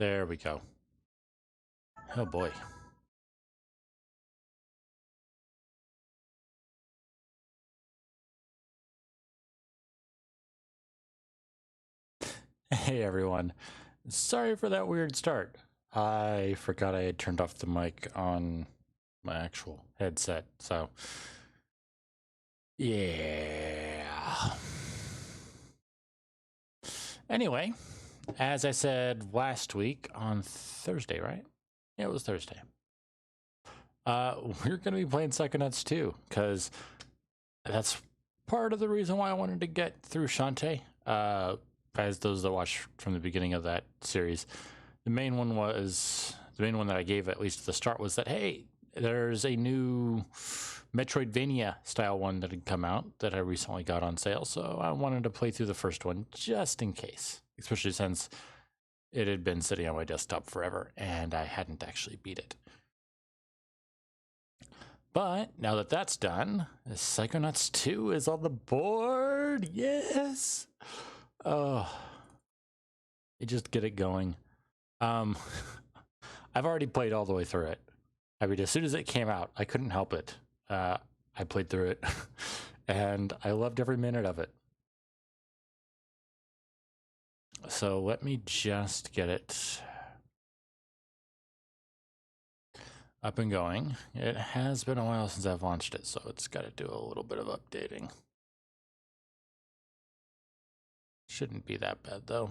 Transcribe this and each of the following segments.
There we go. Oh boy. Hey everyone. Sorry for that weird start. I forgot I had turned off the mic on my actual headset, so yeah. Anyway, as I said last week on Thursday, right? Yeah, it was Thursday. We're gonna be playing Psychonauts 2, because that's part of the reason why I wanted to get through Shantae. As those that watched from the beginning of that series, the main one that I gave at least at the start was that, hey, there's a new Metroidvania style one that had come out that I recently got on sale, so I wanted to play through the first one just in case, especially since it had been sitting on my desktop forever and I hadn't actually beat it. But now that that's done, Psychonauts 2 is on the board. Yes. Oh, you just get it going. I've already played all the way through it. I mean, as soon as it came out, I couldn't help it. I played through it, and I loved every minute of it. So let me just get it up and going. It has been a while since I've launched it, so it's got to do a little bit of updating. Shouldn't be that bad, though.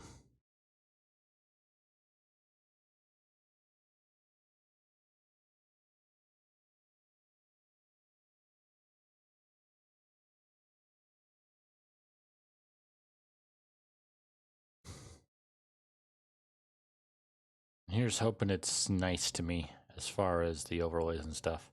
Here's hoping it's nice to me as far as the overlays and stuff.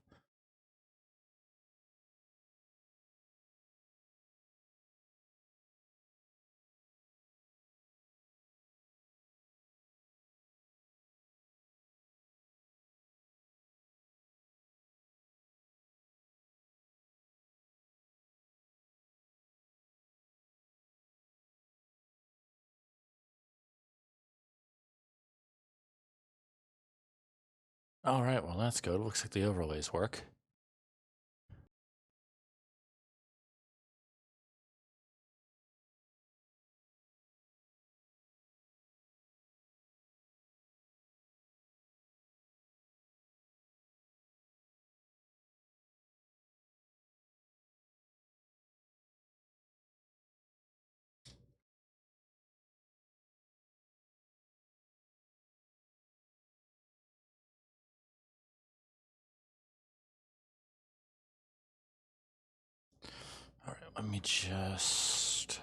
All right, well, that's good. Looks like the overlays work. All right, let me just...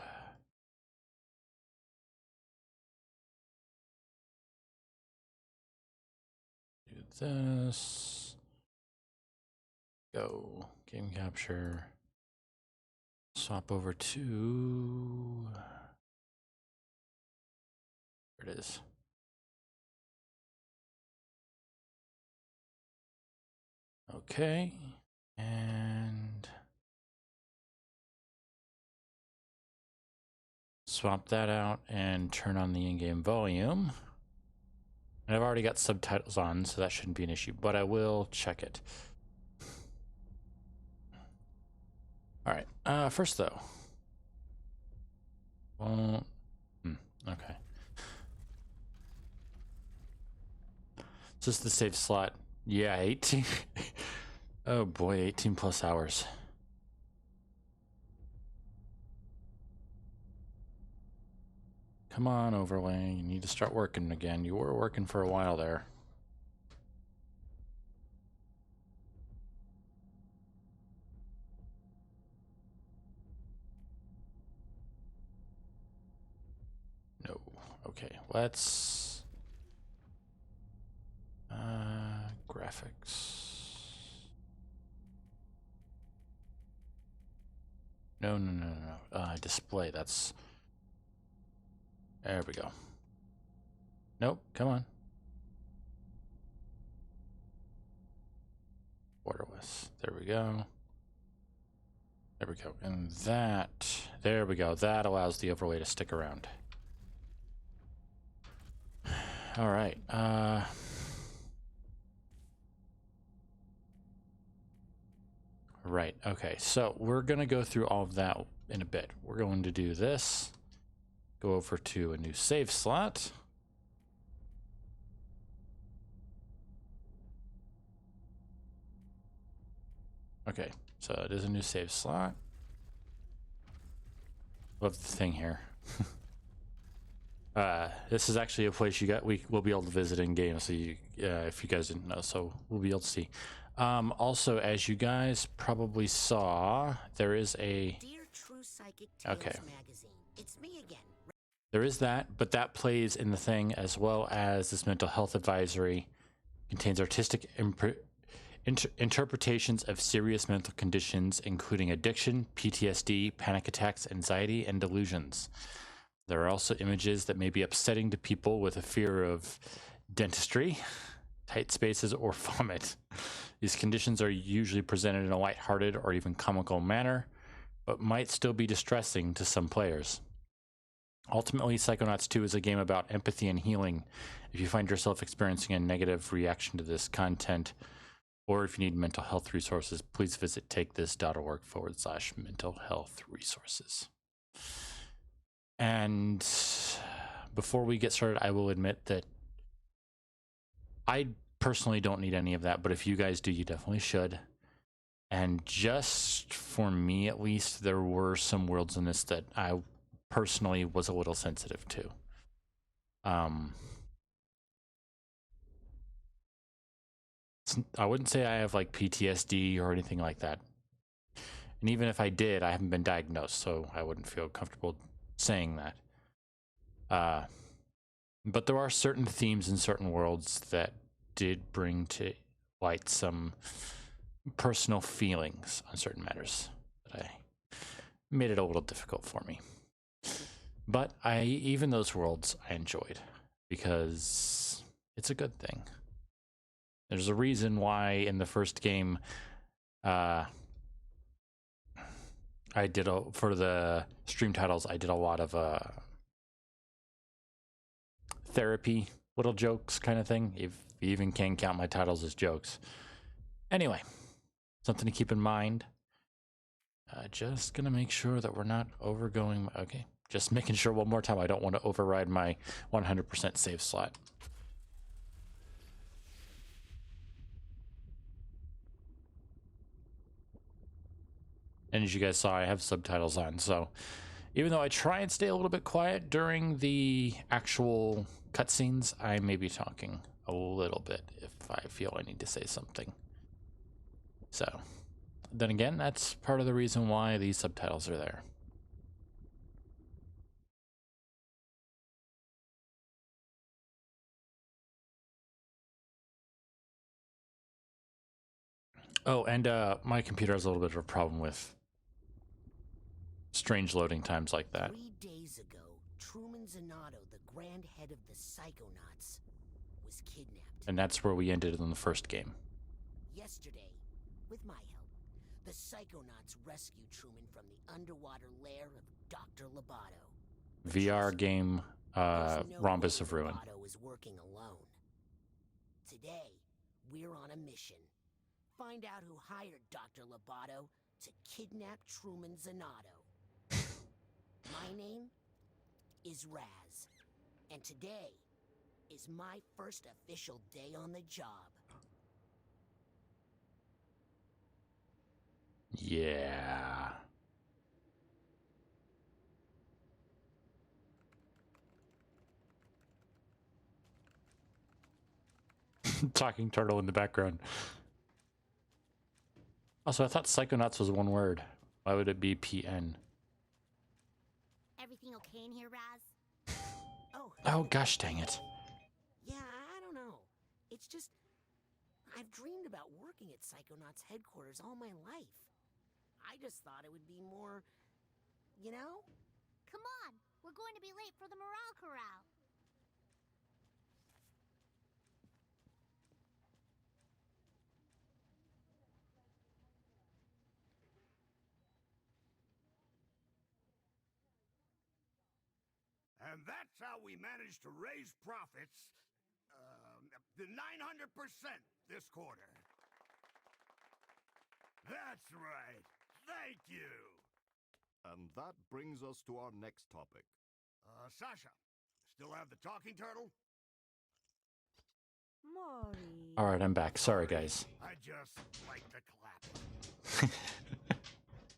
do this. Go. Game capture. Swap over to... There it is. Okay. And... swap that out and turn on the in-game volume. And I've already got subtitles on, so that shouldn't be an issue, but I will check it. All right, first though. Well, okay. Is this the save slot? Yeah, 18. Oh boy, 18 plus hours. Come on, overlay. You need to start working again. You were working for a while there. No. Okay, let's... graphics. No. Display, that's... There we go. Nope, come on. Borderless. There we go. There we go. And that... There we go. That allows the overlay to stick around. All right. Right. Okay. So we're going to go through all of that in a bit. We're going to do this. Go over to a new save slot. Okay. So it is a new save slot. Love the thing here. This is actually a place we'll be able to visit in game. So if you guys didn't know, so we'll be able to see. Also, as you guys probably saw, there is a Dear True Psychic Tales okay. magazine. It's me again. There is that, but that plays in the thing as well as this mental health advisory. Contains artistic interpretations of serious mental conditions, including addiction, PTSD, panic attacks, anxiety, and delusions. There are also images that may be upsetting to people with a fear of dentistry, tight spaces, or vomit. These conditions are usually presented in a lighthearted or even comical manner, but might still be distressing to some players. Ultimately, Psychonauts 2 is a game about empathy and healing. If you find yourself experiencing a negative reaction to this content, or if you need mental health resources, please visit takethis.org/mental health resources. And before we get started, I will admit that I personally don't need any of that, but if you guys do, you definitely should. And just for me, at least, there were some worlds in this that I personally was a little sensitive to. I wouldn't say I have like PTSD or anything like that. And even if I did, I haven't been diagnosed, so I wouldn't feel comfortable saying that. But there are certain themes in certain worlds that did bring to light some personal feelings on certain matters that made it a little difficult for me. But even those worlds I enjoyed because it's a good thing. There's a reason why in the first game, I did for the stream titles, I did a lot of therapy, little jokes kind of thing. If you even can count my titles as jokes. Anyway, something to keep in mind. Just gonna make sure that we're not overgoing. Okay, just making sure one more time. I don't want to override my 100% save slot. And as you guys saw, I have subtitles on, so even though I try and stay a little bit quiet during the actual cutscenes, I may be talking a little bit if I feel I need to say something. So, then again, that's part of the reason why these subtitles are there. Oh, and my computer has a little bit of a problem with strange loading times like that. 3 days ago, Truman Zanotto, the grand head of the Psychonauts, was kidnapped. And that's where we ended in the first game. Yesterday, with my help, the Psychonauts rescued Truman from the underwater lair of Dr. Lobato. VR game, Rhombus of Ruin. Lobato is working alone. Today, we're on a mission. Find out who hired Dr. Lobato to kidnap Truman Zanotto. My name is Raz, and today is my first official day on the job. Yeah. Talking turtle in the background. Also, I thought Psychonauts was one word. Why would it be PN? Everything okay in here, Raz? Oh, gosh dang it. Yeah, I don't know. It's just, I've dreamed about working at Psychonauts headquarters all my life. I just thought it would be more, you know? Come on, we're going to be late for the morale corral. And that's how we managed to raise profits the 900% this quarter. That's right. Thank you. And that brings us to our next topic. Sasha, still have the talking turtle? Maury. All right, I'm back. Sorry, guys. I just like to clap.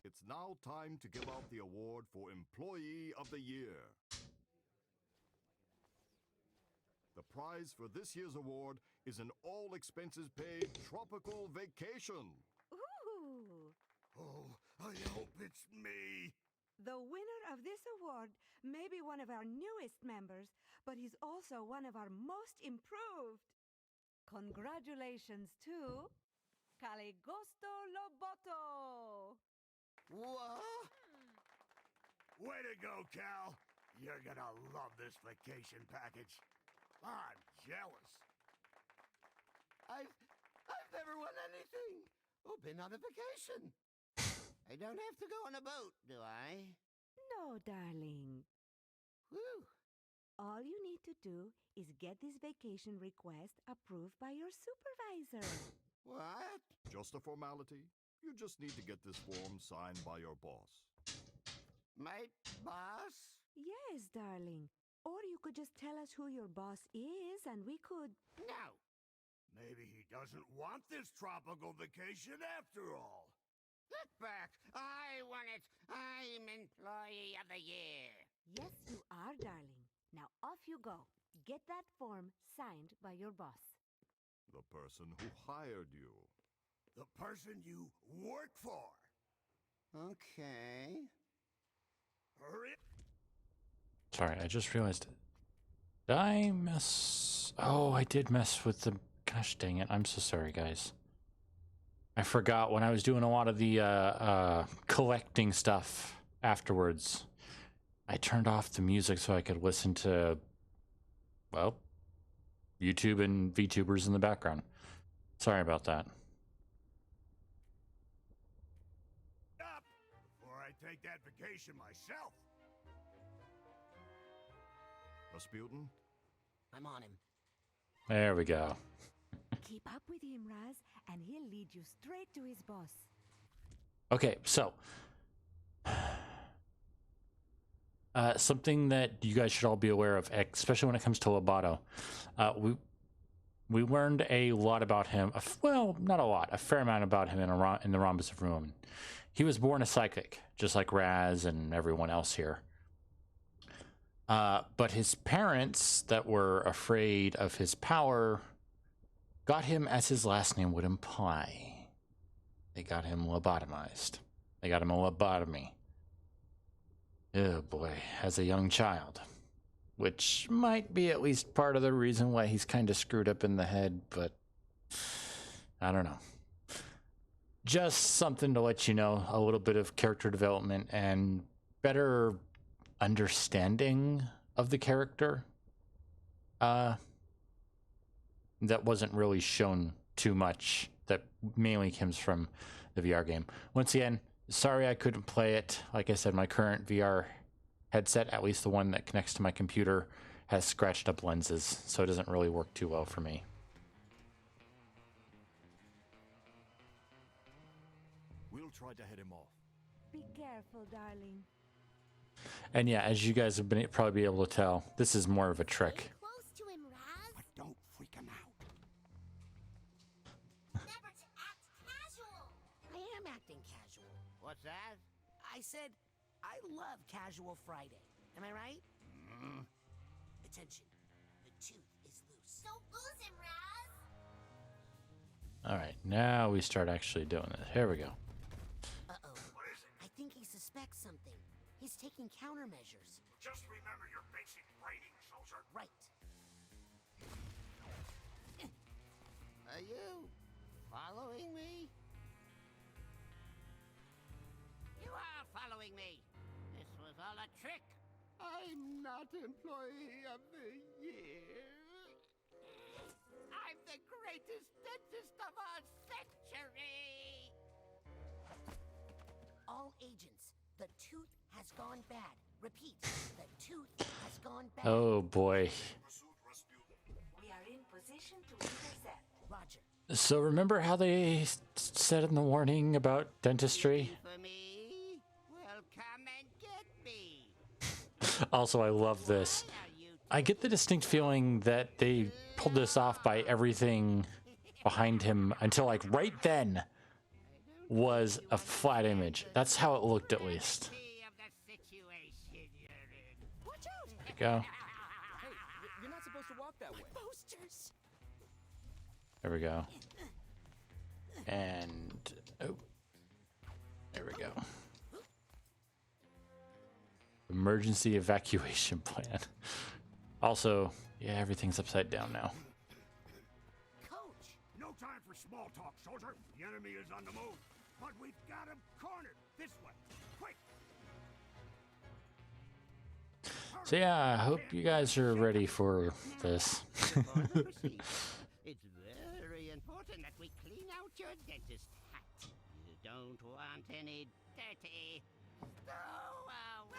It's now time to give out the award for Employee of the Year. The prize for this year's award is an all-expenses-paid tropical vacation. Ooh. Oh, I hope it's me. The winner of this award may be one of our newest members, but he's also one of our most improved. Congratulations to Caligosto Loboto. What? Way to go, Cal. You're gonna love this vacation package. I'm jealous. I've never won anything or been on a vacation. I don't have to go on a boat, do I? No, darling. Whew. All you need to do is get this vacation request approved by your supervisor. What? Just a formality. You just need to get this form signed by your boss. My boss? Yes, darling. Or you could just tell us who your boss is and we could... No. Maybe he doesn't want this tropical vacation after all. Get back. I want it. I'm Employee of the Year. Yes, you are, darling. Now off you go. Get that form signed by your boss. The person who hired you. The person you work for. Okay. Hurry. Sorry, I just realized. Did I mess? Oh, I did mess with the. Gosh dang it! I'm so sorry, guys. I forgot when I was doing a lot of the collecting stuff afterwards. I turned off the music so I could listen to, well, YouTube and VTubers in the background. Sorry about that. Up before I take that vacation myself. Rasputin? I'm on him. There we go. Keep up with him, Raz, and he'll lead you straight to his boss. Okay, so something that you guys should all be aware of, especially when it comes to Loboto. We learned a lot about him. Well, not a lot, a fair amount about him in the Rhombus of Ruin. He was born a psychic, just like Raz and everyone else here. But his parents, that were afraid of his power, got him, as his last name would imply. They got him lobotomized. They got him a lobotomy. Oh boy, as a young child. Which might be at least part of the reason why he's kind of screwed up in the head, but I don't know. Just something to let you know, a little bit of character development and better understanding of the character. That wasn't really shown too much. That mainly comes from the VR game. Once again, sorry I couldn't play it. Like I said, my current VR headset, at least the one that connects to my computer, has scratched up lenses, so it doesn't really work too well for me. We'll try to head him off. Be careful, darling. And yeah, as you guys have been probably be able to tell, this is more of a trick. Stay close to him, Raz. But don't freak him out. Never to act casual. I am acting casual. What's that? I said I love Casual Friday. Am I right? Attention. The tooth is loose. Don't lose him, Raz. All right, now we start actually doing it. Here we go. Uh-oh. What is it? I think he suspects something. He's taking countermeasures. Just remember your basic training, soldier. Right. Are you following me? You are following me. This was all a trick. I'm not Employee of the Year. I'm the greatest dentist of our century. All agents, the tooth has gone bad. Repeat, the tooth has gone bad. Oh boy. We are in position to intercept. Roger. So remember how they said in the warning about dentistry? For me? Well, come and get me. Also, I love this. Why are you I get the distinct feeling that they pulled this off by everything behind him until like right then was a flat image. That's how it looked, at least. see of the situation you're in? Watch out! There we go. Hey, you're not supposed to walk that way. Posters! There we go. And oh, there we go. Emergency evacuation plan. Also, yeah, everything's upside down now. Coach! No time for small talk, soldier. The enemy is on the move. But we've got him cornered. This way. Quick! So yeah, I hope you guys are ready for this. Before the procedure, it's very important that we clean out your dentist hat. You don't want any dirty stowaways.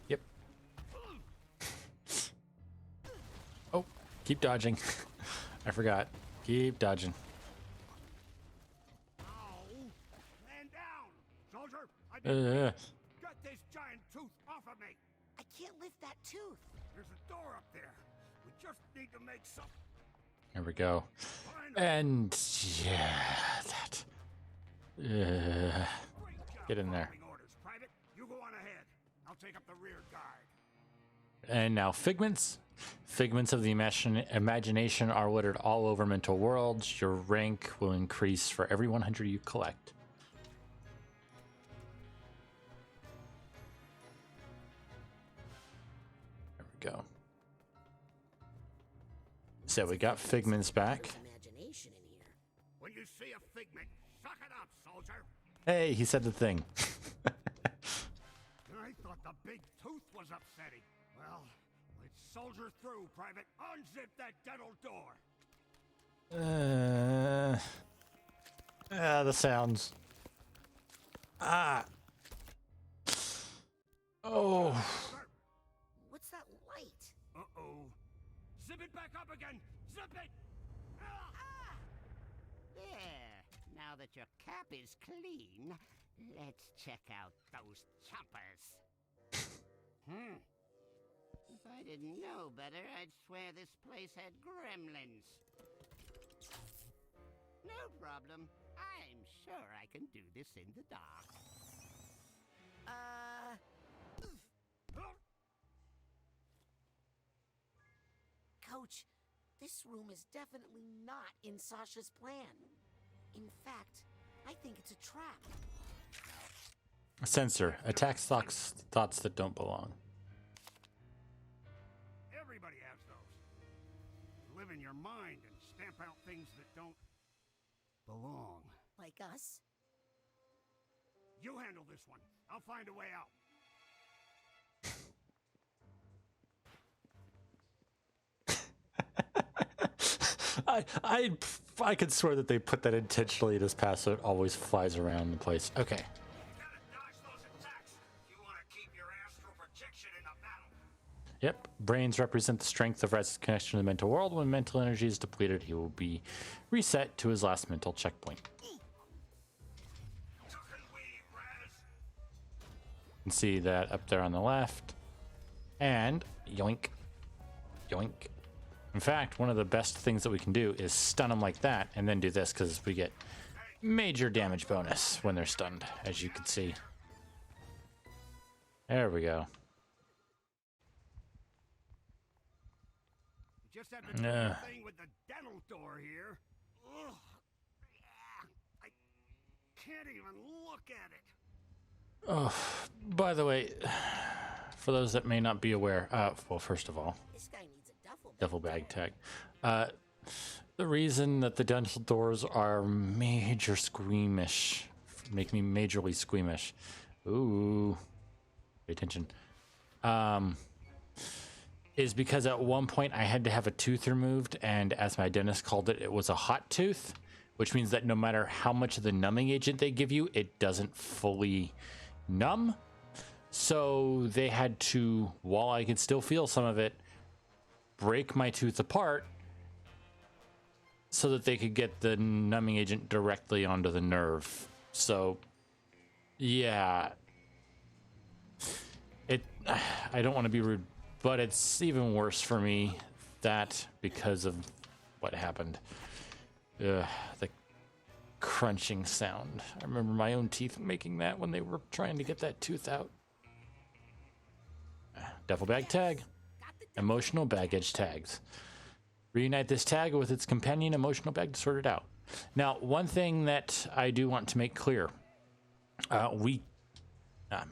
Yep. Oh, keep dodging. I forgot. Keep dodging. Ow! Land down! Soldier, I Uh, didn't get this giant tooth off of me! I can't lift that tooth. There's a door up there. We just need to make some... there we go. Fine. And yeah, that. Great job Get in there. following orders, Private. You go on ahead. I'll take up the rear guard. And now figments. Figments of the imagination are littered all over mental worlds. Your rank will increase for every 100 you collect. There we go. So we got figments back. Imagination in here. When you see a figment, suck it up, soldier. Hey, he said the thing. I thought the big tooth was upsetting. Well, let's soldier through, Private. Unzip that dental door. The sounds. Ah. Oh. What's that light? Uh-oh. Zip it back up again. Zip it. Ah! There. Now that your cap is clean, let's check out those chompers. If I didn't know better, I'd swear this place had gremlins. No problem. I'm sure I can do this in the dark. Coach, this room is definitely not in Sasha's plan. In fact, I think it's a trap. Censor. Attacks thoughts that don't belong. Everybody has those. Live in your mind and stamp out things that don't belong. Like us? You handle this one. I'll find a way out. I could swear that they put that intentionally in his pass so it always flies around the place. Okay. You gotta dodge those attacks if you want to keep your astral projection in the battle. Yep. Brains represent the strength of Raz's connection to the mental world. When mental energy is depleted, he will be reset to his last mental checkpoint. Tuck and weave, Raz. You can see that up there on the left. And yoink. Yoink. In fact, one of the best things that we can do is stun them like that and then do this because we get major damage bonus when they're stunned, as you can see. There we go. You just had to do the thing with the dental door here. Ugh. I can't even look at it. Oh, by the way, for those that may not be aware, well, first of all, This guy needs a duffel bag tag. The reason that the dental doors are major squeamish, make me majorly squeamish. Ooh, pay attention. Is because at one point I had to have a tooth removed, and as my dentist called it, it was a hot tooth, which means that no matter how much of the numbing agent they give you, it doesn't fully numb. So they had to, while I could still feel some of it, break my tooth apart so that they could get the numbing agent directly onto the nerve. So, yeah. I don't want to be rude, but it's even worse for me, that, because of what happened. The crunching sound. I remember my own teeth making that when they were trying to get that tooth out. Duffel bag tag. Emotional baggage tags. Reunite this tag with its companion emotional bag to sort it out. Now, one thing that I do want to make clear.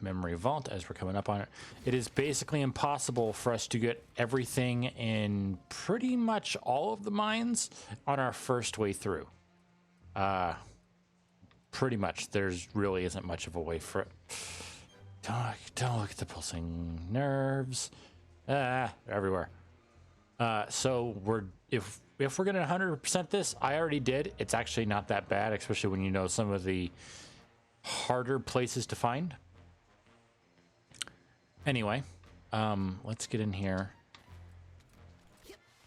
Memory vault, as we're coming up on it. It is basically impossible for us to get everything in pretty much all of the mines on our first way through. Pretty much. There's really isn't much of a way for it. Don't look at the pulsing nerves. They're everywhere. So if we're gonna 100% this, I already did. It's actually not that bad, especially when you know some of the harder places to find. Anyway, let's get in here.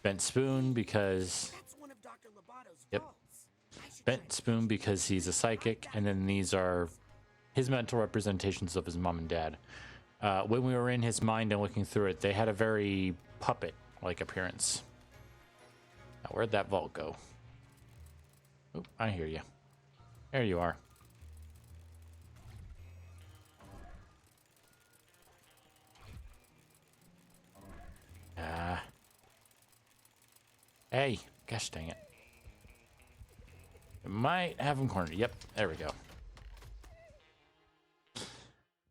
Bent spoon because That's one of Dr. Lobato's Yep. vaults. Bent spoon because he's a psychic, and then these are his mental representations of his mom and dad. When we were in his mind and looking through it, they had a very puppet-like appearance. Now, where'd that vault go? Oh, I hear you. There you are. Hey, gosh dang it. Might have him cornered. Yep, there we go.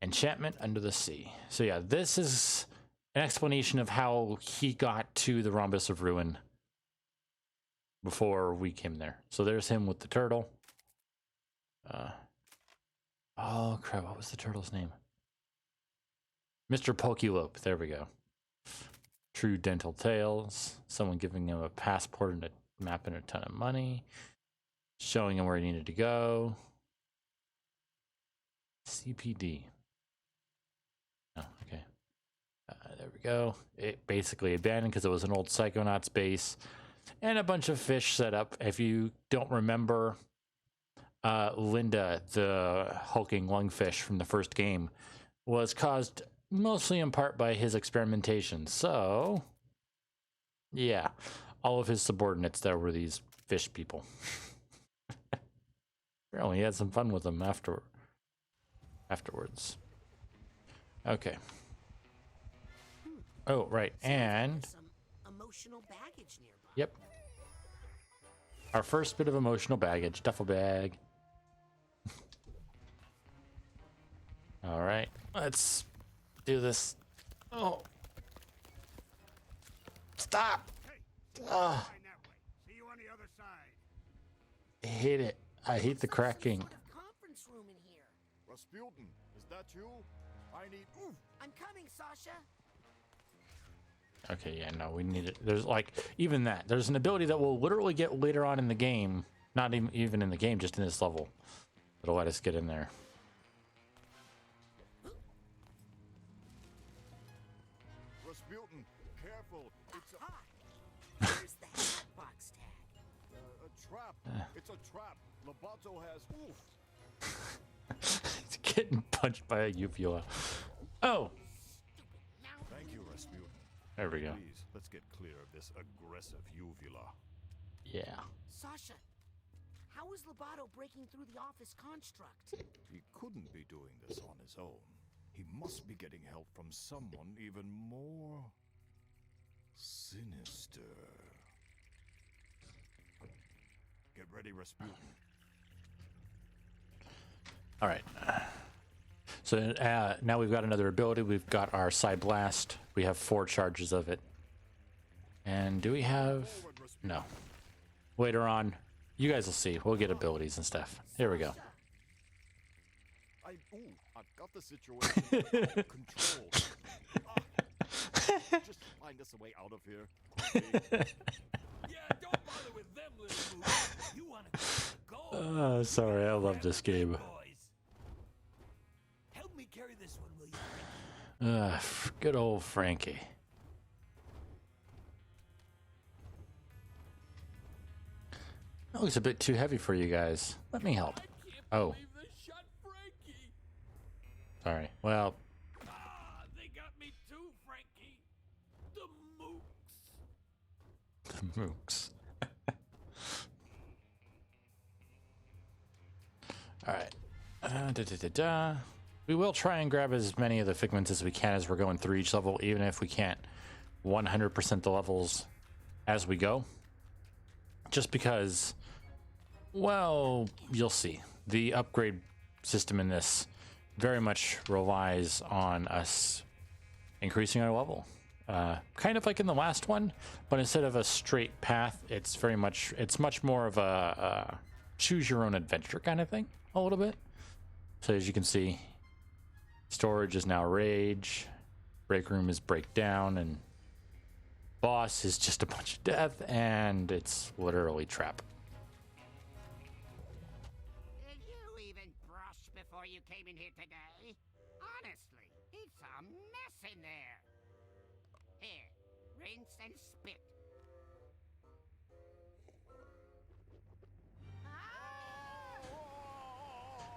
Enchantment under the sea. So yeah, this is an explanation of how he got to the Rhombus of Ruin before we came there. So there's him with the turtle. Oh crap, what was the turtle's name? Mr. Pokelope, there we go. True dental tales. Someone giving him a passport and a map and a ton of money. Showing him where he needed to go. CPD. Oh, okay. There we go. It basically abandoned because it was an old Psychonauts base. And a bunch of fish set up. If you don't remember, Linda, the hulking lungfish from the first game, was caused mostly in part by his experimentation. So, yeah, all of his subordinates there were these fish people. Apparently, he had some fun with them afterwards. Okay. Oh, right, and Some emotional baggage nearby. yep, our first bit of emotional baggage, duffel bag. All right, let's do this. Oh, stop! Fine that way. See you on the other side. I hate it. I hate the cracking. Some sort of conference room in here. Rasputin, is that you? I need. Oof! I'm coming, Sasha. Okay, yeah, no, we need it. There's like even that. There's an ability that we'll literally get later on in the game. Not even in the game, just in this level. That'll let us get in there. Rasputin, careful! It's Aha! There's the hatbox tag. a trap. It's a trap. Lobato has. Oof! It's getting punched by a uvula. Oh, Thank you, Rasputin. there we go. Please, let's get clear of this aggressive uvula. Yeah. Sasha, how is Lobato breaking through the office construct? He couldn't be doing this on his own. He must be getting help from someone even more sinister. Get ready, Rasputin. All right. So now we've got another ability. We've got our Psy Blast. We have 4 charges of it. And do we have... No. Later on, you guys will see. We'll get abilities and stuff. Here we go. I've got the situation under control. Just find us a way out of here. Okay? Yeah, don't bother with them little moves. You want to go for the gold. Sorry, I love this game. Boys. Help me carry this one, will you? Good old Frankie. That looks a bit too heavy for you guys. Let me help. Oh. Sorry. Well. They got me too, Frankie. The mooks. The mooks. Alright. We will try and grab as many of the figments as we can as we're going through each level, even if we can't 100% the levels as we go. Just because, well, you'll see. The upgrade system in this very much relies on us increasing our level. Kind of like in the last one, but instead of a straight path, it's much more of a choose your own adventure kind of thing, a little bit. So as you can see, storage is now rage, break room is breakdown, and boss is just a bunch of death, and it's literally trap. Did you even brush before you came in here today? Honestly, it's a mess in there. Here, rinse and spit.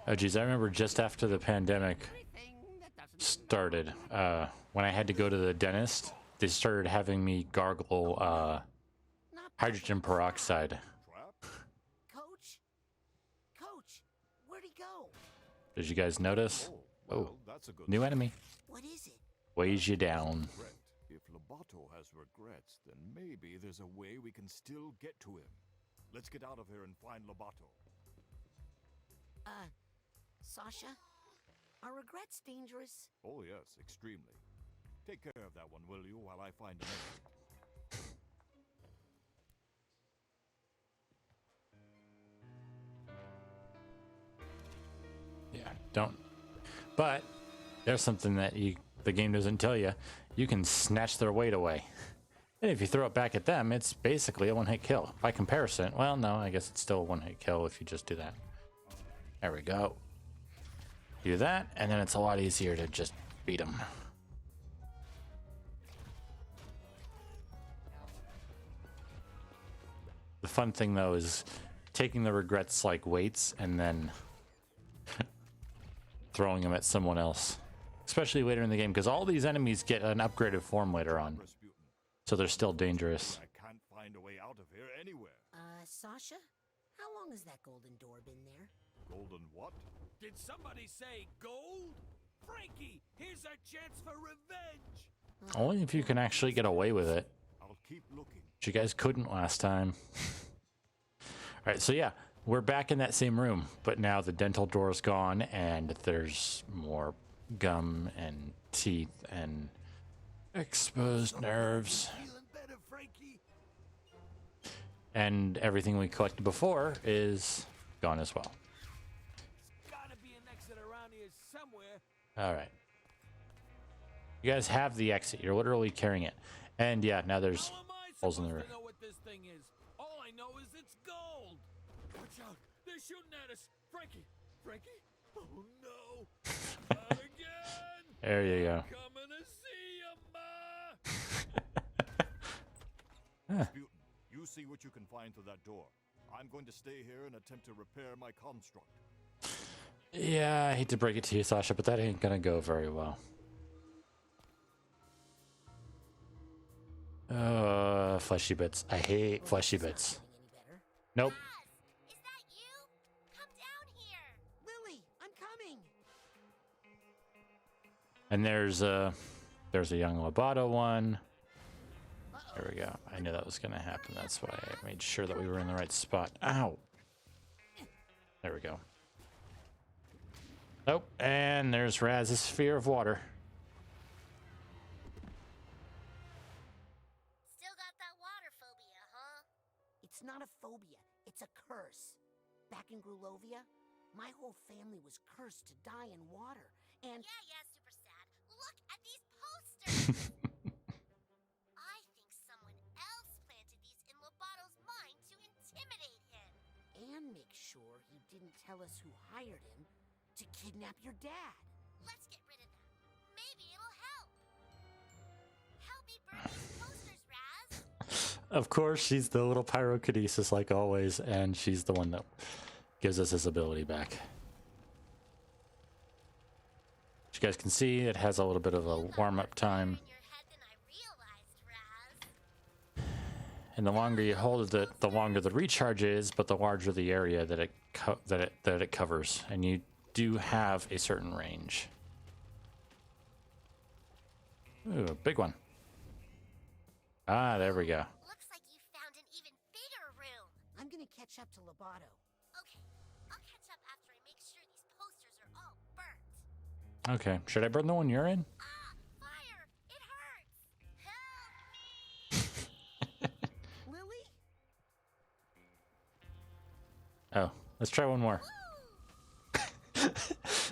Oh geez, I remember just after the pandemic started, when I had to go to the dentist, they started having me gargle hydrogen peroxide. Coach? Coach, where'd he go? Did you guys notice? Oh, that's a good new enemy. What is it? Weighs you down. If Lobato has regrets, then maybe there's a way we can still get to him. Let's get out of here and find Lobato. Sasha? Are regrets dangerous? Oh yes, extremely. Take care of that one, will you, while I find an exit. Yeah, don't. But there's something that the game doesn't tell you. You can snatch their weight away. And if you throw it back at them, it's basically a one-hit kill. By comparison, well, no, I guess it's still a one-hit kill if you just do that. There we go. Do that, and then it's a lot easier to just beat them. The fun thing, though, is taking the regrets like weights and then throwing them at someone else. Especially later in the game, because all these enemies get an upgraded form later on. So they're still dangerous. I can't find a way out of here anywhere. Sasha? How long has that golden door been there? Golden what? Did somebody say gold? Frankie, here's our chance for revenge. Only if you can actually get away with it. I'll keep looking. Which you guys couldn't last time. Alright, so yeah, we're back in that same room, but now the dental door's gone and there's more gum and teeth and exposed nerves. Feeling better, Frankie? And everything we collected before is gone as well. Gotta be an exit around here somewhere. Alright. You guys have the exit. You're literally carrying it. And yeah, now there's How am I holes in the supposed roof. to know what this thing is? All I know is it's gold. Watch out. They're shooting at us. Frankie. Frankie? Oh no. Not again. There you go. Coming to see you, Ma. Rasputin, you see what you can find through that door. I'm going to stay here and attempt to repair my construct. Yeah, I hate to break it to you, Sasha, but that ain't gonna go very well. Fleshy bits. I hate fleshy bits. Nope. Is that you? Come down here. Lily, I'm coming. And there's a young Lobato one. There we go. I knew that was gonna happen. That's why I made sure that we were in the right spot. Ow. There we go. Nope. And there's Raz's sphere of water. Still got that water phobia, huh? It's not a phobia, it's a curse. Back in Grulovia, my whole family was cursed to die in water, and Yeah, super sad. Look at these posters! I think someone else planted these in Lobato's mind to tell us who hired him to kidnap your dad. Let's get rid of them. Maybe it'll help. Help me burn these posters, Raz. Of course, she's the little pyrokinesis like always, and she's the one that gives us his ability back. As you guys can see, it has a little bit of a warm-up time. And the longer you hold it, the longer the recharge is, but the larger the area that it covers, and you do have a certain range. Ooh, a big one. Ah, there we go. Looks like you found an even bigger room. I'm gonna catch up to Lobato. Okay, I'll catch up after I make sure these posters are all burnt. Okay, should I burn the one you're in? Ah, fire! It hurts! Help me! Lily? Oh, let's try one more.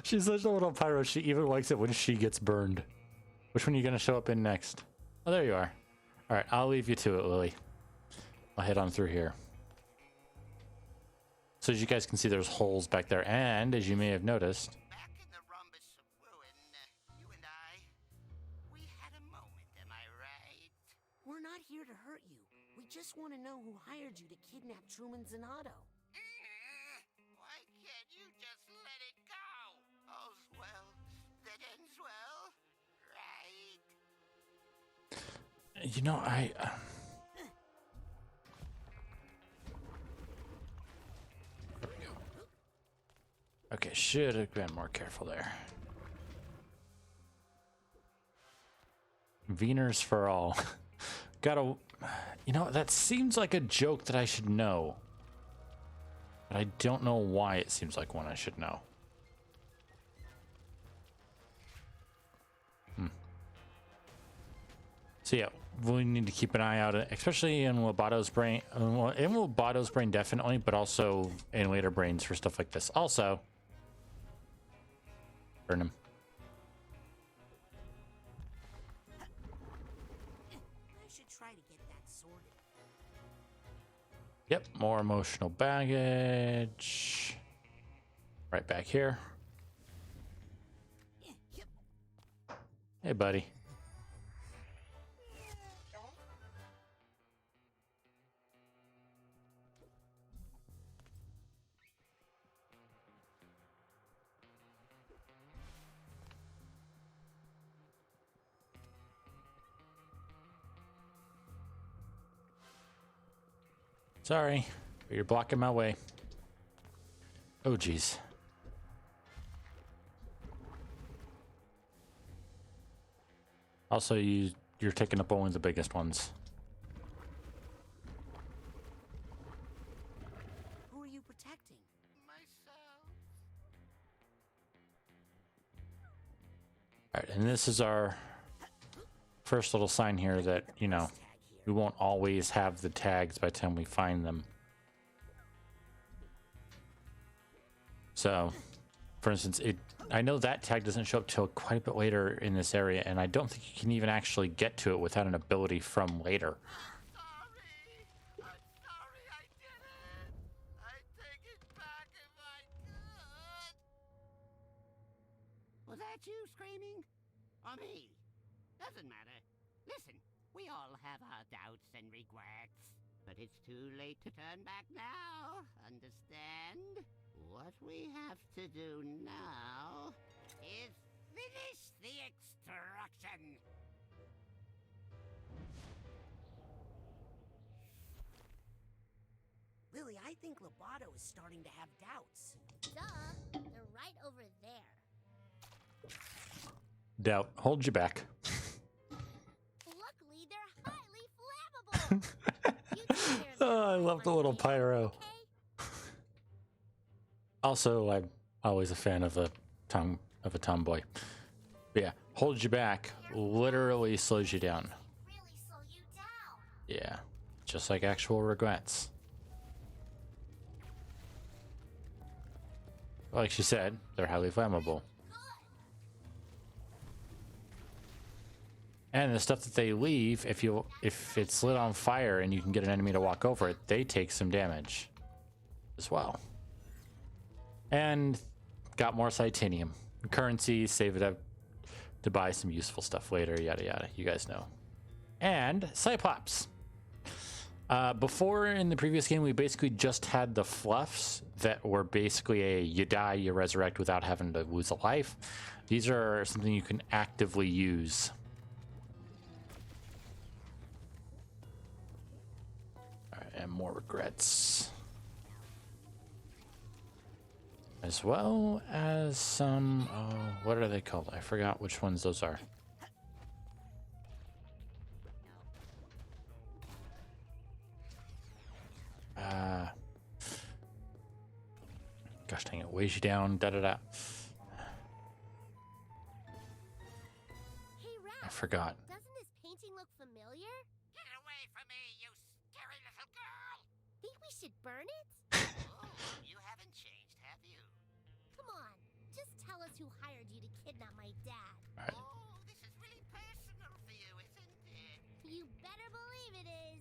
She's such a little pyro, she even likes it when she gets burned. Which one are you going to show up in next? Oh, there you are. Alright, I'll leave you to it, Lily. I'll head on through here. So as you guys can see, there's holes back there, and as you may have noticed... Back in the rhombus of ruin, you and I, we had a moment, am I right? We're not here to hurt you. We just want to know who hired you to kidnap Truman Zanotto. Why can't you just let it go? All's well that ends well, right? You know, There we go. Okay, should have been more careful there. Wieners for all. Gotta... You know, that seems like a joke that I should know. But I don't know why it seems like one I should know. So yeah, we need to keep an eye out, especially in Lobato's brain. Well, in Lobato's brain, definitely, but also in later brains for stuff like this. Also, burn him. I should try to get that sorted. Yep, more emotional baggage. Right back here. Hey, buddy. Sorry, but you're blocking my way. Oh, geez. Also, you're taking up only the biggest ones. Who are you protecting? Myself. All right, and this is our first little sign here that, you know, we won't always have the tags by the time we find them. So, for instance, I know that tag doesn't show up till quite a bit later in this area, and I don't think you can even actually get to it without an ability from later. Sorry. I'm sorry I did it. I'd take it back if I could. Was that you screaming? Or me? Doesn't matter. Listen, we all have our doubts and regrets. But it's too late to turn back now. Understand? What we have to do now is finish the extraction. Lily, I think Lobato is starting to have doubts. Duh, they're right over there. Doubt. Hold you back. Luckily, they're highly flammable. You take care of Oh, I that love the one little day, pyro. okay? Also, I'm always a fan of a tomboy. But yeah, holds you back, literally slows you down. Really slow you down. Yeah, just like actual regrets. Like she said, they're highly flammable. And the stuff that they leave, if it's lit on fire and you can get an enemy to walk over it, they take some damage as well. And got more titanium. Currency, save it up to buy some useful stuff later, yada yada. You guys know. And Cyclops. Before in the previous game, we basically just had the fluffs that were basically a you die, you resurrect without having to lose a life. These are something you can actively use. All right, and more regrets. As well as some, what are they called? I forgot which ones those are. Gosh dang it, weighs you down, da da da. Hey, Rat. I forgot. Doesn't this painting look familiar? Get away from me, you scary little girl! Think we should burn it? Oh, you haven't changed, have you? Come on, just tell us who hired you to kidnap my dad. Right. Oh, this is really personal for you, isn't it? You better believe it is.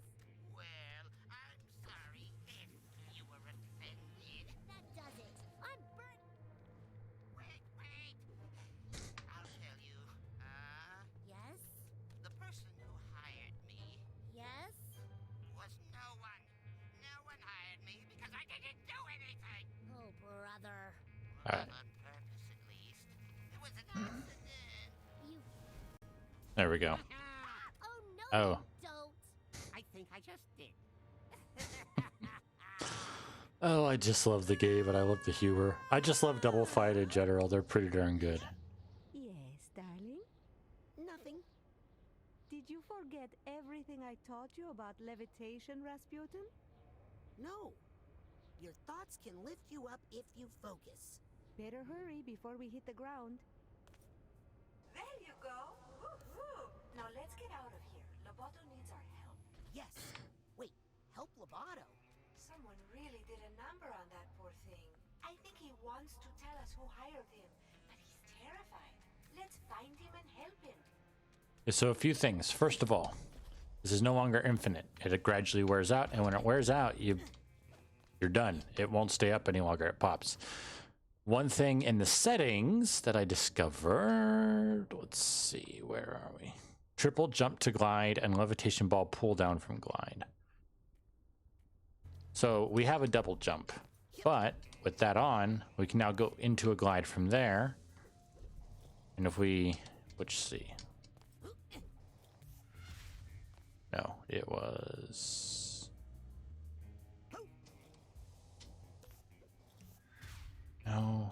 Well, I'm sorry if you were offended. That does it. I'm burnt. Wait. I'll tell you. Yes? The person who hired me Yes? was no one. No one hired me because I didn't do anything. Oh, brother. Alright. Not on purpose, at least. It was an accident. You... There we go. Oh, no, Oh. you don't. I think I just did. Oh, I just love the game and I love the humor. I just love Double Fight in general. They're pretty darn good. Yes, darling? Nothing. Did you forget everything I taught you about levitation, Rasputin? No. Your thoughts can lift you up if you focus. Better hurry before we hit the ground. There you go. Woohoo! Now let's get out of here. Loboto needs our help. Yes. Wait, help Loboto. Someone really did a number on that poor thing. I think he wants to tell us who hired him, but he's terrified. Let's find him and help him. So a few things. First of all, this is no longer infinite. It gradually wears out, and when it wears out, you're done. It won't stay up any longer. It pops. One thing in the settings that I discovered, let's see, where are we? Triple jump to glide and levitation ball pull down from glide. So we have a double jump, but with that on, we can now go into a glide from there. And if we, let's see. No, it was... No.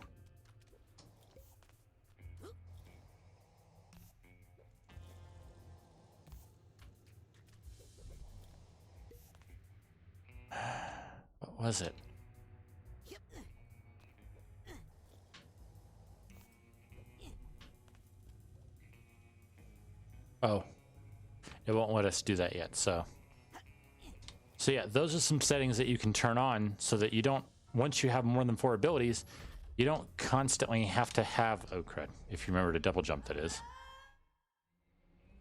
What was it? Oh. It won't let us do that yet, so yeah, those are some settings that you can turn on so that you don't, once you have more than 4 abilities, you don't constantly have to have, oh crud, if you remember to double jump, that is.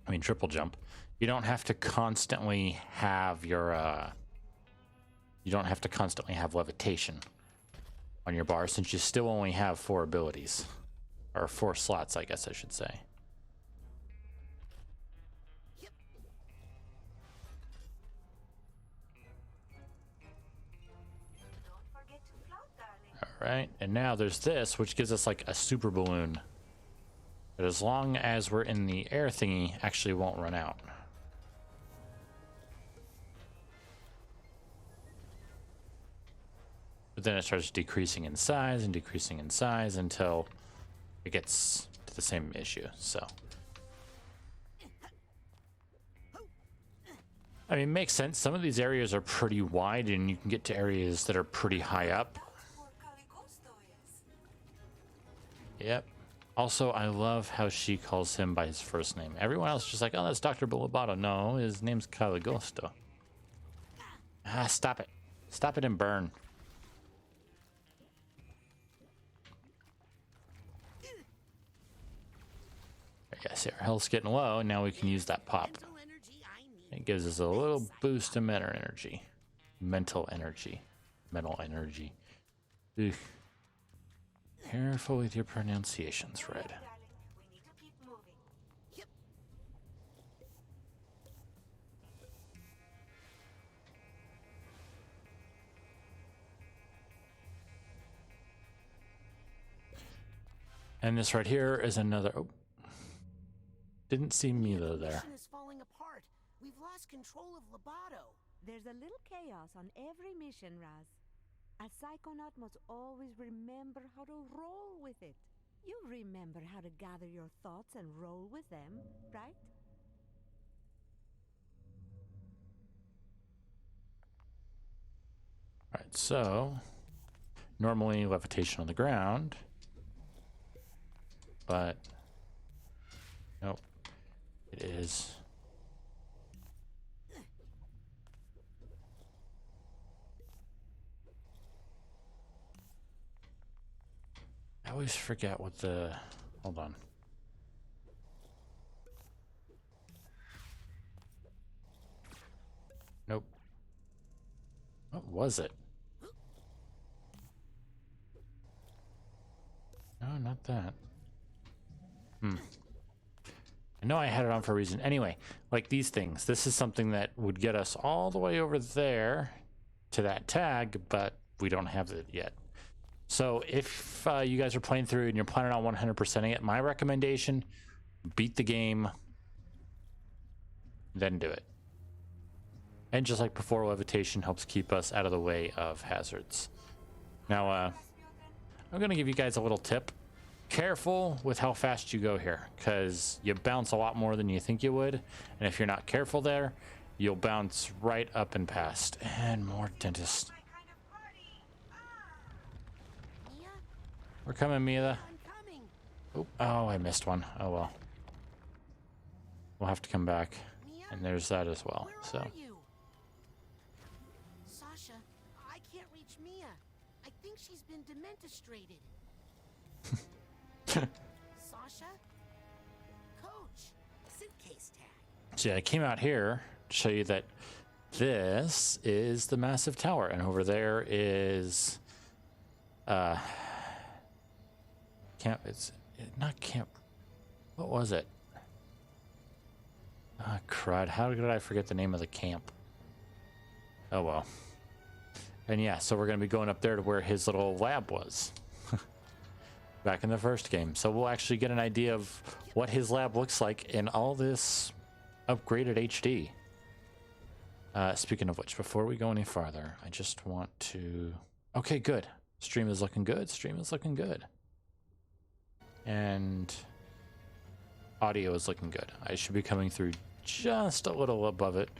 I mean triple jump. You don't have to constantly have your, you don't have to constantly have levitation on your bar since you still only have 4 abilities. Or 4 slots, I guess I should say. Alright, and now there's this, which gives us like a super balloon. But as long as we're in the air thingy, actually won't run out. But then it starts decreasing in size and decreasing in size until it gets to the same issue, so. I mean, it makes sense. Some of these areas are pretty wide and you can get to areas that are pretty high up. Yep. Also, I love how she calls him by his first name. Everyone else is just like, oh, that's Dr. Loboto. No, his name's Caligosto. Ah, stop it. Stop it and burn. Yes, our health's getting low, and now we can use that pop. It gives us a little boost of mental energy. Mental energy. Mental energy. Ugh. Careful with your pronunciations, Red. Darling, we need to keep moving. Yep. And this right here is another... Oh. Didn't see Mila The there. mission is falling apart. We've lost control of Lobato. There's a little chaos on every mission, Raz. A psychonaut must always remember how to roll with it. You remember how to gather your thoughts and roll with them, right? Alright, so... Normally levitation on the ground. But... Nope. It is... I always forget what the... Hold on. Nope. What was it? No, not that. I know I had it on for a reason. Anyway, like these things. This is something that would get us all the way over there to that tag, but we don't have it yet. So if you guys are playing through and you're planning on 100%ing it, my recommendation, beat the game, then do it. And just like before, levitation helps keep us out of the way of hazards. Now, I'm going to give you guys a little tip. Careful with how fast you go here, because you bounce a lot more than you think you would. And if you're not careful there, you'll bounce right up and past. And more dentist. Mia? We're coming, Mila. I'm coming. Oh, I missed one. Oh, well. We'll have to come back. Mia? And there's that as well. Where So are you? Sasha, I can't reach Mia. I think she's been dementostrated. Sasha? Coach, suitcase tag. So yeah, I came out here to show you that this is the massive tower, and over there is camp. It's not camp. What was it? Ah, crud! How did I forget the name of the camp? Oh well. And yeah, so we're gonna be going up there to where his little lab was. Back in the first game. So we'll actually get an idea of what his lab looks like in all this upgraded HD. Speaking of which, before we go any farther, I just want to... Okay, good. Stream is looking good. Stream is looking good. And audio is looking good. I should be coming through just a little above it.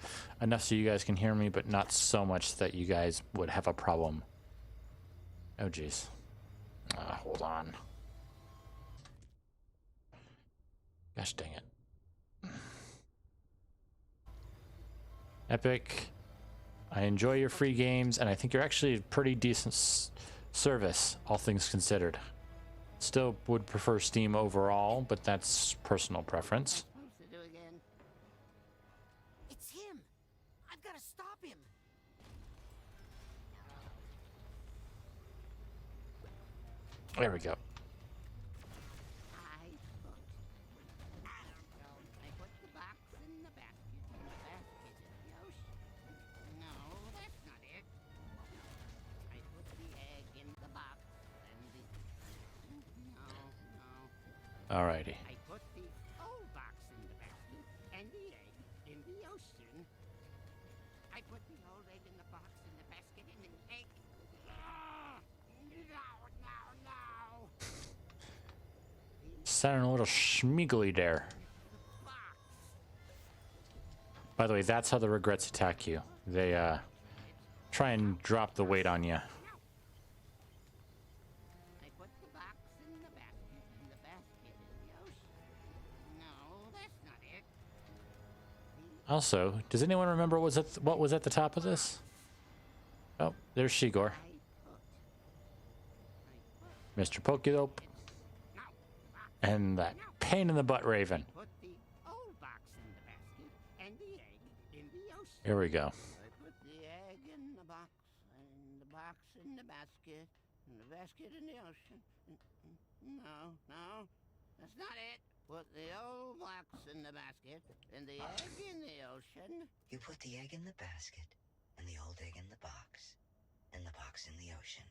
Enough so you guys can hear me, but not so much that you guys would have a problem. Oh, jeez. Hold on. Gosh dang it. Epic. I enjoy your free games, and I think you're actually a pretty decent service, all things considered. Still would prefer Steam overall, but that's personal preference. Supposed to do again? It's him. I've got to stop him. There we go. I put the box in the basket. The basket in the ocean. No, that's not it. I put the egg in the box and the... No. Alrighty. I put the old box in the basket and the egg in the ocean. I put the old egg in the box in the basket and the egg... No. Sounding a little schmiggly there. By the way, that's how the regrets attack you. They try and drop the weight on you. I put the box in the basket and the basket in the ocean. No, that's not it. Also, does anyone remember what was at the top of this? Oh, there's Shigor. Mr. Pokedope. And that pain in the butt Raven. Put the old box in the basket and the egg in the ocean. Here we go. I put the egg in the box and the box in the basket and the basket in the ocean. No, no, that's not it. Put the old box in the basket and the egg in the ocean. You put the egg in the basket, and the old egg in the box, and the box in the ocean.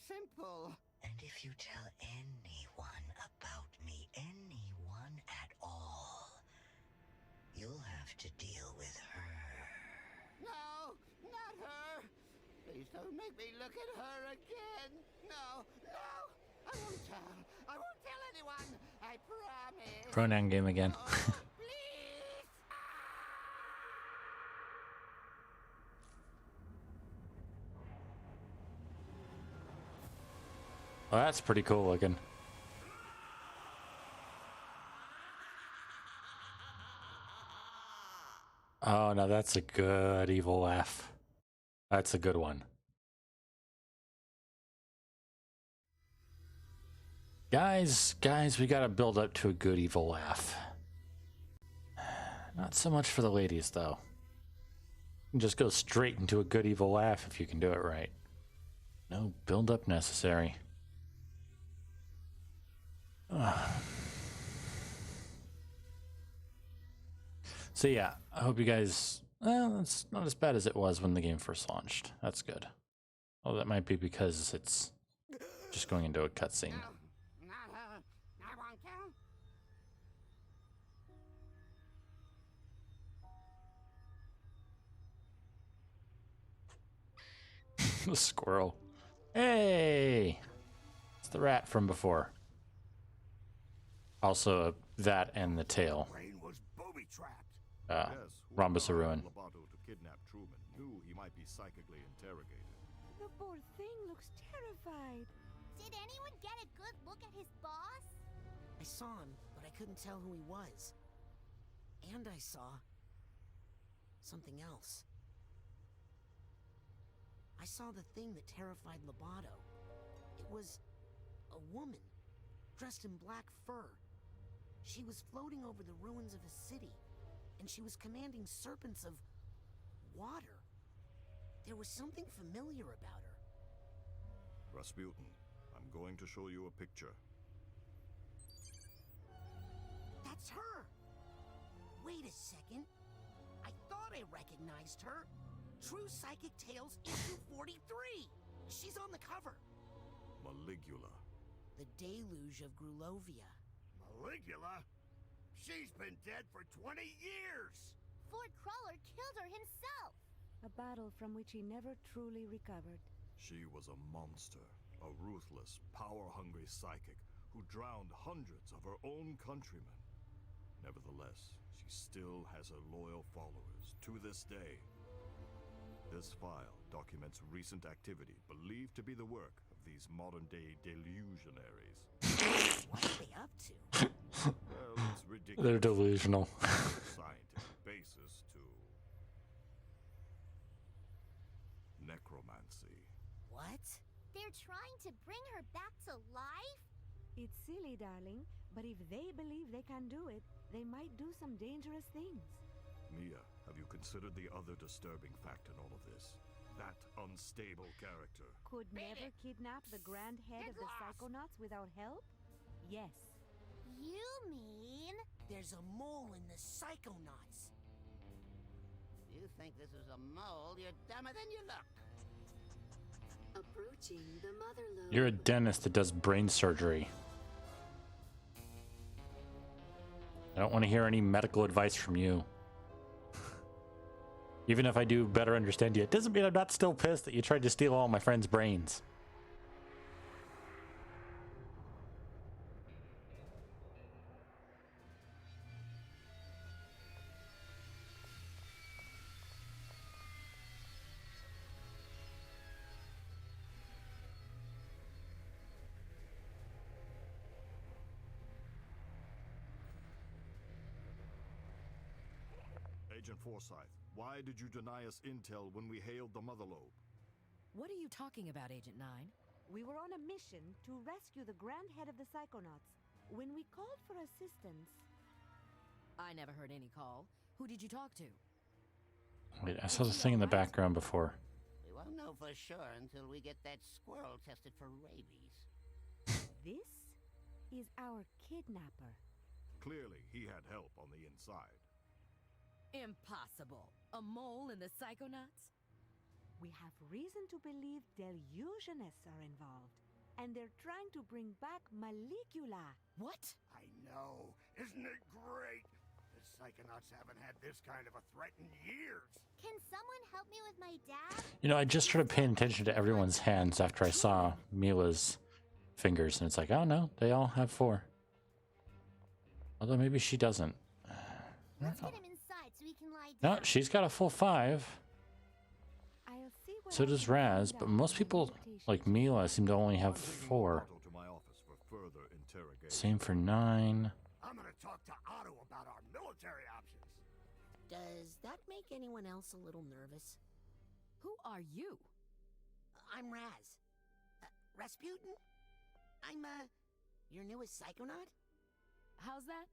Simple. And if you tell anyone about me, anyone at all, you'll have to deal with her. No, not her. Please don't make me look at her again. No, no. I won't tell. I won't tell anyone. I promise. Pronoun game again. Oh, please. Well, that's pretty cool looking. Oh, no, that's a good evil laugh. That's a good one. Guys, we gotta build up to a good evil laugh. Not so much for the ladies, though. You can just go straight into a good evil laugh if you can do it right. No build-up necessary. So yeah, I hope you guys... Well, it's not as bad as it was when the game first launched. That's good. Oh, that might be because it's just going into a cutscene. No, not her. I won't tell. The squirrel. Hey! It's the rat from before. Also, that and the tail. Brain was booby-trapped. Yes, Rhombus whoever Ruin. hired Lobato to kidnap Truman knew he might be psychically interrogated. The poor thing looks terrified. Did anyone get a good look at his boss? I saw him, but I couldn't tell who he was. And I saw something else. I saw the thing that terrified Lobato. It was a woman, dressed in black fur. She was floating over the ruins of a city, and she was commanding serpents of water. There was something familiar about her. Rasputin, I'm going to show you a picture. That's her! Wait a second. I thought I recognized her. True Psychic Tales issue 43. She's on the cover. Maligula. The Deluge of Grulovia. Maligula? She's been dead for 20 years! Ford Crawler killed her himself. A battle from which he never truly recovered. She was a monster, a ruthless, power-hungry psychic who drowned hundreds of her own countrymen. Nevertheless, she still has her loyal followers to this day. This file documents recent activity believed to be the work of these modern-day delusionaries. What are they up to? Well, it's ridiculous. They're delusional. Scientific basis to necromancy. What? They're trying to bring her back to life? It's silly, darling, but if they believe they can do it, they might do some dangerous things. Mia, have you considered the other disturbing fact in all of this? That unstable character. Could never kidnap the grand head of the Psychonauts without help? Yes. You mean... There's a mole in the Psychonauts. You think this is a mole? You're dumber than you look. Approaching the mother lobe. You're a dentist that does brain surgery. I don't want to hear any medical advice from you. Even if I do better understand you, it doesn't mean I'm not still pissed that you tried to steal all my friends' brains. Agent Forsyth, why did you deny us intel when we hailed the Mother Lobe? What are you talking about, Agent 9? We were on a mission to rescue the grand head of the Psychonauts. When we called for assistance... I never heard any call. Who did you talk to? Wait, I saw the thing in the background before. We won't know for sure until we get that squirrel tested for rabies. This is our kidnapper. Clearly, he had help on the inside. Impossible. A mole in the Psychonauts? We have reason to believe delusionists are involved, and they're trying to bring back Malicula. What? I know. Isn't it great? The Psychonauts haven't had this kind of a threat in years. Can someone help me with my dad? You know, I just started paying attention to everyone's hands after I saw Mila's fingers, and it's like, oh no, they all have 4. Although maybe she doesn't. Let's get him inside so he can lie No, down. she's got a full 5. I'll see what So I does can Raz, find but out most from people, notation. like Mila, seem to only have 4. Otto to my office for further interrogation. Same for 9. I'm gonna talk to Otto about our military options. Does that make anyone else a little nervous? Who are you? I'm Raz. Rasputin? I'm, your newest Psychonaut? How's that?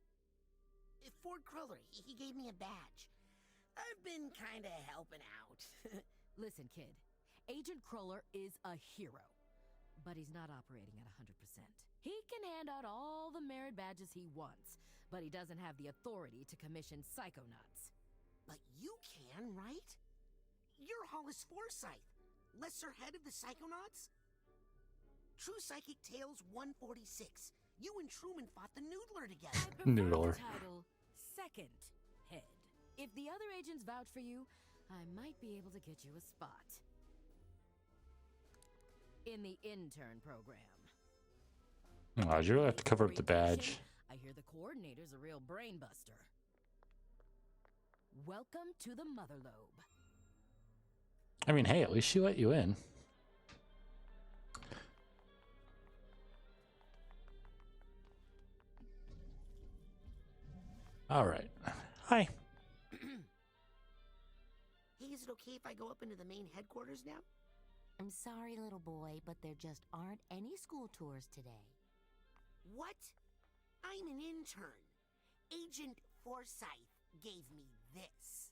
Ford Cruller, he gave me a badge. I've been kinda helping out. Listen, kid. Agent Cruller is a hero. But he's not operating at 100%. He can hand out all the merit badges he wants, but he doesn't have the authority to commission Psychonauts. But you can, right? You're Hollis Forsyth, lesser head of the Psychonauts? True Psychic Tales 146. You and Truman fought the Noodler together. I prefer Noodler. the title Second Head. If the other agents vouch for you, I might be able to get you a spot. In the Intern Program. Oh, you really have to cover up the badge. I hear the coordinator's a real brain buster. Welcome to the Mother Lobe. I mean, hey, at least she let you in. All right. Hi. Hey, is it okay if I go up into the main headquarters now? I'm sorry, little boy, but there just aren't any school tours today. What? I'm an intern. Agent Forsyth gave me this.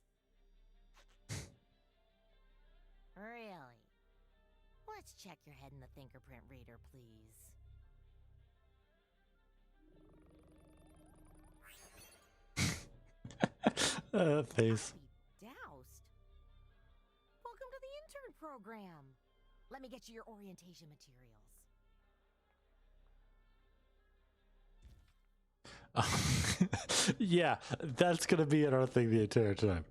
Really? Let's check your head in the fingerprint reader, please. Face. Doused. Welcome to the Intern Program. Let me get you your orientation materials. Yeah, that's going to be another thing the entire time.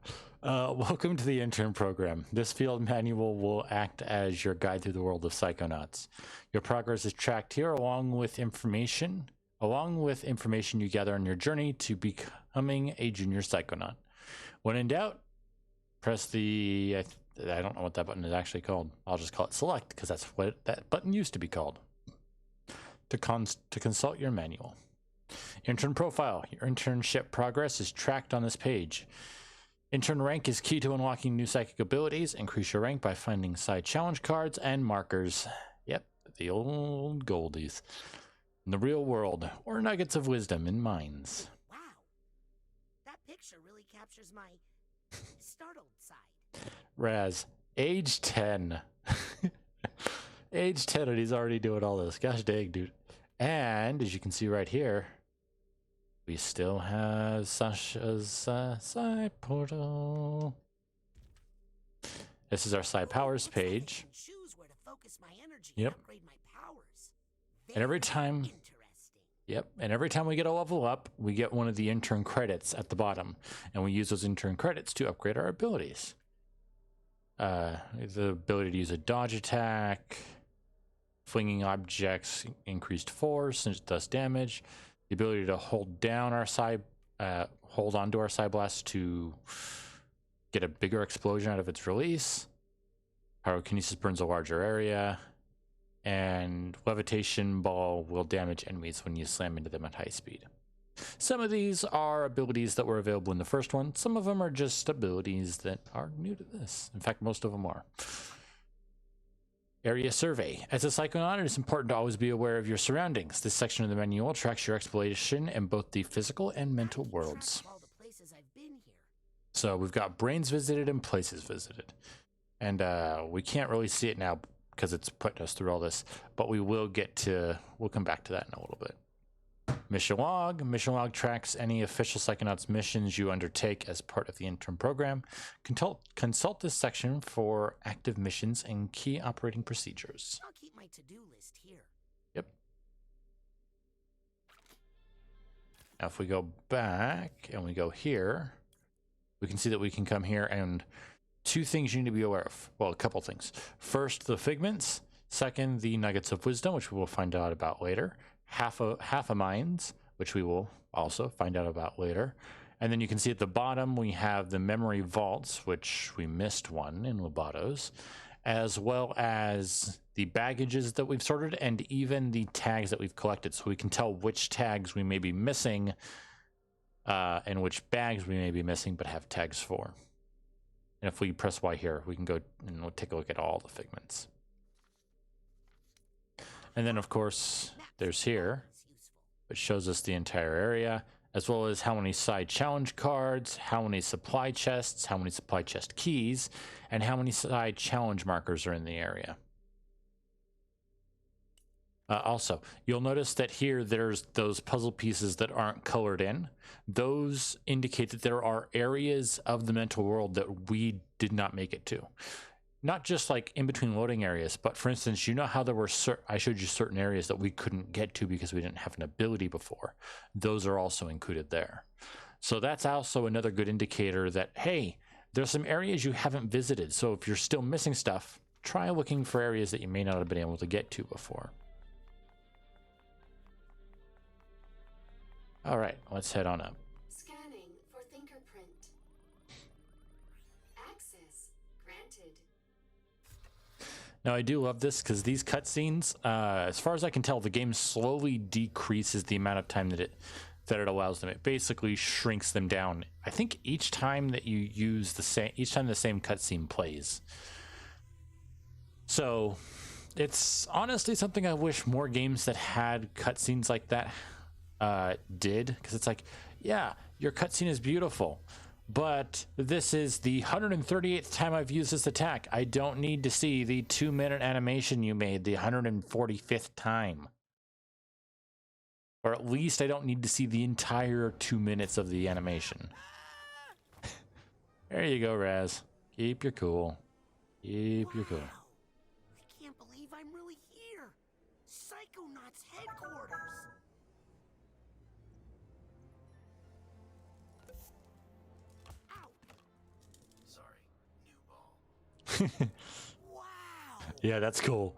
Welcome to the Intern Program. This field manual will act as your guide through the world of Psychonauts. Your progress is tracked here along with information you gather on your journey to becoming a junior Psychonaut. When in doubt, press the... I don't know what that button is actually called. I'll just call it select because that's what that button used to be called. To consult your manual. Intern profile. Your internship progress is tracked on this page. Intern rank is key to unlocking new psychic abilities. Increase your rank by finding side challenge cards and markers. Yep, the old goldies. In the real world, or nuggets of wisdom in mines. Wow. That picture really captures my startled side. Raz, age 10. Age 10 and he's already doing all this. Gosh dang, dude. And as you can see right here, we still have Sasha's side portal. This is our side powers page. Choose where to focus my energy Yep. and upgrade my powers. And every time, yep, and every time we get a level up, we get one of the intern credits at the bottom, and we use those intern credits to upgrade our abilities. The ability to use a dodge attack, flinging objects, increased force, and thus damage. The ability to hold onto our side blast to get a bigger explosion out of its release. Pyrokinesis burns a larger area. And levitation ball will damage enemies when you slam into them at high speed. Some of these are abilities that were available in the first one. Some of them are just abilities that are new to this. In fact, most of them are. Area survey. As a Psychonaut, it is important to always be aware of your surroundings. This section of the manual tracks your exploration in both the physical and mental worlds. All the places I've been here. So we've got brains visited and places visited. And we can't really see it now, because it's putting us through all this. But we'll come back to that in a little bit. Mission log. Mission log tracks any official Psychonauts missions you undertake as part of the intern program. Consult this section for active missions and key operating procedures. I'll keep my to-do list here. Yep. Now if we go back and we go here, we can see that we can come here, and two things you need to be aware of. Well, a couple things. First, the figments. Second, the nuggets of wisdom, which we will find out about later. Half a minds, which we will also find out about later. And then you can see at the bottom we have the memory vaults, which we missed one in Lobato's, as well as the baggages that we've sorted and even the tags that we've collected, so we can tell which tags we may be missing and which bags we may be missing but have tags for. And if we press Y here, we can go and we'll take a look at all the figments. And then, of course, there's here, which shows us the entire area, as well as how many side challenge cards, how many supply chests, how many supply chest keys, and how many side challenge markers are in the area. Also, you'll notice that here there's those puzzle pieces that aren't colored in. Those indicate that there are areas of the mental world that we did not make it to. Not just like in between loading areas, but for instance, you know how there were I showed you certain areas that we couldn't get to because we didn't have an ability before. Those are also included there. So that's also another good indicator that, hey, there's some areas you haven't visited. So if you're still missing stuff, try looking for areas that you may not have been able to get to before. All right, let's head on up. Scanning for fingerprint. Access granted. Now, I do love this because these cutscenes, as far as I can tell, the game slowly decreases the amount of time that it allows them. It basically shrinks them down. I think each time that you use the same cutscene plays. So it's honestly something I wish more games that had cutscenes like that did, because it's like, yeah, your cutscene is beautiful, but this is the 138th time I've used this attack. I don't need to see the 2-minute animation you made the 145th time. Or at least I don't need to see the entire 2 minutes of the animation. There you go, Raz. Keep your cool. Keep your cool. I can't believe I'm really here. Psychonauts headquarters. Yeah, that's cool.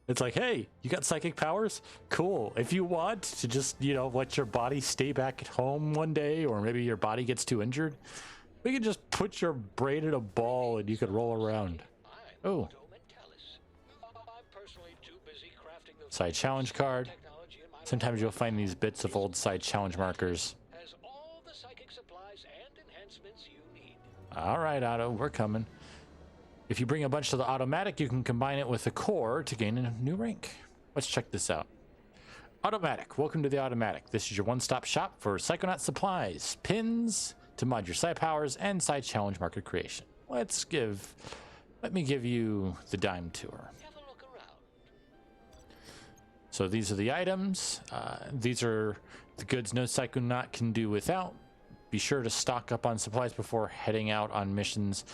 It's like, hey, you got psychic powers? Cool. If you want to just, let your body stay back at home one day, or maybe your body gets too injured, we can just put your brain in a ball and you could roll around. Oh. Side challenge card. Sometimes you'll find these bits of old side challenge markers. All right, Otto, we're coming. If you bring a bunch to the automatic, you can combine it with the core to gain a new rank. Let's check this out. Automatic. Welcome to the automatic. This is your one-stop shop for Psychonaut supplies, pins to mod your side powers, and side challenge marker creation. Let me give you the dime tour. So these are the items. These are the goods no Psychonaut can do without. Be sure to stock up on supplies before heading out on missions.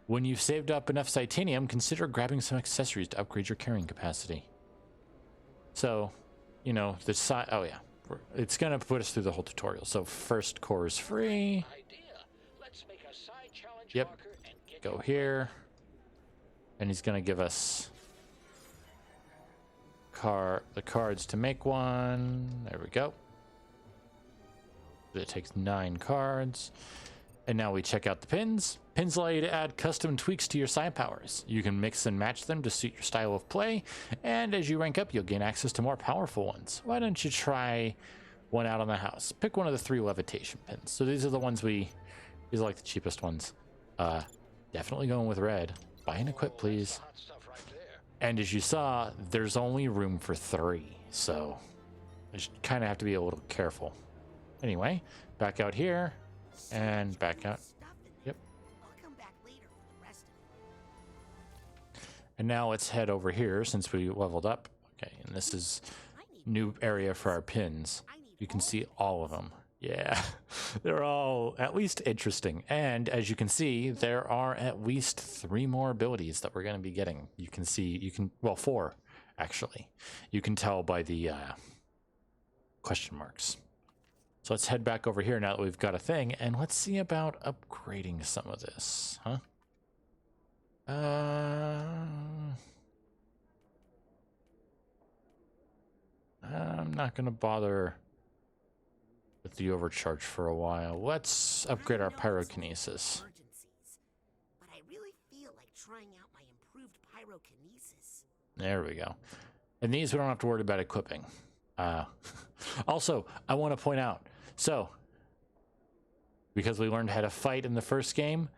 When you've saved up enough Psytanium, consider grabbing some accessories to upgrade your carrying capacity. So, oh yeah, it's gonna put us through the whole tutorial. So first core is free. Yep, go here. And he's gonna give us the cards to make one. There we go. It takes 9 cards. And now we check out the pins. Pins allow you to add custom tweaks to your side powers. You can mix and match them to suit your style of play, and as you rank up, you'll gain access to more powerful ones. Why don't you try one out on the house? Pick one of the 3 levitation pins. So these are the ones these are like the cheapest ones. Definitely going with red. Buy and equip, please. And as you saw, there's only room for 3, so you kind of have to be a little careful. Anyway, back out here. And back out. Yep. And now let's head over here since we leveled up. Okay, and this is new area for our pins. You can see all of them. Yeah, they're all at least interesting. And as you can see, there are at least 3 more abilities that we're going to be getting. You can see, well, 4 actually. You can tell by the question marks. So let's head back over here now that we've got a thing, and let's see about upgrading some of this, huh? I'm not going to bother with the overcharge for a while. Let's upgrade our pyrokinesis. But I really feel like trying out my improved pyrokinesis. There we go. And these we don't have to worry about equipping. Also, I want to point out, so because we learned how to fight in the first game,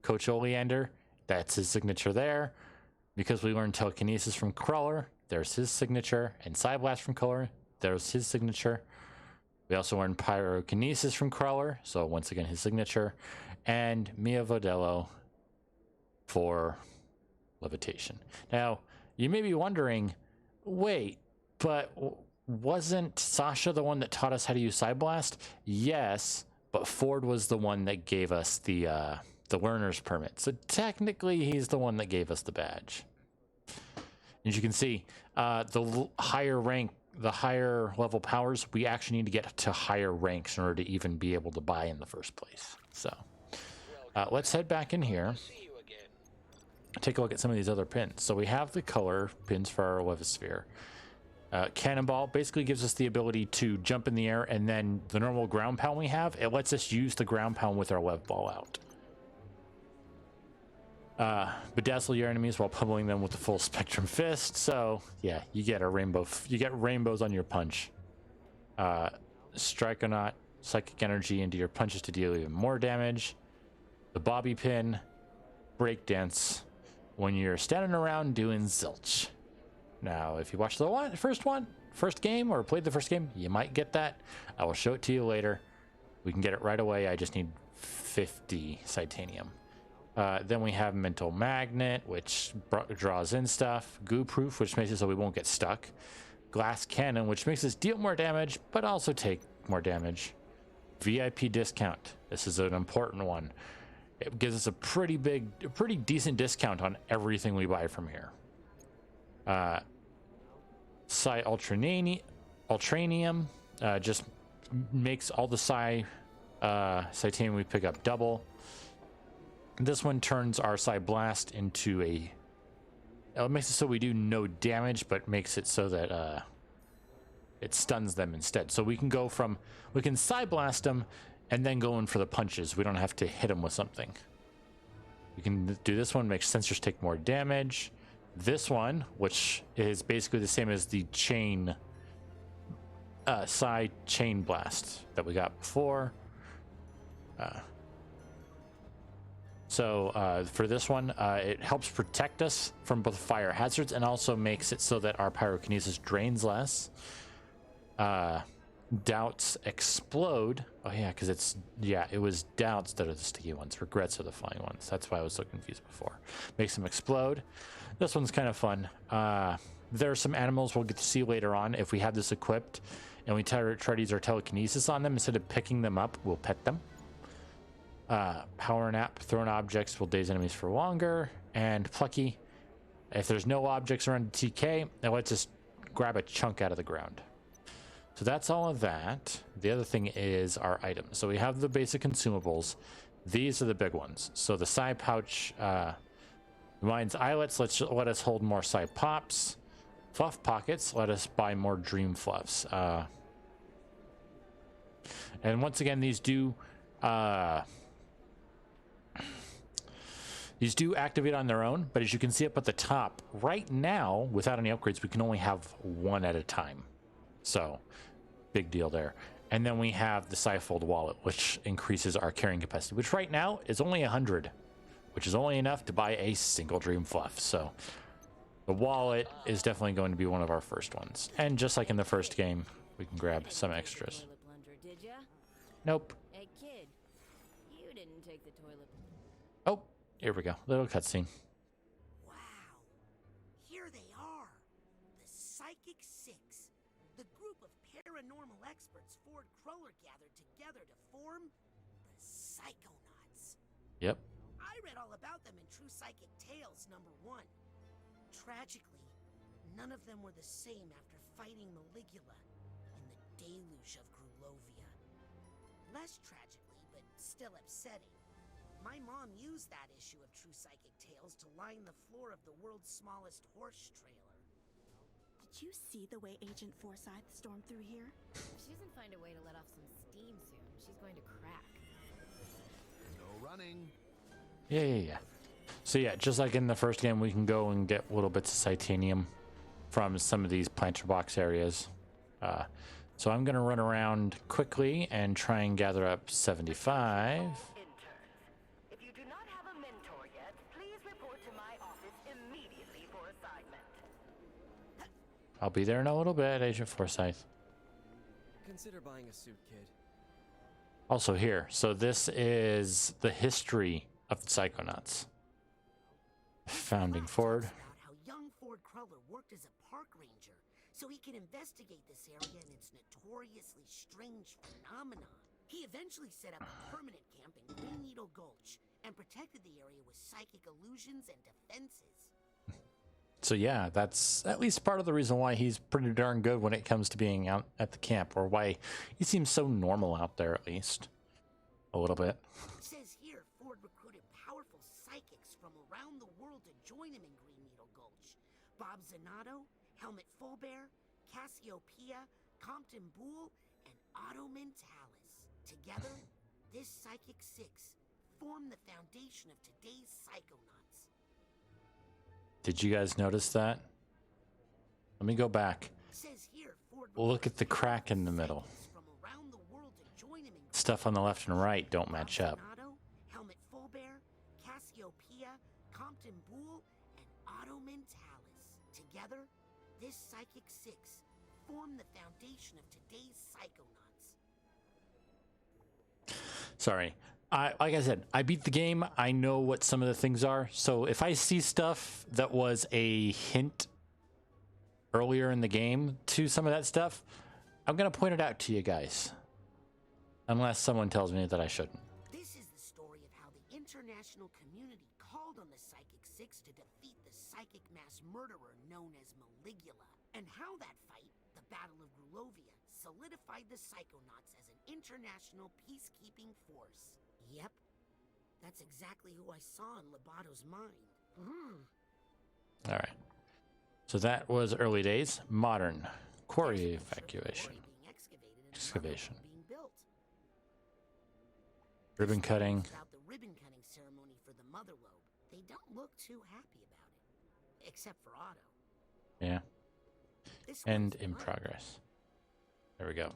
Coach Oleander, that's his signature there. Because we learned telekinesis from Crawler, there's his signature. And Psyblast from Crawler, there's his signature. We also learned pyrokinesis from Crawler, so once again his signature, and Mia Vodello for levitation. Now, you may be wondering, wait, but wasn't Sasha the one that taught us how to use Psyblast? Yes, but Ford was the one that gave us the learner's permit. So technically, he's the one that gave us the badge. As you can see, the higher level powers, we actually need to get to higher ranks in order to even be able to buy in the first place. So let's head back in here. Take a look at some of these other pins. So we have the color pins for our Levisphere. Cannonball basically gives us the ability to jump in the air, and then the normal ground pound we have, it lets us use the ground pound with our Lev Ball out. Bedazzle your enemies while pummeling them with the full spectrum fist. So yeah, you get a rainbow. You get rainbows on your punch. Psychonaut psychic energy into your punches to deal even more damage. The bobby pin, breakdance when you're standing around doing zilch. Now, if you watched the first game, or played the first game, you might get that. I will show it to you later. We can get it right away. I just need 50 Titanium. Then we have Mental Magnet, which draws in stuff. Goo Proof, which makes it so we won't get stuck. Glass Cannon, which makes us deal more damage, but also take more damage. VIP Discount. This is an important one. It gives us a pretty decent discount on everything we buy from here. Psi Ultranium just makes all the Titanium we pick up double. This one turns our Psi Blast into it makes it so we do no damage, but makes it so that it stuns them instead. So we can Psi Blast them and then go in for the punches. We don't have to hit them with something. We can do this one, makes sensors take more damage. This one, which is basically the same as the chain Psi Chain Blast that we got before. So for this one, it helps protect us from both fire hazards and also makes it so that our pyrokinesis drains less. Doubts Explode. Oh yeah, because it was doubts that are the sticky ones. Regrets are the flying ones. That's why I was so confused before. Makes them explode. This one's kind of fun. There are some animals we'll get to see later on. If we have this equipped and we try to use our telekinesis on them, instead of picking them up, we'll pet them. Power Nap, thrown objects will daze enemies for longer. And Plucky, if there's no objects around the TK, it lets us grab a chunk out of the ground. So that's all of that. The other thing is our items. So we have the basic consumables. These are the big ones. So the Psi Pouch, Mind's Eyelets let us hold more Psi Pops. Fluff Pockets let us buy more Dream Fluffs. And once again, these do activate on their own, but as you can see up at the top, right now, without any upgrades, we can only have one at a time. So, big deal there. And then we have the Psi-Fold Wallet, which increases our carrying capacity, which right now is only 100, which is only enough to buy a single Dream Fluff. So, the wallet is definitely going to be one of our first ones. And just like in the first game, we can grab some extras. Nope. Hey kid, you didn't take the toilet. Oh, here we go. Little cutscene. Wow. Psychic Six, the group of paranormal experts Ford Cruller gathered together to form the Psychonauts. Yep. I read all about them in True Psychic Tales #1. Tragically, none of them were the same after fighting Maligula in the deluge of Grulovia. Less tragically, but still upsetting, my mom used that issue of True Psychic Tales to line the floor of the world's smallest horse trailer. Did you see the way Agent Forsyth stormed through here? If she doesn't find a way to let off some steam soon, she's going to crack. No running. Yeah. So yeah, just like in the first game, we can go and get little bits of titanium from some of these planter box areas. So I'm going to run around quickly and try and gather up 75. If you do not have a mentor yet, please report to my office immediately for assignment. I'll be there in a little bit, Agent Forsyth. Consider buying a suit, kid. Also here, so this is the history of the Psychonauts. Founding Ford. About how young Ford Cruller worked as a park ranger, so he could investigate this area and its notoriously strange phenomenon. He eventually set up a permanent camp in Green Needle Gulch and protected the area with psychic illusions and defenses. So yeah, that's at least part of the reason why he's pretty darn good when it comes to being out at the camp, or why he seems so normal out there, at least. A little bit. It says here Ford recruited powerful psychics from around the world to join him in Green Needle Gulch. Bob Zanato, Helmut Fulbear, Cassiopeia, Compton Boole, and Otto Mentalis. Together, this Psychic Six formed the foundation of today's Psychonauts. Did you guys notice that? Let me go back. Says here, Ford Look at the crack in the middle. from around the world to join him in Stuff on the left and right don't match up. Zanato, Helmut Fulbear, Cassiopeia, Compton Boole, and Otto Mentalis. Together, this Psychic Six formed the foundation of today's Psychonauts. Sorry. Like I said, I beat the game. I know what some of the things are. So if I see stuff that was a hint earlier in the game to some of that stuff, I'm going to point it out to you guys. Unless someone tells me that I shouldn't. This is the story of how the international community called on the Psychic Six to defeat the psychic mass murderer known as Maligula, and how that fight, the Battle of Grulovia, solidified the Psychonauts as an international peacekeeping force. Yep, that's exactly who I saw in Lobato's mind. All right. So that was early days. Modern. Quarry evacuation. Excavation. Being built. Ribbon cutting. About the ribbon cutting ceremony for the Mother Lobe. They don't look too happy about it, except for Otto. Yeah. This And one's in mine. progress. There we go.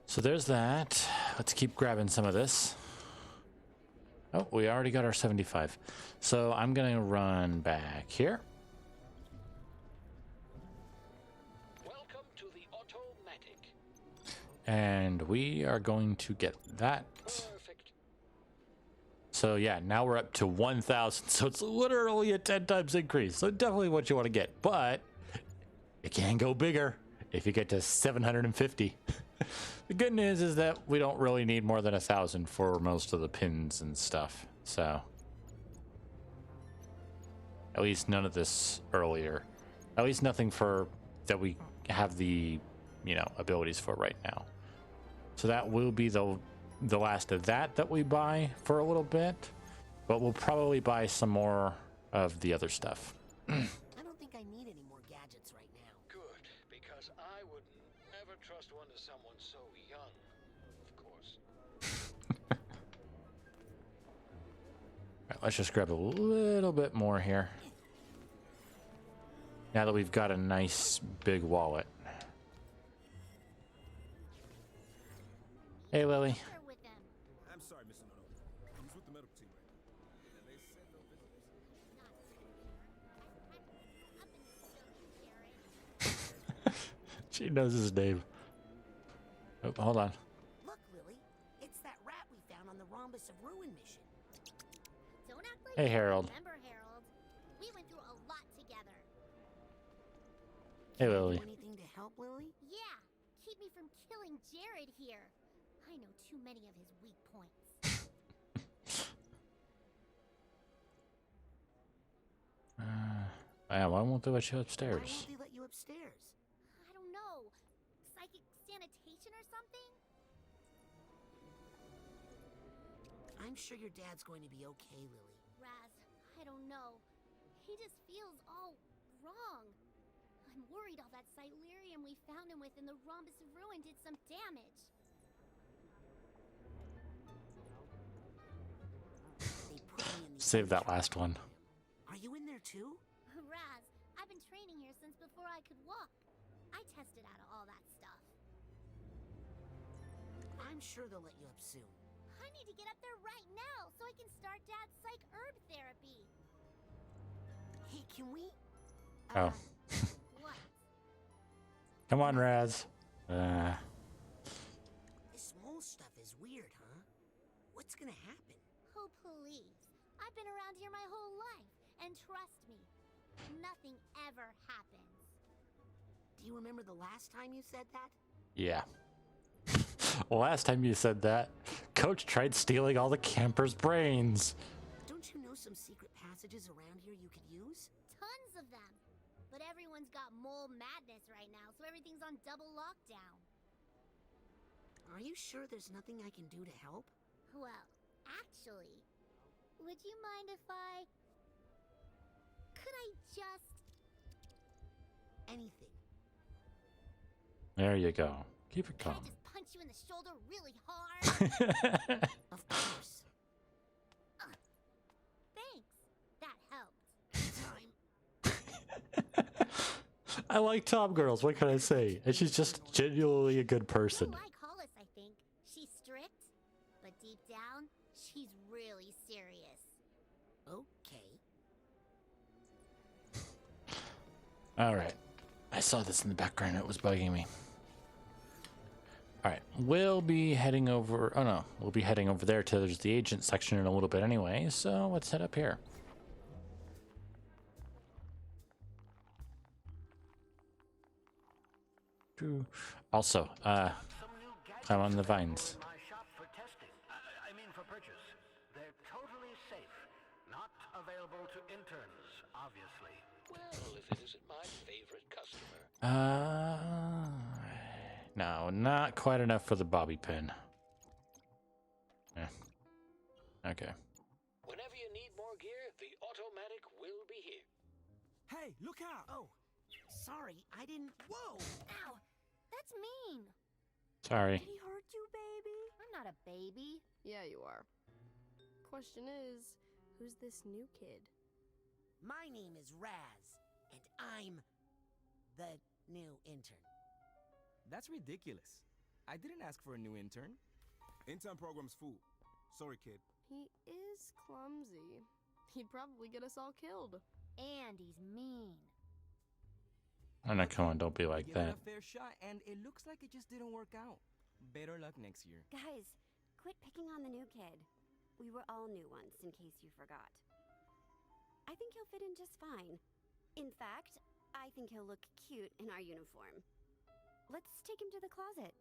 So there's that. Let's keep grabbing some of this. Oh, we already got our 75. So I'm going to run back here. Welcome to the automatic. And we are going to get that. Perfect. So yeah, now we're up to 1,000. So it's literally a 10 times increase. So definitely what you want to get. But it can go bigger if you get to 750. The good news is that we don't really need more than 1,000 for most of the pins and stuff. So at least none of this earlier. At least nothing for that we have the, abilities for right now. So that will be the last of that we buy for a little bit. But we'll probably buy some more of the other stuff. I don't think I need any more gadgets right now. Good, because I would never trust one to someone so young, of course. All right, let's just grab a little bit more here. Now that we've got a nice big wallet. Hey, Lily. I'm sorry, Mr. Nono. He's with the medical team right now. And they said no visitors. She knows his name. Oh, hold on. Look, Lily, it's that rat we found on the Rhombus of Ruin mission. Don't act like Hey, you Harold. Remember, Harold? We went through a lot together. Hey, Lily. Anything to help, Lily? Yeah, keep me from killing Jared here. I know too many of his weak points. Yeah, why won't they let you Why upstairs? won't they let you upstairs? I don't know. Psychic sanitation or something? I'm sure your dad's going to be okay, Lily. Raz, I don't know. He just feels all wrong. I'm worried all that Silurium we found him with in the Rhombus of Ruin did some damage. They put me in the Save that last one. Are you in there too? Raz, I've been training here since before I could walk. I tested out of all that stuff. I'm sure they'll let you up soon. I need to get up there right now so I can start Dad's psych herb therapy. Hey, can we? Oh. What? Come on, Raz. This mole stuff is weird, huh? What's gonna happen? Oh, please. I've been around here my whole life, and trust me, nothing ever happens. Do you remember the last time you said that? Yeah. Last time you said that, Coach tried stealing all the campers' brains. Don't you know some secret passages around here you could use? Tons of them. But everyone's got mole madness right now, so everything's on double lockdown. Are you sure there's nothing I can do to help? Well, actually, would you mind if I... Could I just... Anything. There you go. Keep it Can I calm. just punch you in the shoulder really hard? Of course. Thanks. That helped. I like Tom Girls, what can I say? And she's just genuinely a good person. I like Hollis, I think. She's strict, but deep down, she's really serious. Okay. Alright. I saw this in the background, it was bugging me. Alright, we'll be heading over... Oh no, we'll be heading over there to there's the agent section in a little bit anyway, so let's head up here. Also, climb on the vines. My shop for testing. I mean for purchase. They're totally safe. Not available to interns, obviously. Well, if it isn't my favorite customer. No, not quite enough for the bobby pin. Yeah. Okay. Whenever you need more gear, the automatic will be here. Hey, look out! Oh, sorry, I didn't... Whoa! Ow! That's mean! Sorry. Did he hurt you, baby? I'm not a baby. Yeah, you are. Question is, who's this new kid? My name is Raz, and I'm the new intern. That's ridiculous. I didn't ask for a new intern. Intern program's full. Sorry, kid. He is clumsy. He'd probably get us all killed. And he's mean. Oh no, come on, don't be like Give it that. a fair shot, and it looks like it just didn't work out. Better luck next year. Guys, quit picking on the new kid. We were all new once, in case you forgot. I think he'll fit in just fine. In fact, I think he'll look cute in our uniform. Let's take him to the closet.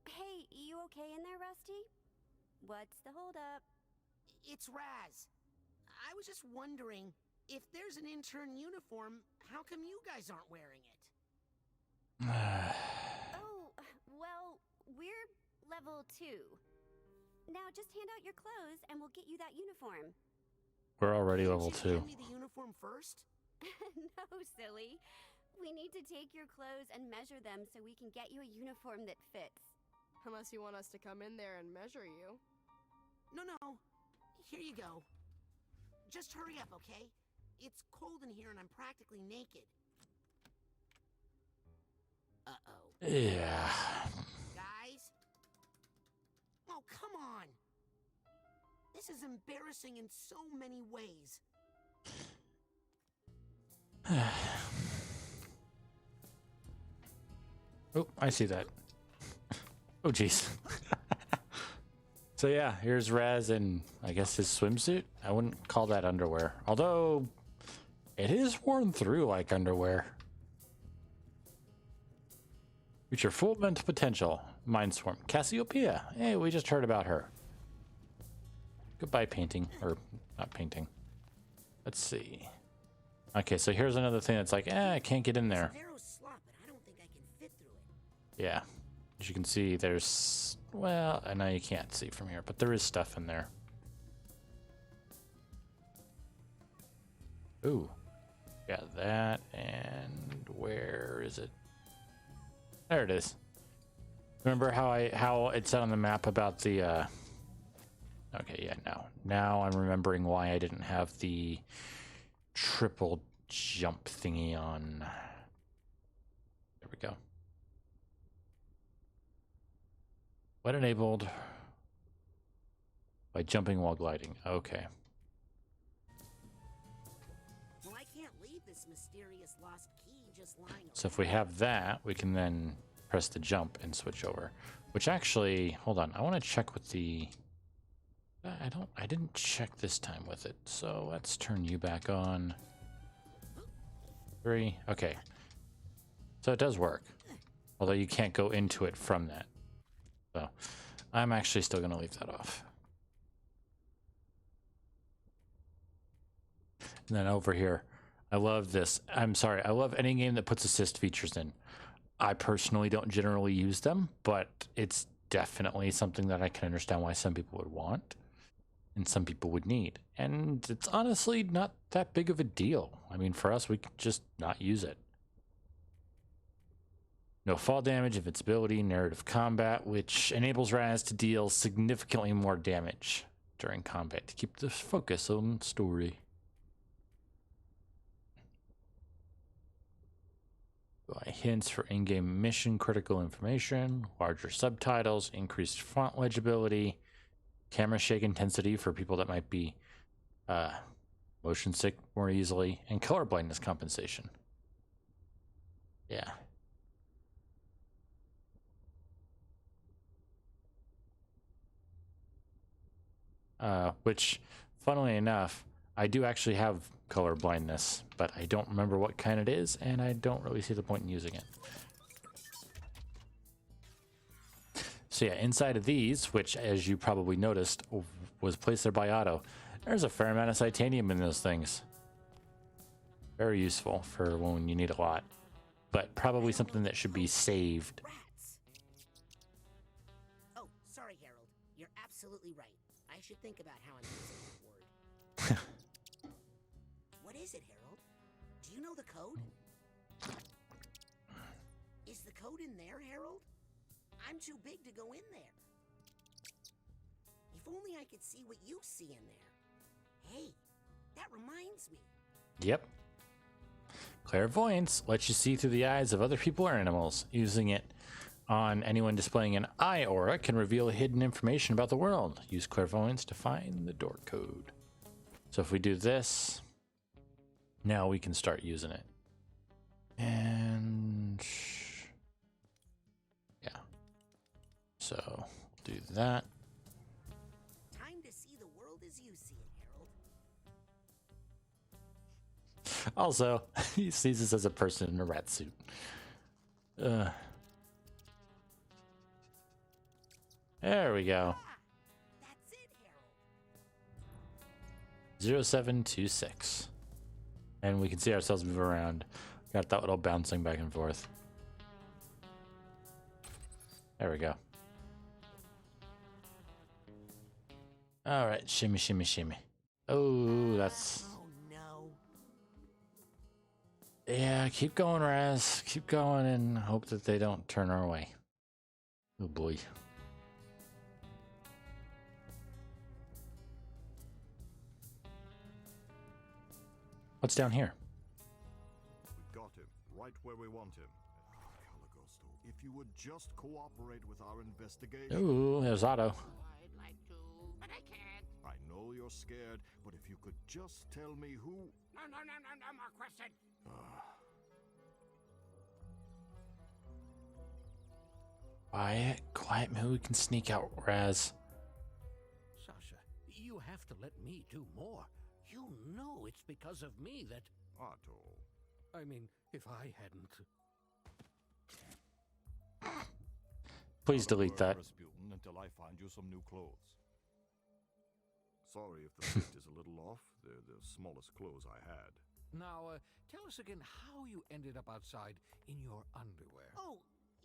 Hey, you okay in there, Rusty? What's the holdup? It's Raz. I was just wondering, if there's an intern uniform, how come you guys aren't wearing it? Oh, well, we're level 2. Now just hand out your clothes and we'll get you that uniform. We're already level 2. Hand me the uniform first? No, silly. We need to take your clothes and measure them so we can get you a uniform that fits. Unless you want us to come in there and measure you. No. Here you go. Just hurry up, okay? It's cold in here and I'm practically naked. Uh-oh. Yeah. Guys? Oh, come on! This is embarrassing in so many ways. Oh, I see that. Oh, jeez. So yeah, here's Raz in, I guess, his swimsuit. I wouldn't call that underwear. Although, It is worn through like underwear. Reach your full mental potential. Mindswarm. Cassiopeia. Hey, we just heard about her. Goodbye, painting. Or, not painting. Let's see. Okay, so here's another thing that's like, I can't get in there. Yeah. As you can see, there's... Well, I know you can't see from here, but there is stuff in there. Ooh. Got that, and where is it? There it is. Remember how it said on the map about the okay, yeah, now I'm remembering why I didn't have the triple jump thingy on. There we go. When enabled by jumping while gliding. Okay. Well, I can't leave this mysterious lost key just lying. So if we have that, we can then press the jump and switch over. Which actually, hold on, I want to check with the... I didn't check this time with it. So let's turn you back on. 3, okay. So it does work. Although you can't go into it from that. So I'm actually still going to leave that off. And then over here, I love this. I'm sorry, I love any game that puts assist features in. I personally don't generally use them, but it's definitely something that I can understand why some people would want and some people would need. And it's honestly not that big of a deal. I mean, for us, we could just not use it. No fall damage, invincibility, narrative combat, which enables Raz to deal significantly more damage during combat to keep the focus on story. Hints for in-game mission critical information, larger subtitles, increased font legibility, camera shake intensity for people that might be motion sick more easily, and color blindness compensation. Yeah. Which, funnily enough, I do actually have color blindness, but I don't remember what kind it is, and I don't really see the point in using it. So yeah, inside of these, which as you probably noticed, was placed there by Otto, there's a fair amount of titanium in those things. Very useful for when you need a lot, but probably something that should be saved. Oh, sorry, Harold. You're absolutely right. I should think about how I'm using that word. What is it, Harold? Do you know the code? Is the code in there, Harold? I'm too big to go in there. If only I could see what you see in there. Hey, that reminds me. Yep. Clairvoyance lets you see through the eyes of other people or animals. Using it on anyone displaying an eye aura can reveal hidden information about the world. Use Clairvoyance to find the door code. So if we do this, now we can start using it. And yeah. So do that. Time to see the world as you see it, Harold. Also, he sees this as a person in a rat suit. There we go. That's it, Harold. 0726. And we can see ourselves move around. Got that little bouncing back and forth. There we go. All right, shimmy, shimmy, shimmy. Oh, that's... Oh, no. Yeah, keep going, Raz. Keep going and hope that they don't turn our way. Oh, boy. What's down here? We got him, right where we want him. Caligosto, if you would just cooperate with our investigation... Ooh, there's Otto. I'd like to, but I can't. I know you're scared, but if you could just tell me who... No more questions. Quiet, maybe we can sneak out, Raz. Sasha, you have to let me do more. You know it's because of me that... Otto. I mean, if I hadn't... Please delete that. Rasputin, until I find you some new clothes. Sorry if the fit is a little off. They're the smallest clothes I had. Now, tell us again how you ended up outside in your underwear. Oh,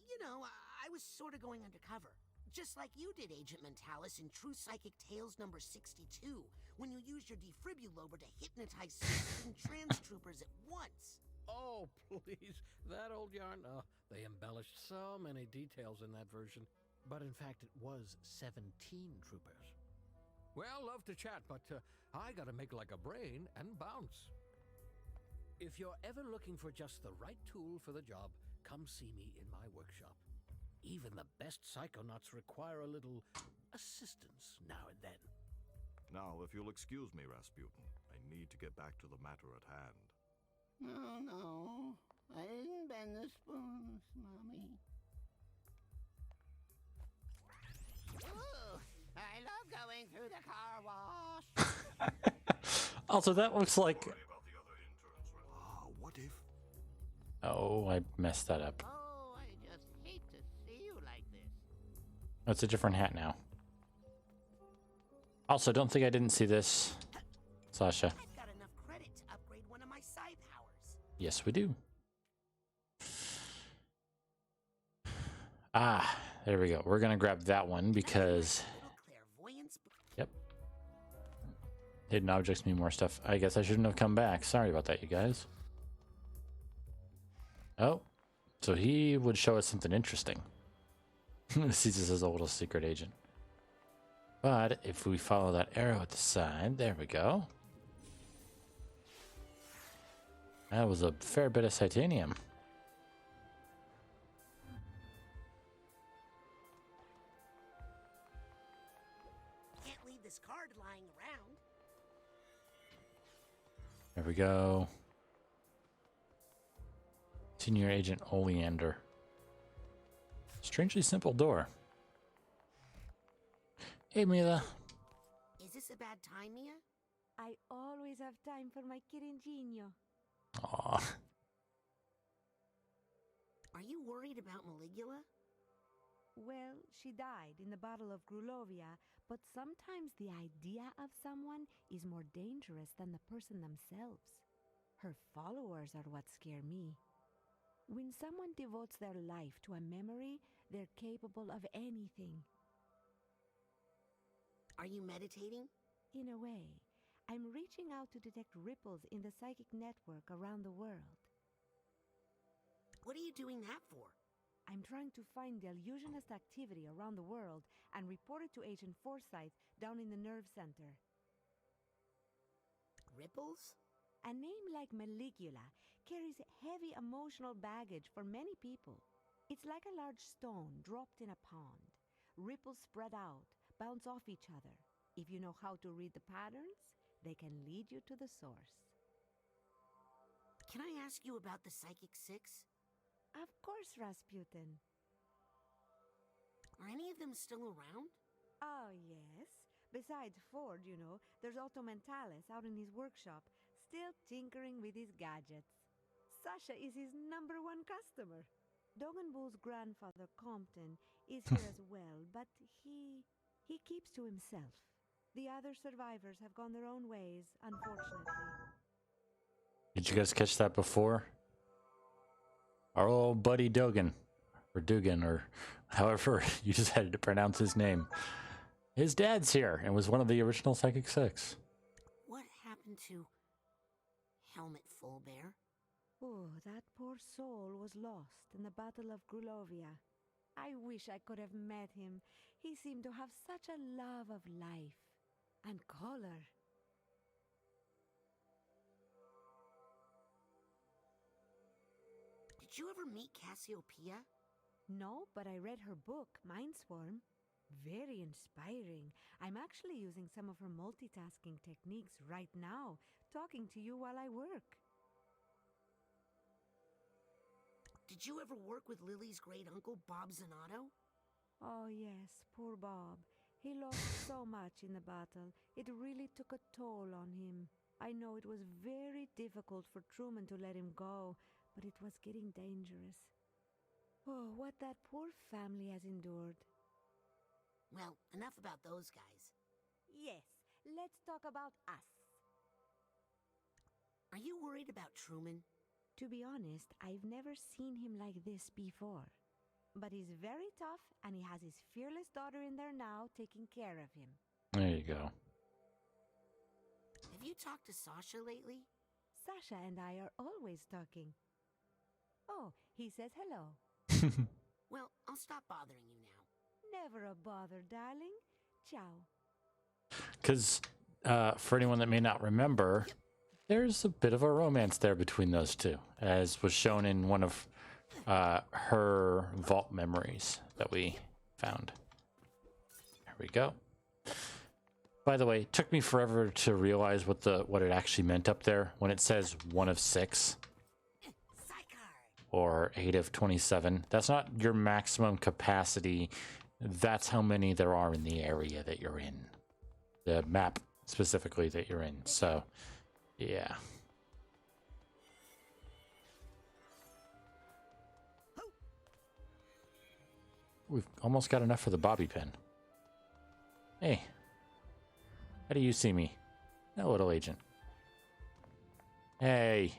you know, I was sort of going undercover. Just like you did, Agent Mentalis, in True Psychic Tales number 62, when you used your defibrillator to hypnotize 16 trans troopers at once. Oh, please. That old yarn? Oh, they embellished so many details in that version. But in fact, it was 17 troopers. Well, love to chat, but I gotta make like a brain and bounce. If you're ever looking for just the right tool for the job, come see me in my workshop. Even the best Psychonauts require a little assistance now and then. Now, if you'll excuse me, Rasputin, I need to get back to the matter at hand. No, I didn't bend the spoons, Mommy. Ooh, I love going through the car wash. Also, that looks like... What if... Oh, I messed that up. Oh, I just hate to see you like this. It's a different hat now. Also, don't think I didn't see this, Sasha. I've got enough credit to upgrade one of my psi powers. Yes, we do. Ah, there we go. We're gonna grab that one because... Clairvoyance. Yep. Hidden objects mean more stuff. I guess I shouldn't have come back. Sorry about that, you guys. Oh, so he would show us something interesting. Sees us as a little secret agent. But if we follow that arrow at the side, there we go. That was a fair bit of titanium. Can't leave this card lying around. There we go. Senior Agent Oleander. Strangely simple door. Hey, Mila. Is this a bad time, Mia? I always have time for my Kirinjinho. Aw. Are you worried about Maligula? Well, she died in the Battle of Grulovia, but sometimes the idea of someone is more dangerous than the person themselves. Her followers are what scare me. When someone devotes their life to a memory, they're capable of anything. Are you meditating? In a way, I'm reaching out to detect ripples in the psychic network around the world. What are you doing that for? I'm trying to find the illusionist activity around the world and report it to Agent Forsyth down in the nerve center. Ripples? A name like Maligula carries heavy emotional baggage for many people. It's like a large stone dropped in a pond. Ripples spread out, bounce off each other. If you know how to read the patterns, they can lead you to the source. Can I ask you about the Psychic Six? Of course, Rasputin. Are any of them still around? Oh, yes. Besides Ford, you know, there's Otto Mentalis out in his workshop, still tinkering with his gadgets. Sasha is his #1 customer. Dogenbull's grandfather, Compton, is here as well, but he keeps to himself. The other survivors have gone their own ways, unfortunately. Did you guys catch that before? Our old buddy Dogen, or Dugan, or however you just had to pronounce his name. His dad's here and was one of the original Psychic Six. What happened to Helmet Fullbear? Oh, that poor soul was lost in the Battle of Grulovia. I wish I could have met him. He seemed to have such a love of life and color. Did you ever meet Cassiopeia? No, but I read her book, Mindswarm. Very inspiring. I'm actually using some of her multitasking techniques right now, talking to you while I work. Did you ever work with Lily's great uncle, Bob Zanato? Oh, yes, poor Bob. He lost so much in the battle. It really took a toll on him. I know it was very difficult for Truman to let him go, but it was getting dangerous. Oh, what that poor family has endured. Well, enough about those guys. Yes, let's talk about us. Are you worried about Truman? To be honest, I've never seen him like this before. But he's very tough, and he has his fearless daughter in there now taking care of him. There you go. Have you talked to Sasha lately? Sasha and I are always talking. Oh, he says hello. Well, I'll stop bothering you now. Never a bother, darling. Ciao. Because for anyone that may not remember, there's a bit of a romance there between those two, as was shown in one of her vault memories that we found. There we go. By the way, it took me forever to realize what it actually meant up there when it says 1 of 6 or 8 of 27. That's not your maximum capacity. That's how many there are in the area that you're in. The map specifically that you're in. So, yeah. We've almost got enough for the bobby pin. Hey. How do you see me? No, little agent. Hey.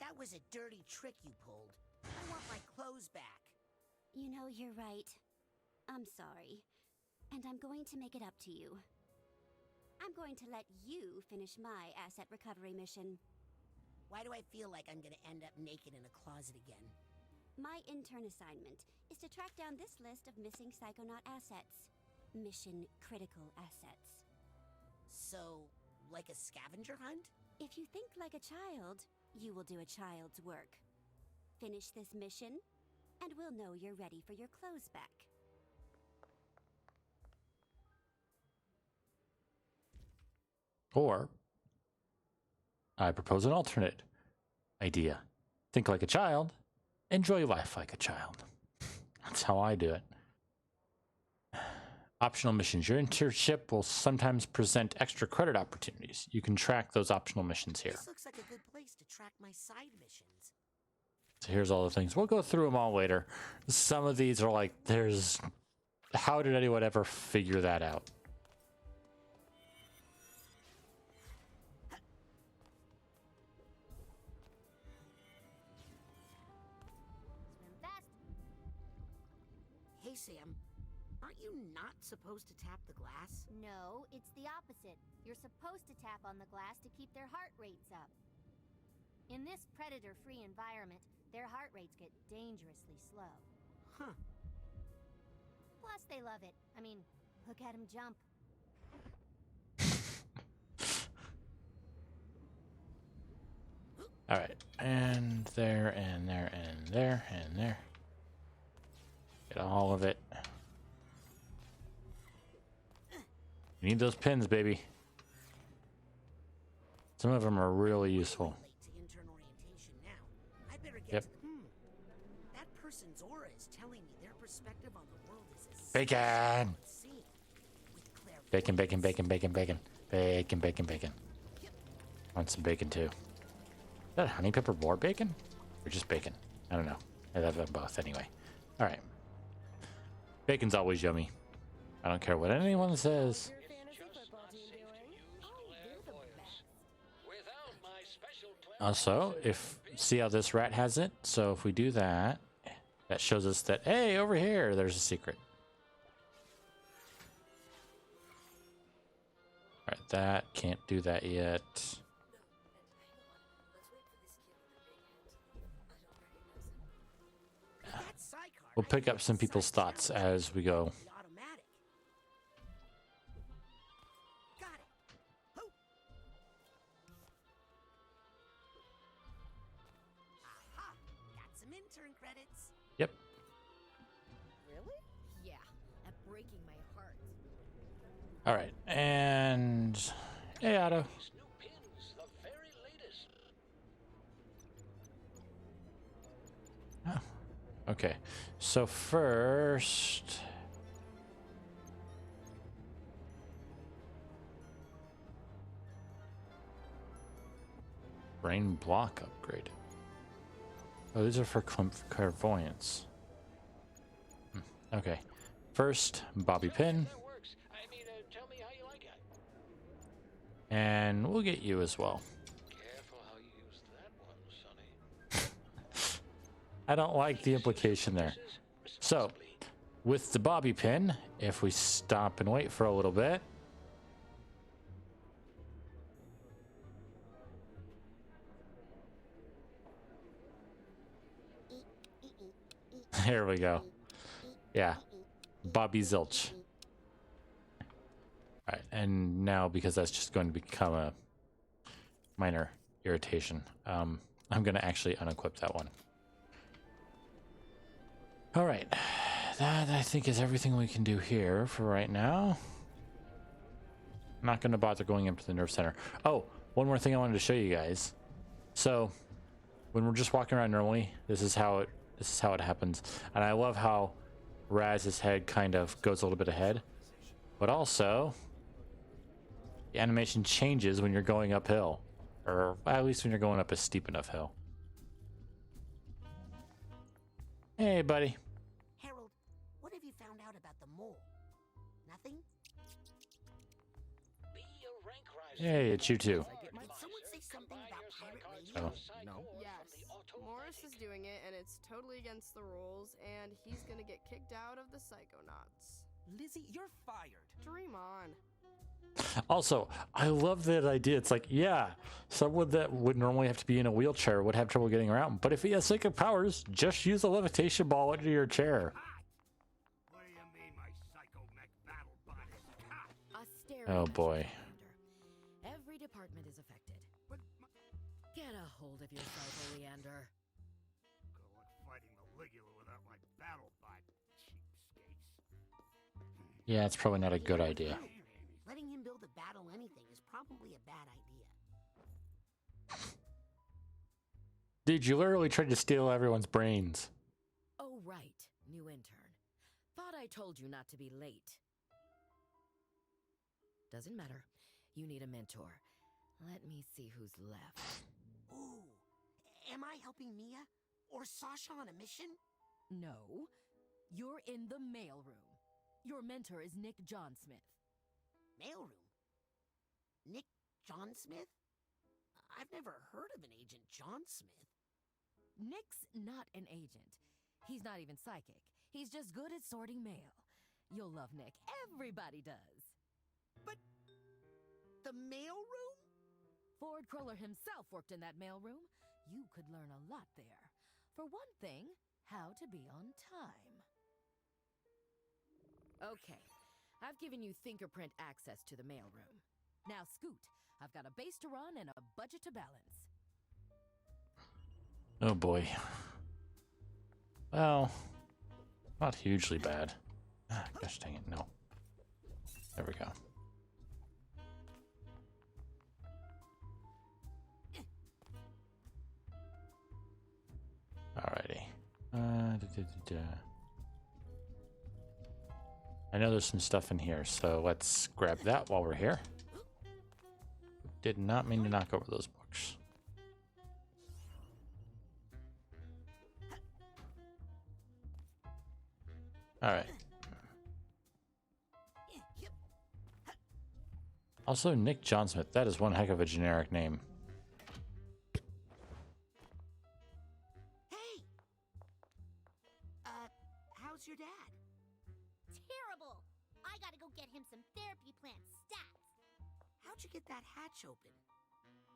That was a dirty trick you pulled. I want my clothes back. You know, you're right. I'm sorry. And I'm going to make it up to you. I'm going to let you finish my asset recovery mission. Why do I feel like I'm gonna end up naked in a closet again? My intern assignment is to track down this list of missing Psychonaut assets. Mission critical assets. So, like a scavenger hunt? If you think like a child, you will do a child's work. Finish this mission, and we'll know you're ready for your clothes back. Or, I propose an alternate idea. Think like a child, enjoy life like a child. That's how I do it. Optional missions. Your internship will sometimes present extra credit opportunities. You can track those optional missions here. This looks like a good place to track my side missions. So here's all the things. We'll go through them all later. Some of these are like, how did anyone ever figure that out? Hey, Sam. Aren't you not supposed to tap the glass? No, it's the opposite. You're supposed to tap on the glass to keep their heart rates up. In this predator-free environment, their heart rates get dangerously slow. Huh. Plus, they love it. I mean, look at them jump. All right, and there, and there, and there, and there. Get all of it. You need those pins, baby. Some of them are really useful. Yep. That person's aura is telling me their perspective on the world is Bacon! Bacon, bacon, bacon, bacon, bacon. Bacon, bacon, bacon. Want some bacon too. Is that honey pepper boar bacon? Or just bacon? I don't know. I love them both anyway. Alright. Bacon's always yummy. I don't care what anyone says. Also, see how this rat has it? So if we do that, that shows us that, hey, over here, there's a secret. Alright, that can't do that yet. We'll pick up some people's thoughts as we go. Credits. Yep. Really? Yeah, at breaking my heart. All right, and hey, Otto. Oh, okay. So first, Brain block upgrade. Oh, these are for clairvoyance. Okay. First, bobby pin. And we'll get you as well. Careful how you use that one, Sonny. I don't like the implication there. So, with the bobby pin, if we stop and wait for a little bit. There we go. Yeah. Bobby Zilch. Alright, and now because that's just going to become a minor irritation, I'm going to actually unequip that one. Alright, that I think is everything we can do here for right now. I'm not going to bother going up to the nerve center. Oh, one more thing I wanted to show you guys. So, when we're just walking around normally, this is how it happens. And I love how Raz's head kind of goes a little bit ahead. But also, the animation changes when you're going uphill. Or at least when you're going up a steep enough hill. Hey, buddy. Harold, what have you found out about the mole? Nothing? Hey, it's you too. Did someone say something about pirate radio? Oh. No. Yes. Morris is doing it, and it's totally against the rules, and he's gonna get kicked out of the Psychonauts. Lizzie, you're fired. Dream on. Also, I love that idea. It's like, yeah, someone that would normally have to be in a wheelchair would have trouble getting around. But if he has psychic powers, just use a levitation ball under your chair. What do you mean my psycho mech battle bot is hot? Oh boy. Every department is affected. Get a hold of yourself, Oleander. Good luck fighting Maligula without my battle bot, cheapskates. Yeah, it's probably not a good idea. Letting him build a battle anything is probably a bad idea. Dude, you literally tried to steal everyone's brains. Oh, right. New intern. Thought I told you not to be late. Doesn't matter. You need a mentor. Let me see who's left. Ooh, am I helping Mia? Or Sasha on a mission? No. You're in the mailroom. Your mentor is Nick John Smith. Mailroom? Nick John Smith? I've never heard of an Agent John Smith. Nick's not an agent. He's not even psychic. He's just good at sorting mail. You'll love Nick. Everybody does. But the mailroom? Ford Cruller himself worked in that mailroom. You could learn a lot there. For one thing, how to be on time. Okay, I've given you fingerprint access to the mailroom. Now scoot. I've got a base to run and a budget to balance. Oh boy. Well, not hugely bad. Ah, gosh dang it, no. There we go. Alrighty. I know there's some stuff in here, so let's grab that while we're here. Did not mean to knock over those books. Alright. Also, Nick John Smith. That is one heck of a generic name. Hey! How's your dad? Terrible! I gotta go get him some therapy plant stats. How'd you get that hatch open?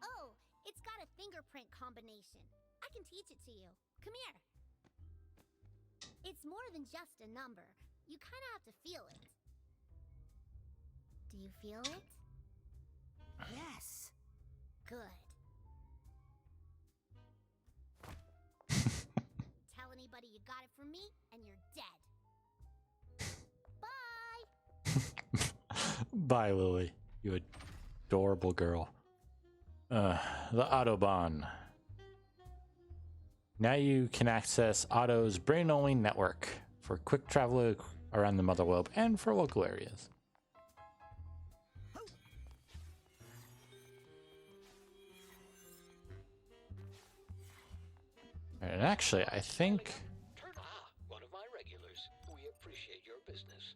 Oh, it's got a fingerprint combination. I can teach it to you. Come here. It's more than just a number. You kind of have to feel it. Do you feel it? Yes. Good. Tell anybody you got it from me, and you're dead. Bye! Bye, Lily. You adorable girl. The Autobahn. Now you can access Otto's brain-only network for quick travel around the Mother Globe and for local areas. And actually, I think One of my regulars. We appreciate your business.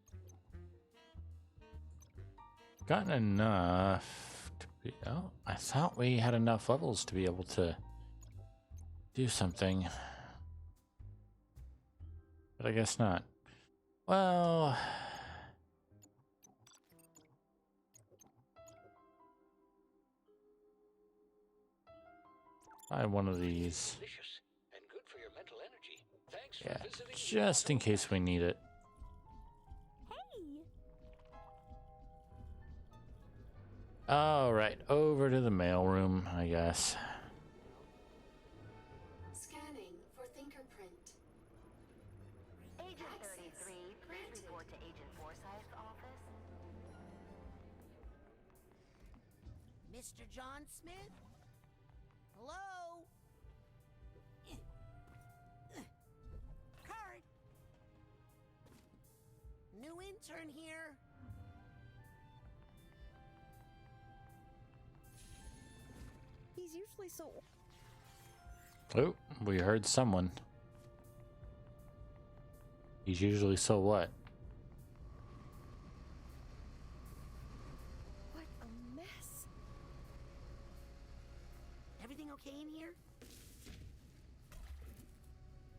gotten enough to be. Oh, I thought we had enough levels to be able to do something, but I guess not. Well, buy one of these. Delicious and good for your mental energy. Thanks Yeah, for visiting. just in case we need it. All right, over to the mailroom, I guess. Scanning for fingerprint. Agent 33, please report to Agent Forsyth's office. Mr. John Smith? Hello? Card! New intern here. He's usually so... Oh, we heard someone. He's usually so what? What a mess. Everything okay in here?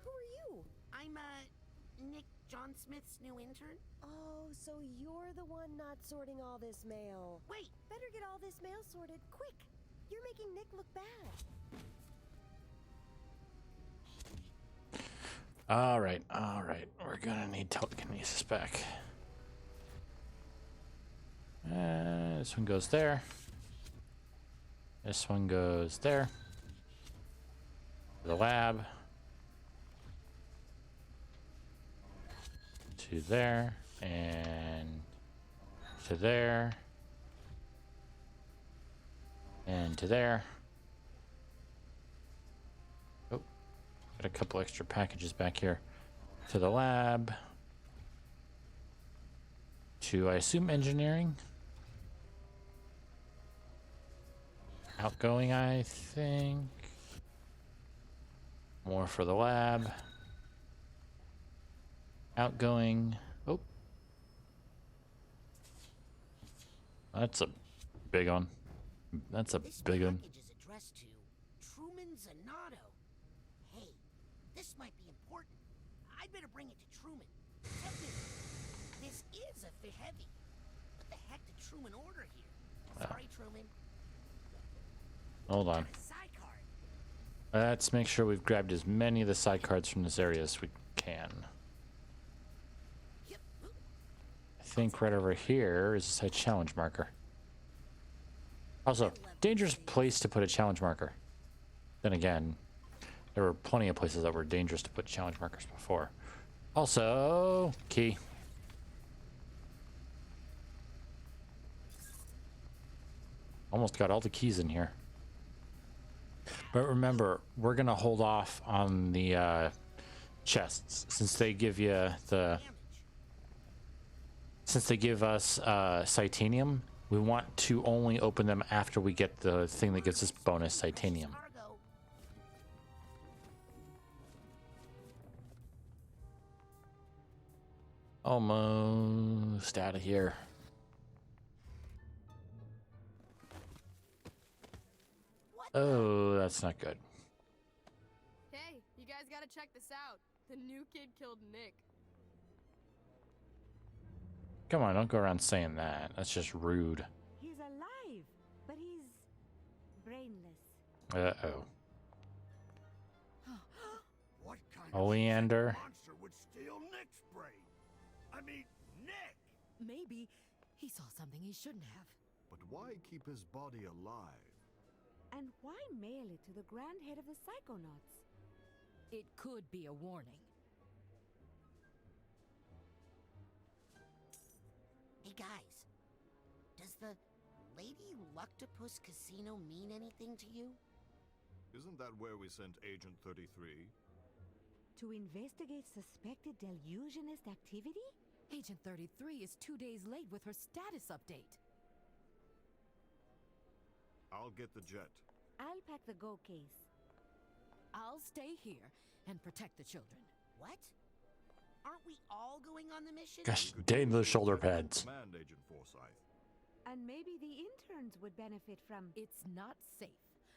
Who are you? I'm, Nick, John Smith's new intern. Oh, so you're the one not sorting all this mail. Wait! Better get all this mail sorted, quick! You're making Nick look bad. All right. We're gonna need telekinesis back. This one goes there. This one goes there. The lab. To there. And to there. And to there. Oh, got a couple extra packages back here. To the lab. To, I assume, engineering. Outgoing, I think. More for the lab. Outgoing. Oh. That's a big one. That's a big one. This package is addressed to Truman Zanato. Hey, this might be important. I'd better bring it to Truman. Technically, this is a bit heavy. What the heck did Truman order here? Sorry, Truman. Hold on. Let's make sure we've grabbed as many of the side cards from this area as we can. I think right over here is a side challenge marker. Also, dangerous place to put a challenge marker. Then again, there were plenty of places that were dangerous to put challenge markers before. Also, key. Almost got all the keys in here. But remember, we're gonna hold off on the chests since they give you the. Since they give us Psytanium, we want to only open them after we get the thing that gives us bonus Psytanium. Almost out of here. Oh, that's not good. Hey, you guys gotta check this out. The new kid killed Nick. Come on, don't go around saying that. That's just rude. He's alive, but he's brainless. Uh-oh. What kind Oleander. of monster would steal Nick's brain? I mean, Nick! Maybe he saw something he shouldn't have. But why keep his body alive? And why mail it to the Grand Head of the Psychonauts? It could be a warning. Hey guys, does the Lady Luctopus Casino mean anything to you? Isn't that where we sent Agent 33? To investigate suspected delusionist activity? Agent 33 is 2 days late with her status update. I'll get the jet. I'll pack the Go case. I'll stay here and protect the children. What? Aren't we all going on the mission? Gosh, dang those shoulder pads. Command, Agent Forsyth. And maybe the interns would benefit from... It's not safe.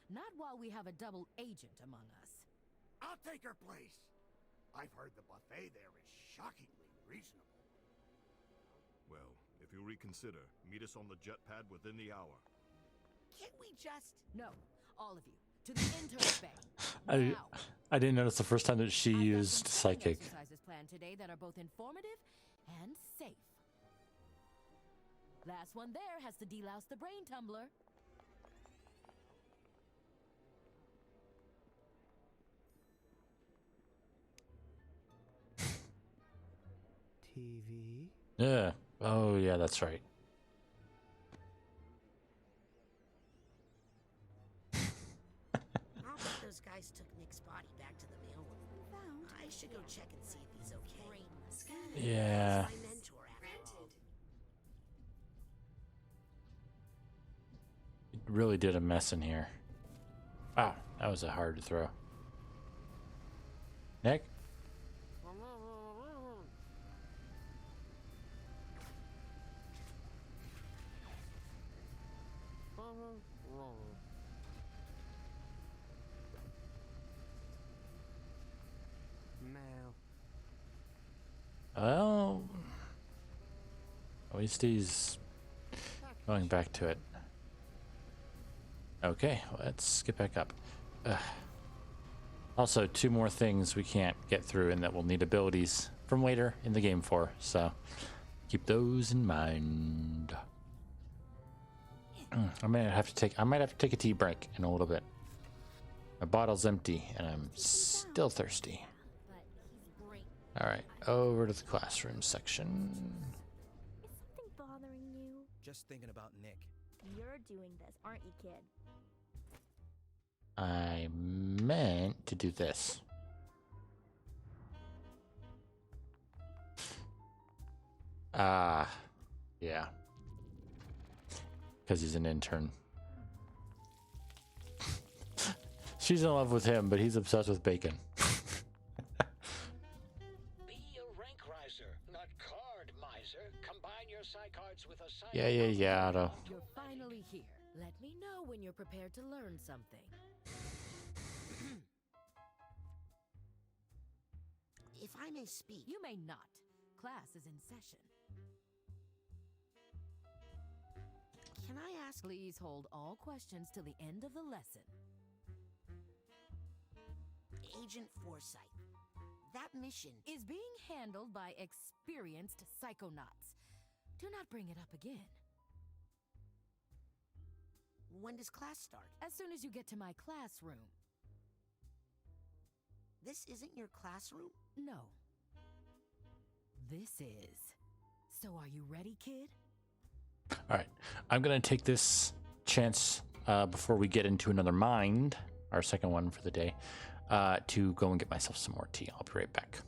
Not while we have a double agent among us. I'll take her place. I've heard the buffet there is shockingly reasonable. Well, if you reconsider, meet us on the jet pad within the hour. Can't we just... No, all of you. To the intern's bay. I didn't notice the first time that she used psychic. Exercises planned today that are both informative and safe. Last one there has to delouse the brain tumbler. TV? Yeah. Oh, yeah, that's right. I'll bet those guys took Nick's body back to the mailroom. I should go check and see if he's okay. Yeah. My mentor, after all. It really did a mess in here. Wow, that was a hard to throw. Nick? Well, at least he's going back to it. Okay, let's get back up. Also, 2 more things we can't get through and that we'll need abilities from later in the game for, so keep those in mind. I might have to take a tea break in a little bit. My bottle's empty and I'm still thirsty. All right, over to the classroom section. Is something bothering you? Just thinking about Nick. You're doing this, aren't you, kid? I meant to do this. Yeah. Because he's an intern. She's in love with him, but he's obsessed with bacon. Yeah, Otto. You're finally here. Let me know when you're prepared to learn something. If I may speak... You may not. Class is in session. Can I ask... Please hold all questions till the end of the lesson. Agent Forsyth, that mission... is being handled by experienced Psychonauts. Do not bring it up again. When does class start? As soon as you get to my classroom. This isn't your classroom? No. This is. So are you ready, kid? All right. I'm going to take this chance before we get into another mind, our second one for the day, to go and get myself some more tea. I'll be right back.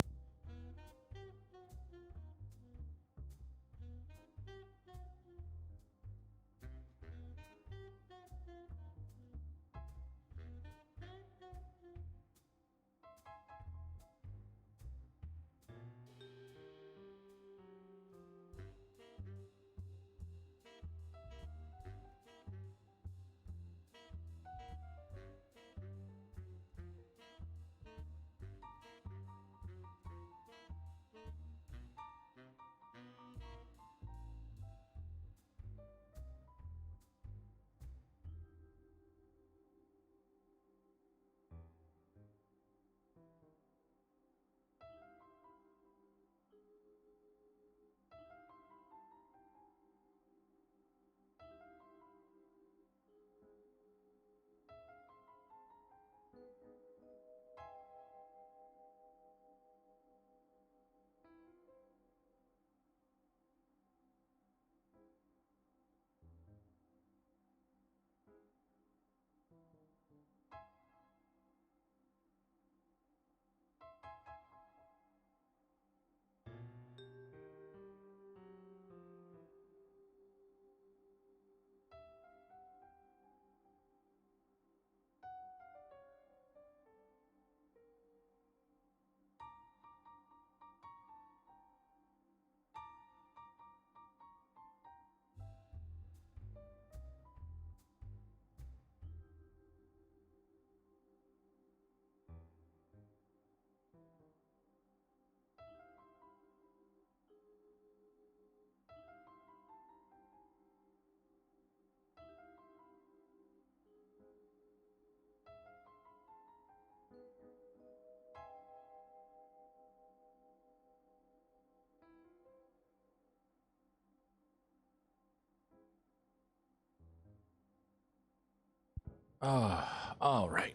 All right.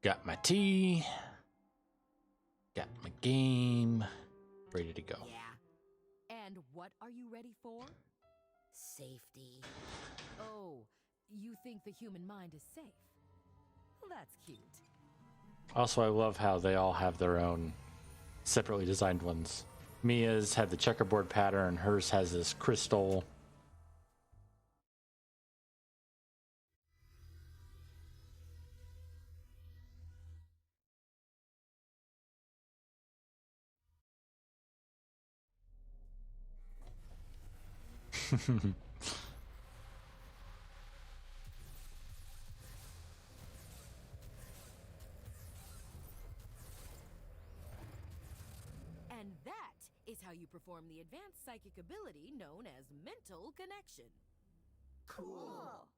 Got my tea. Got my game. Ready to go. Yeah. And what are you ready for? Safety. Oh, you think the human mind is safe? Well, that's cute. Also, I love how they all have their own separately designed ones. Mia's had the checkerboard pattern. Hers has this crystal. And that is how you perform the advanced psychic ability known as mental connection. Cool.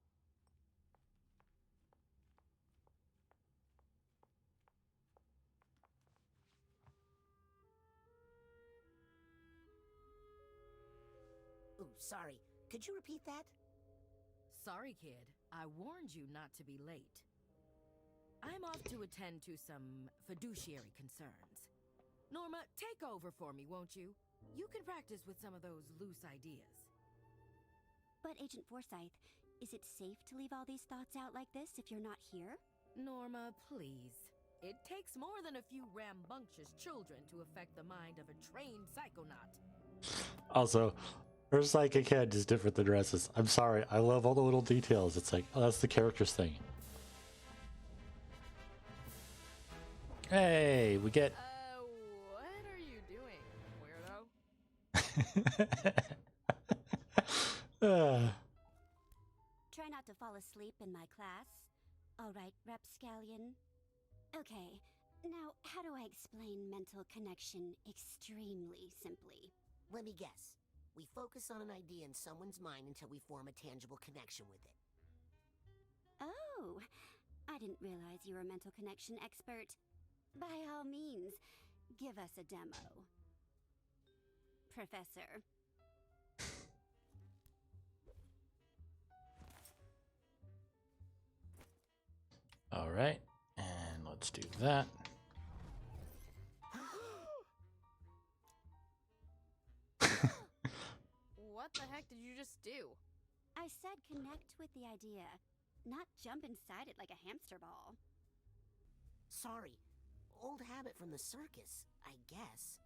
Ooh, sorry. Could you repeat that? Sorry, kid. I warned you not to be late. I'm off to attend to some fiduciary concerns. Norma, take over for me, won't you? You can practice with some of those loose ideas. But Agent Forsyth, is it safe to leave all these thoughts out like this if you're not here? Norma, please. It takes more than a few rambunctious children to affect the mind of a trained psychonaut. Also, her psychic head is different than Ressa's. I'm sorry. I love all the little details. It's like, oh, that's the character's thing. Hey, we get... What are you doing, weirdo? Try not to fall asleep in my class. All right, Rapscallion. Okay, now how do I explain mental connection extremely simply? Let me guess. We focus on an idea in someone's mind until we form a tangible connection with it. Oh, I didn't realize you were a mental connection expert. By all means, give us a demo. Professor. All right, and let's do that. What the heck did you just do? I said connect with the idea, not jump inside it like a hamster ball. Sorry. Old habit from the circus, I guess.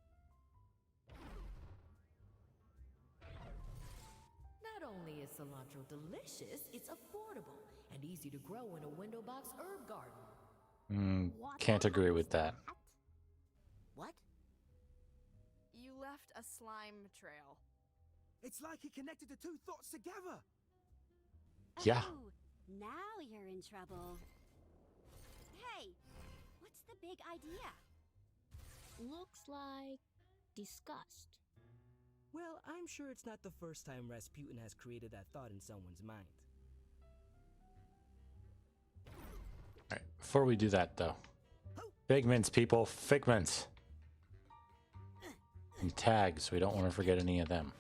Not only is cilantro delicious, it's affordable and easy to grow in a window box herb garden. Can't agree with that. What? You left a slime trail. It's like he connected the two thoughts together. Yeah. Oh, now you're in trouble. Hey, what's the big idea? Looks like disgust. Well, I'm sure it's not the first time Rasputin has created that thought in someone's mind. All right, before we do that, though. Figments, people. Figments. And tags. We don't want to forget any of them.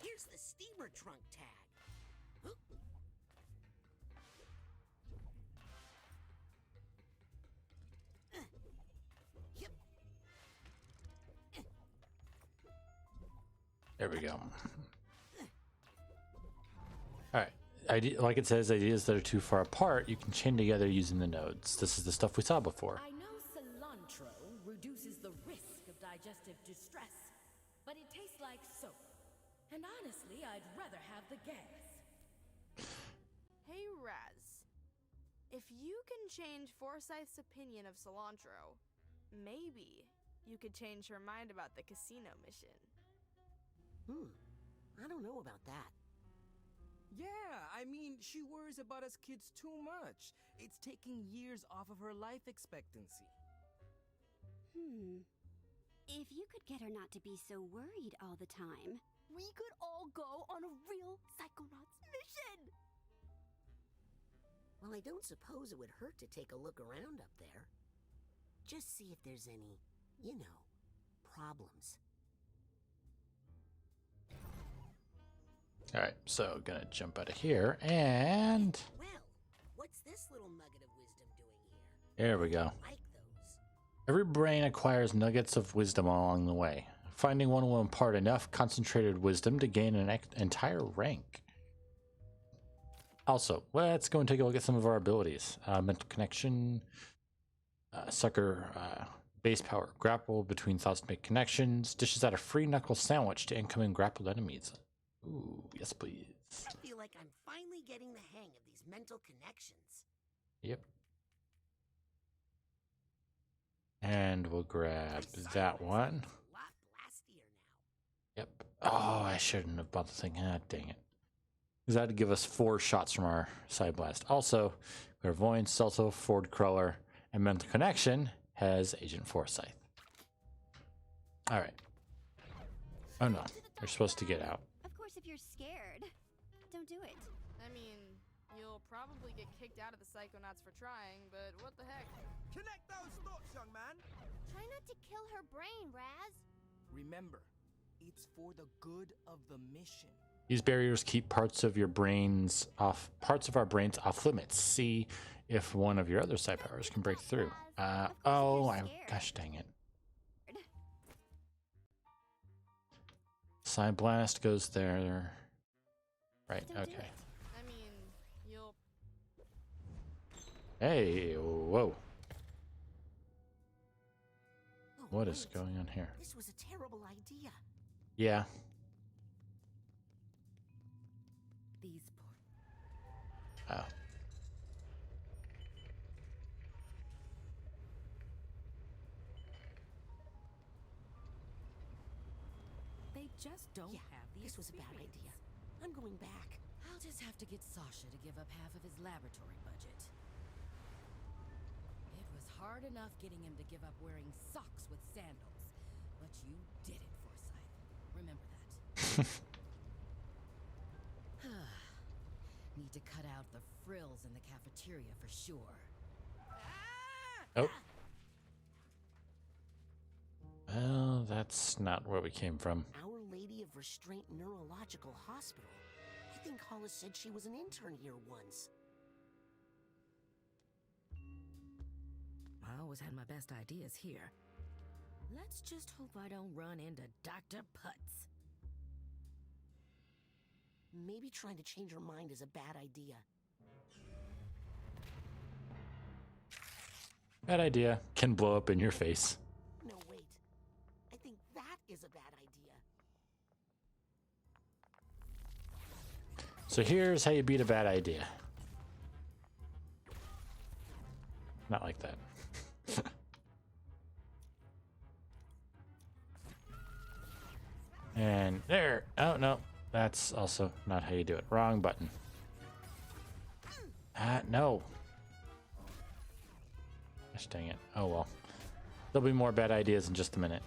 Here's the steamer trunk tag. Yep. There we go. All right. Like it says, ideas that are too far apart, you can chain together using the nodes. This is the stuff we saw before. I know cilantro reduces the risk of digestive distress, but it tastes like soap. And honestly, I'd rather have the gas. Hey, Raz. If you can change Forsyth's opinion of cilantro, maybe you could change her mind about the casino mission. I don't know about that. Yeah, I mean, she worries about us kids too much. It's taking years off of her life expectancy. If you could get her not to be so worried all the time, we could all go on a real Psychonauts mission! Well, I don't suppose it would hurt to take a look around up there. Just see if there's any, problems. Alright, so gonna jump out of here and... Well, what's this little nugget of wisdom doing here? There we go. Like those. Every brain acquires nuggets of wisdom along the way. Finding one will impart enough concentrated wisdom to gain an entire rank. Also, let's go and take a look at some of our abilities. Mental connection, sucker, base power, grapple between thoughts to make connections, dishes out a free knuckle sandwich to incoming grappled enemies. Ooh, yes please. I feel like I'm finally getting the hang of these mental connections. Yep. And we'll grab that one. Yep. Oh, I shouldn't have bought the thing. Ah, dang it. Because that would give us 4 shots from our side blast. Also, Clairvoyance, Salto, Forward Crawler, and Mental Connection has Agent Forsyth. Alright. Oh no, we're supposed to get out. Of course, if you're scared, don't do it. I mean, you'll probably get kicked out of the Psychonauts for trying, but what the heck? Connect those thoughts, young man. Try not to kill her brain, Raz. Remember, it's for the good of the mission. These barriers keep parts of our brains off limits. See if one of your other side powers can break through. Gosh dang it. Side blast goes there. Right, okay. I mean, you'll... Hey, whoa. What is going on here? This was a terrible idea. Yeah. These poor... Oh. They just don't have the This was a bad idea. I'm going back. I'll just have to get Sasha to give up half of his laboratory budget. It was hard enough getting him to give up wearing socks with sandals, but you did it, Forsyth. Remember that. Need to cut out the frills in the cafeteria for sure. Oh. Well, that's not where we came from. Our Lady of Restraint Neurological Hospital. I think Hollis said she was an intern here once. I always had my best ideas here. Let's just hope I don't run into Dr. Putz. Maybe trying to change her mind is a bad idea. Bad idea. Can blow up in your face. No, wait. I think that is a bad idea. So here's how you beat a bad idea. Not like that. And there. Oh, no. That's also not how you do it. Wrong button. No. Gosh dang it. Oh, well. There'll be more bad ideas in just a minute.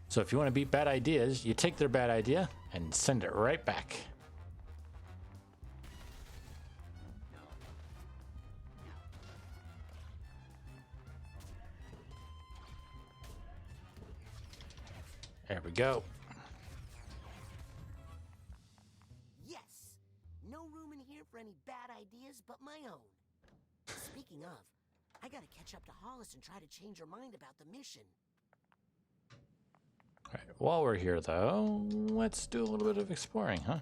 So if you want to beat bad ideas, you take their bad idea and send it right back. There we go. Yes! No room in here for any bad ideas but my own. Speaking of, I gotta catch up to Hollis and try to change her mind about the mission. All right, while we're here, though, let's do a little bit of exploring, huh?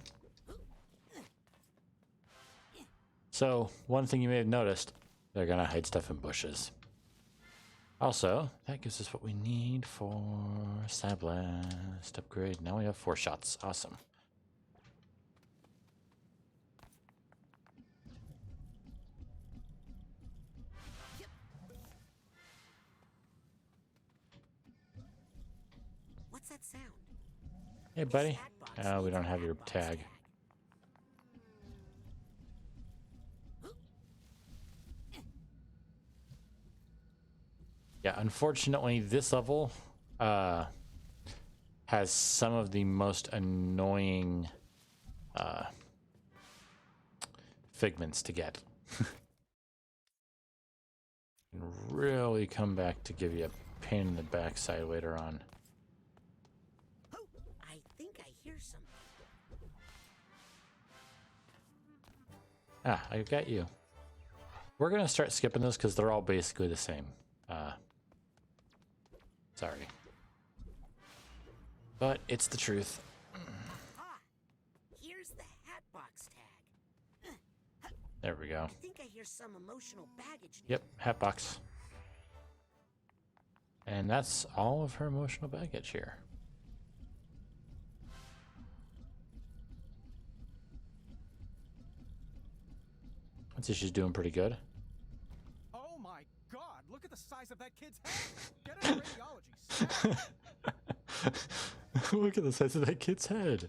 So, one thing you may have noticed, they're gonna hide stuff in bushes. Also, that gives us what we need for Side Blast upgrade. Now we have 4 shots. Awesome. What's that sound? Hey, buddy. We don't have your tag. Yeah, unfortunately, this level has some of the most annoying figments to get. And really come back to give you a pain in the backside later on. Ah, I got you. We're gonna start skipping this because they're all basically the same. Sorry. But it's the truth. Aha! Here's the Hatbox tag. There we go. I think I hear some emotional baggage. Yep, Hatbox. And that's all of her emotional baggage here. I'd say she's doing pretty good. Oh my god, look at the size of that kid's head! Get into radiology. Look at the size of that kid's head.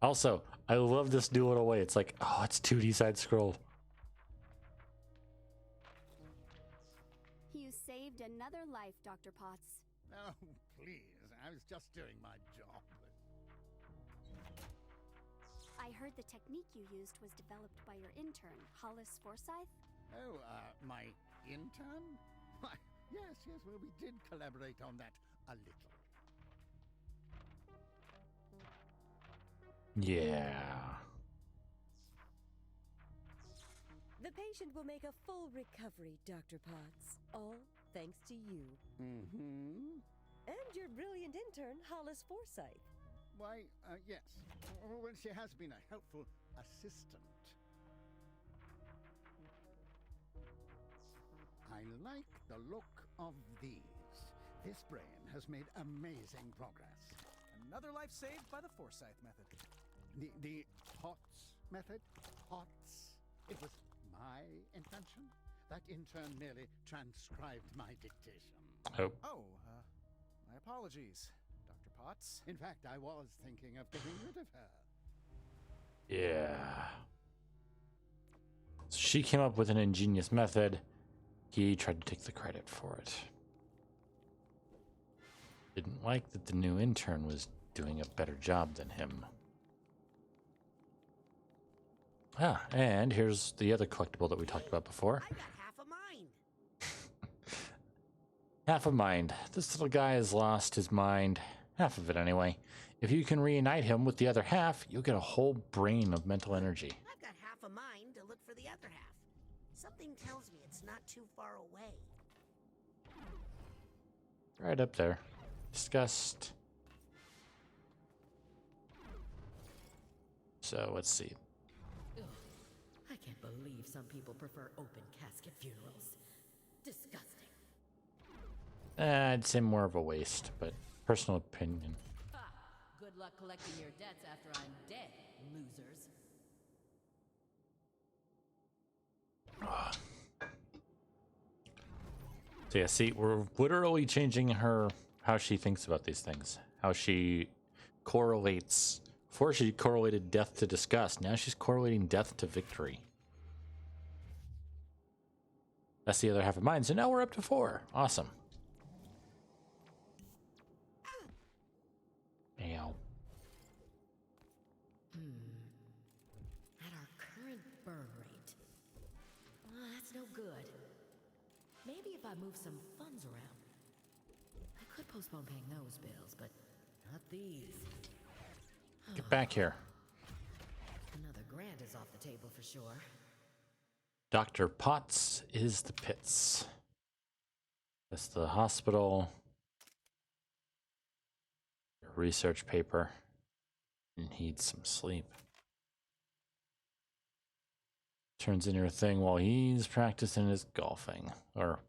Also, I love this new little way. It's like, oh, it's 2D side scroll. You saved another life, Dr. Potts. Oh, please. I was just doing my job. I heard the technique you used was developed by your intern, Hollis Forsyth. Oh, my intern? Why, yes, well, we did collaborate on that a little. Yeah. The patient will make a full recovery, Dr. Potts. All thanks to you. Mm-hmm. And your brilliant intern, Hollis Forsyth. Why, yes. Well, she has been a helpful assistant. I like the look of these. This brain has made amazing progress. Another life saved by the Forsyth method. The Potts method? Potts? It was my invention? That intern merely transcribed my dictation. Oh, my apologies, Dr. Potts. In fact, I was thinking of getting rid of her. Yeah. So she came up with an ingenious method. He tried to take the credit for it. Didn't like that the new intern was doing a better job than him. Ah, and here's the other collectible that we talked about before. I got half a mind. Half a mind. This little guy has lost his mind. Half of it, anyway. If you can reunite him with the other half, you'll get a whole brain of mental energy. I've got half a mind to look for the other half. Something tells me it's not too far away. Right up there. Disgust. So, let's see. Ugh, I can't believe some people prefer open casket funerals. Disgusting. I'd say more of a waste, but personal opinion. Ha! Good luck collecting your debts after I'm dead, losers. So yeah, see, we're literally changing her, how she thinks about these things. How she correlates. Before she correlated death to disgust. Now she's correlating death to victory. That's the other half of mine. So now we're up to 4. Awesome. Ow. At our current burn rate. That's no good. Maybe if I move some funds around. I could postpone paying those bills, but not these. Get back here. Another grant is off the table for sure. Dr. Potts is the pits. That's the hospital. Research paper. Needs some sleep. Turns into a thing while he's practicing his golfing. Or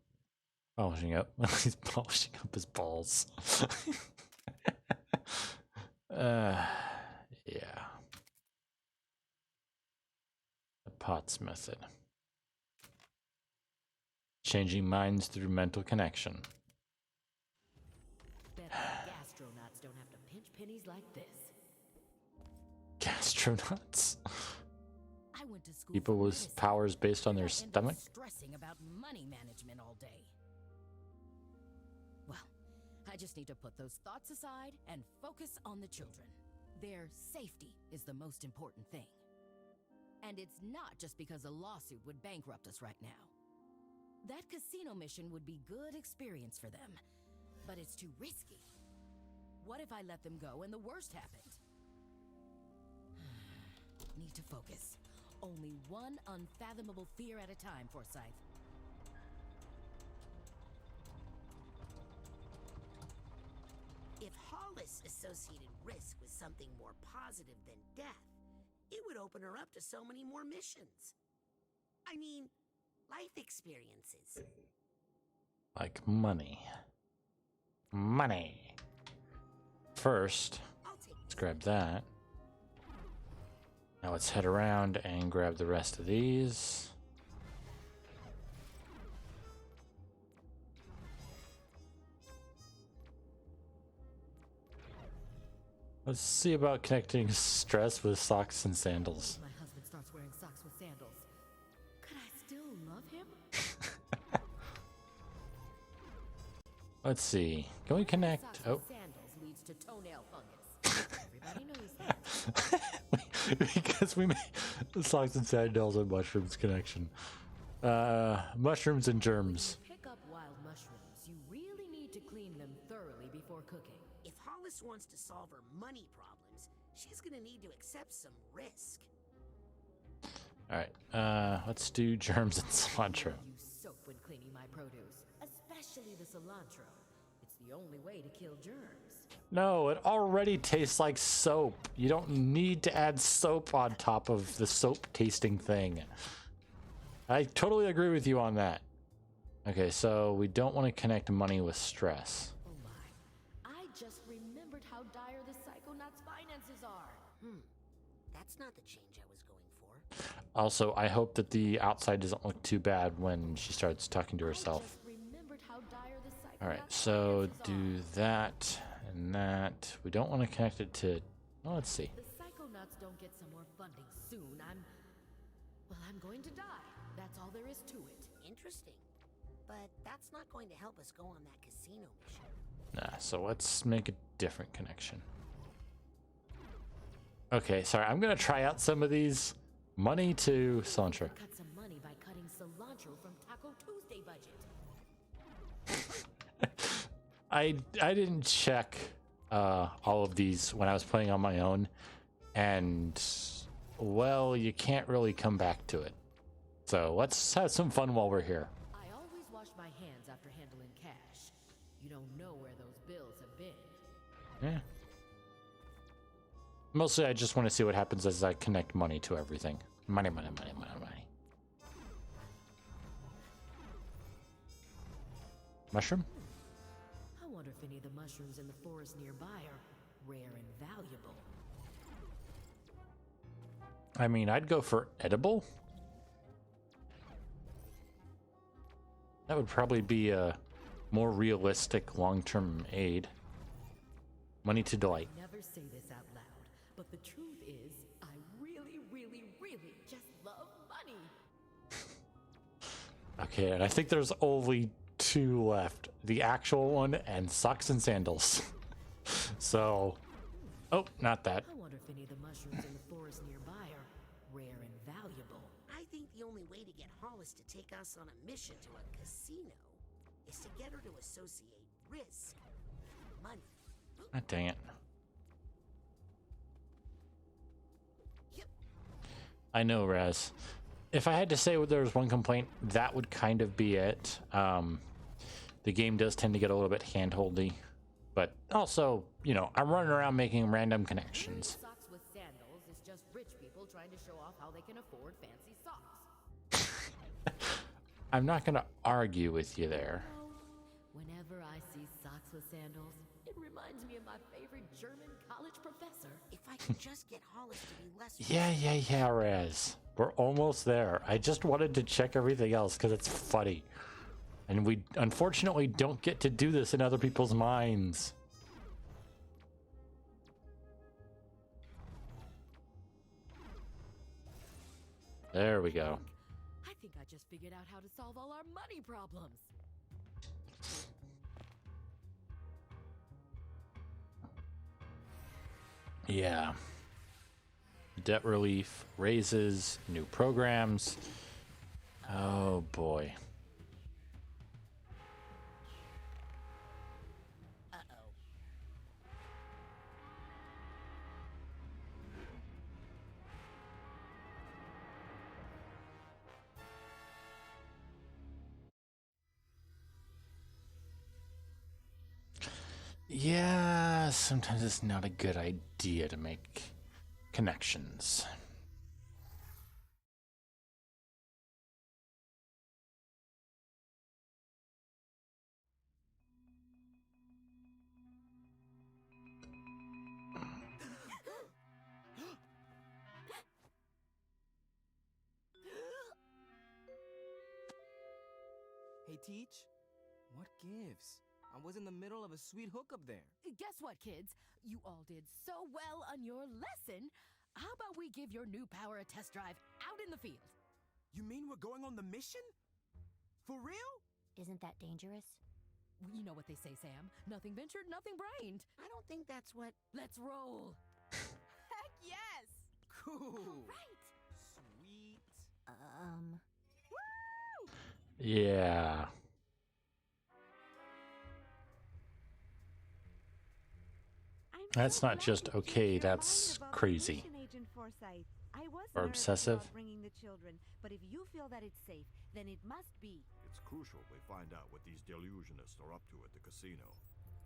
polishing up. He's polishing up his balls. Yeah. The Potts method. Changing minds through mental connection. Bet the gastronauts don't have to pinch pennies like this. Gastronauts. I went to school People with powers based on their stomach. Stressing about money management all day. Well, I just need to put those thoughts aside and focus on the children. Their safety is the most important thing. And it's not just because a lawsuit would bankrupt us right now. That casino mission would be good experience for them, but it's too risky. What if I let them go and the worst happened? Need to focus. only one unfathomable fear at a time, Forsyth. If Hollis associated risk with something more positive than death, it would open her up to so many more missions. I mean, life experiences. Like money. Money. First, let's grab that. Now let's head around and grab the rest of these. Let's see about connecting stress with socks and sandals. My husband starts wearing socks with sandals. Could I still love him? Let's see. Can we connect? Socks Oh. with sandals leads to toenail fungus. Everybody knows that. Because we made the socks and sandals and mushrooms connection. Mushrooms and germs. When you pick up wild mushrooms, you really need to clean them thoroughly before cooking. If Hollis wants to solve her money problems, she's gonna need to accept some risk. Alright, let's do germs and cilantro. Use soap when cleaning my produce, especially the cilantro. It's the only way to kill germs. No, it already tastes like soap. You don't need to add soap on top of the soap tasting thing. I totally agree with you on that. Okay, so we don't want to connect money with stress. Oh my. I just remembered how dire the Psychonauts' finances are. That's not the change I was going for. Also, I hope that the outside doesn't look too bad when she starts talking to herself. Remembered how dire the Psychonauts' Alright, so finances do that and that. We don't want to connect it to... Well, let's see. The Psychonauts don't get some more funding soon. I'm going to die. That's all there is to it. Interesting. But that's not going to help us go on that casino mission. Nah, so let's make a different connection. Okay, sorry, I'm gonna try out some of these. Money to cilantro. Cut some money by cutting cilantro from Taco Tuesday budget. I didn't check all of these when I was playing on my own, and well, you can't really come back to it. So let's have some fun while we're here. I always wash my hands after handling cash. You don't know where those bills have been. Yeah. Mostly I just want to see what happens as I connect money to everything. Money, money, money, money, money. Mushroom? I wonder if any of the mushrooms in the forest nearby are rare and valuable. I mean, I'd go for edible. That would probably be a more realistic long-term aid. Money to delight. I never say this out loud, but the truth is, I really, really, really just love money. Okay, and I think there's only two left. The actual one and socks and sandals. So, oh, not that. I wonder if any of the mushrooms in the forest nearby are rare and valuable. I think the only way to get Hollis to take us on a mission to a casino is to get her to associate risk with money. Ah, dang it. I know, Raz. If I had to say there was one complaint, that would kind of be it. The game does tend to get a little bit hand-holdy. But also, you know, I'm running around making random connections. Socks with sandals is just rich people trying to show off how they can afford fancy socks. I'm not going to argue with you there. Whenever I see socks with sandals, it reminds me of my favorite German college professor. If I could just get Hollis to be less... Yeah, Raz. We're almost there. I just wanted to check everything else because it's funny. And we unfortunately don't get to do this in other people's minds. There we go. I think I just figured out how to solve all our money problems. Yeah. Debt relief, raises, new programs. Oh boy. Yeah, sometimes it's not a good idea to make connections. Hey, Teach, what gives? I was in the middle of a sweet hookup there. Guess what, kids? You all did so well on your lesson. How about we give your new power a test drive out in the field? You mean we're going on the mission? For real? Isn't that dangerous? You know what they say, Sam. Nothing ventured, nothing brained. I don't think that's what... Let's roll. Heck yes! Cool. Right. Sweet. Yeah. That's not just okay, that's crazy. Or obsessive. Bringing the children, but if you feel that it's safe, then it must be. It's crucial we find out what these delusionists are up to at the casino.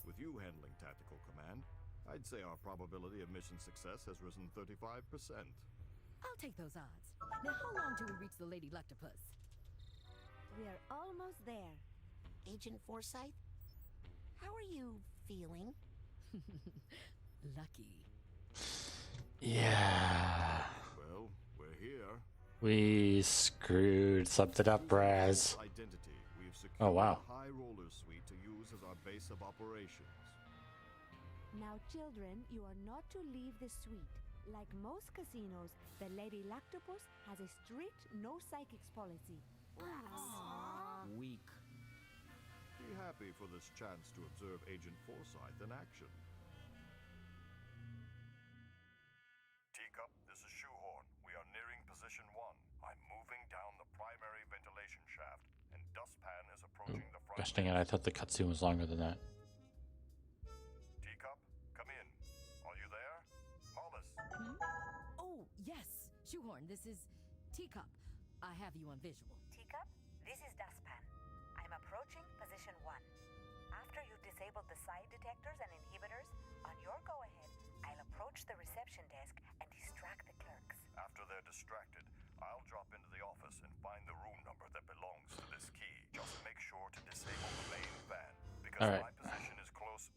With you handling tactical command, I'd say our probability of mission success has risen 35%. I'll take those odds. Now, how long till we reach the Lady Luctopus? We are almost there. Agent Forsyth, how are you feeling? Lucky. Yeah. Well, we're here. We screwed something up, Raz. Identity. We've secured Oh, wow. a high roller suite to use as our base of operations. Now, children, you are not to leave the suite. Like most casinos, the Lady Luctopus has a strict no psychics policy. Weak. Be happy for this chance to observe Agent Forsyth in action. Teacup, this is Shoehorn. We are nearing position 1. I'm moving down the primary ventilation shaft, and Dustpan is approaching the front. Gosh dang it, I thought the cutscene was longer than that. Teacup, come in. Are you there? Hollis. Oh, yes. Shoehorn, this is Teacup. I have you on visual. Teacup, this is Dustpan. I'm approaching position 1. After you've disabled the side detectors and inhibitors, on your go-ahead, I'll approach the reception desk and distract the clerks. After they're distracted, I'll drop into the office and find the room number that belongs to this key. Just make sure to disable the main fan, because my position is close.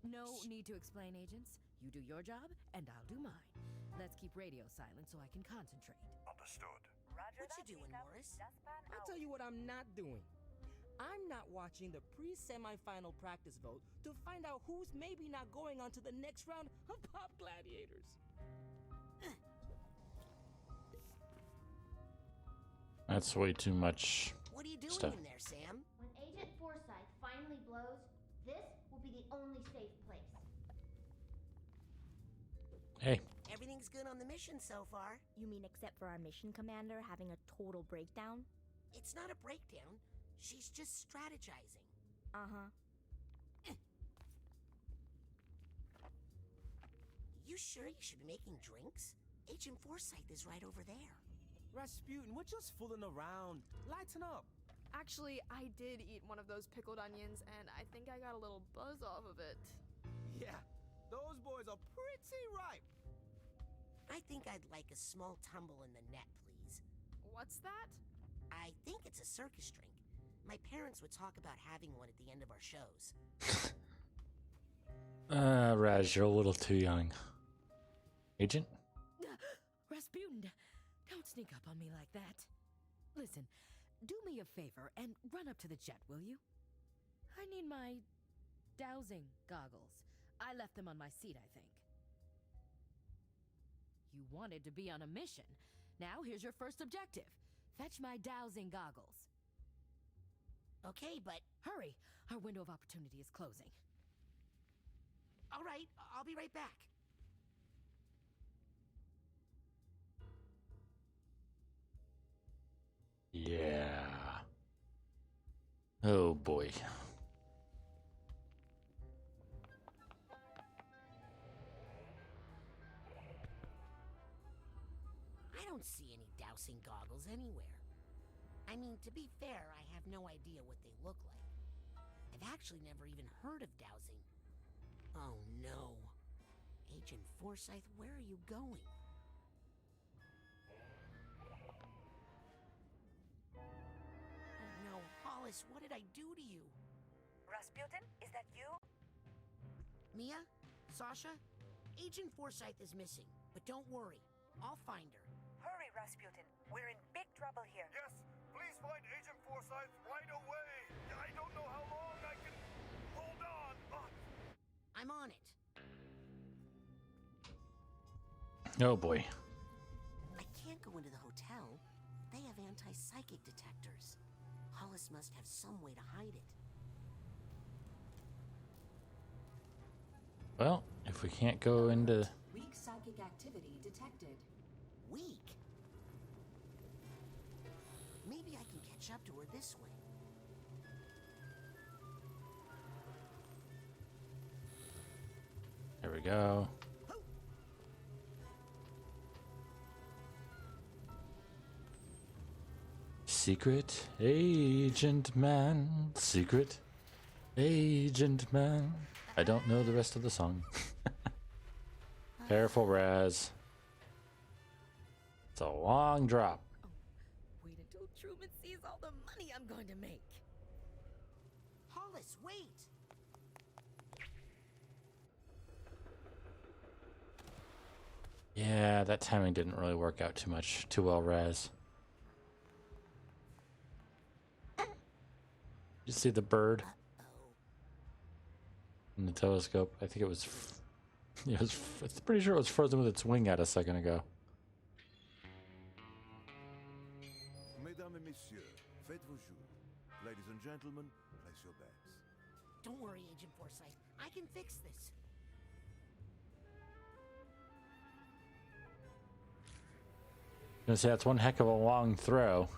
No need to explain, agents. You do your job, and I'll do mine. Let's keep radio silent so I can concentrate. Understood. What you doing, Morris? I'll tell you what I'm not doing. I'm not watching the pre-semi-final practice vote to find out who's maybe not going on to the next round of Pop Gladiators. That's way too much What are you doing stuff. in there, Sam? When Agent Forsyth finally blows, this will be the only safe place. Hey. Everything's good on the mission so far. You mean except for our mission commander having a total breakdown? It's not a breakdown. She's just strategizing. Uh-huh. You sure you should be making drinks? Agent Forsyth is right over there. Rasputin, we're just fooling around. Lighten up. Actually, I did eat one of those pickled onions, and I think I got a little buzz off of it. Yeah, those boys are pretty ripe. I think I'd like a small tumble in the net, please. What's that? I think it's a circus drink. My parents would talk about having one at the end of our shows. Raz, you're a little too young. Agent? Rasputin, don't sneak up on me like that. Listen, do me a favor and run up to the jet, will you? I need my dowsing goggles. I left them on my seat, I think. You wanted to be on a mission. Now here's your first objective. Fetch my dowsing goggles. Okay, but... Hurry! Our window of opportunity is closing. All right, I'll be right back. Yeah. Oh boy. I don't see any dowsing goggles anywhere. I mean, to be fair, I have no idea what they look like. I've actually never even heard of dowsing. Oh no. Agent Forsyth, where are you going? Oh no, Hollis, what did I do to you? Rasputin, is that you? Mia? Sasha? Agent Forsyth is missing, but don't worry. I'll find her. Hurry, Rasputin. We're in big trouble here. Yes, please find Agent Forsyth right away. I don't know how long I can hold on. I'm on it. Oh boy. I can't go into the hotel. They have anti-psychic detectors. Hollis must have some way to hide it. Well, if we can't go into... Weak psychic activity detected. Weak? Maybe I can catch up to her this way. There we go. Secret agent man, secret agent man. I don't know the rest of the song. Careful, Raz. It's a long drop. Wait until Truman sees all the money I'm going to make. Hollis, wait! Yeah, that timing didn't really work out too well, Raz. You see the bird in the telescope? I think it was. I'm pretty sure it was frozen with its wing out a second ago. Mesdames et messieurs, faites vos jours. Ladies and gentlemen, place your bets. Don't worry, Agent Forsyth. I can fix this. I'm gonna say that's one heck of a long throw.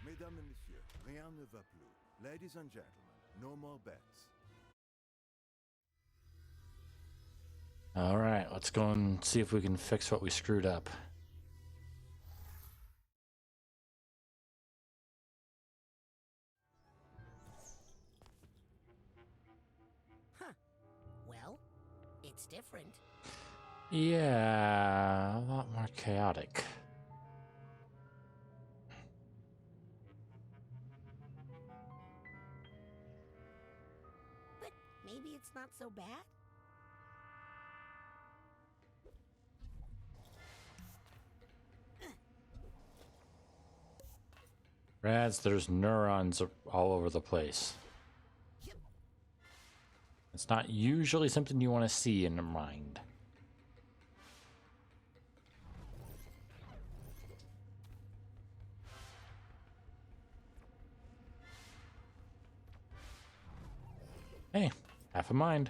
Mesdames et messieurs, rien ne va plus. Ladies and gentlemen, no more bets. All right, let's go and see if we can fix what we screwed up. Huh. Well, it's different. Yeah, a lot more chaotic. But maybe it's not so bad. Raz, there's neurons all over the place. It's not usually something you want to see in the mind. Hey, half a mind.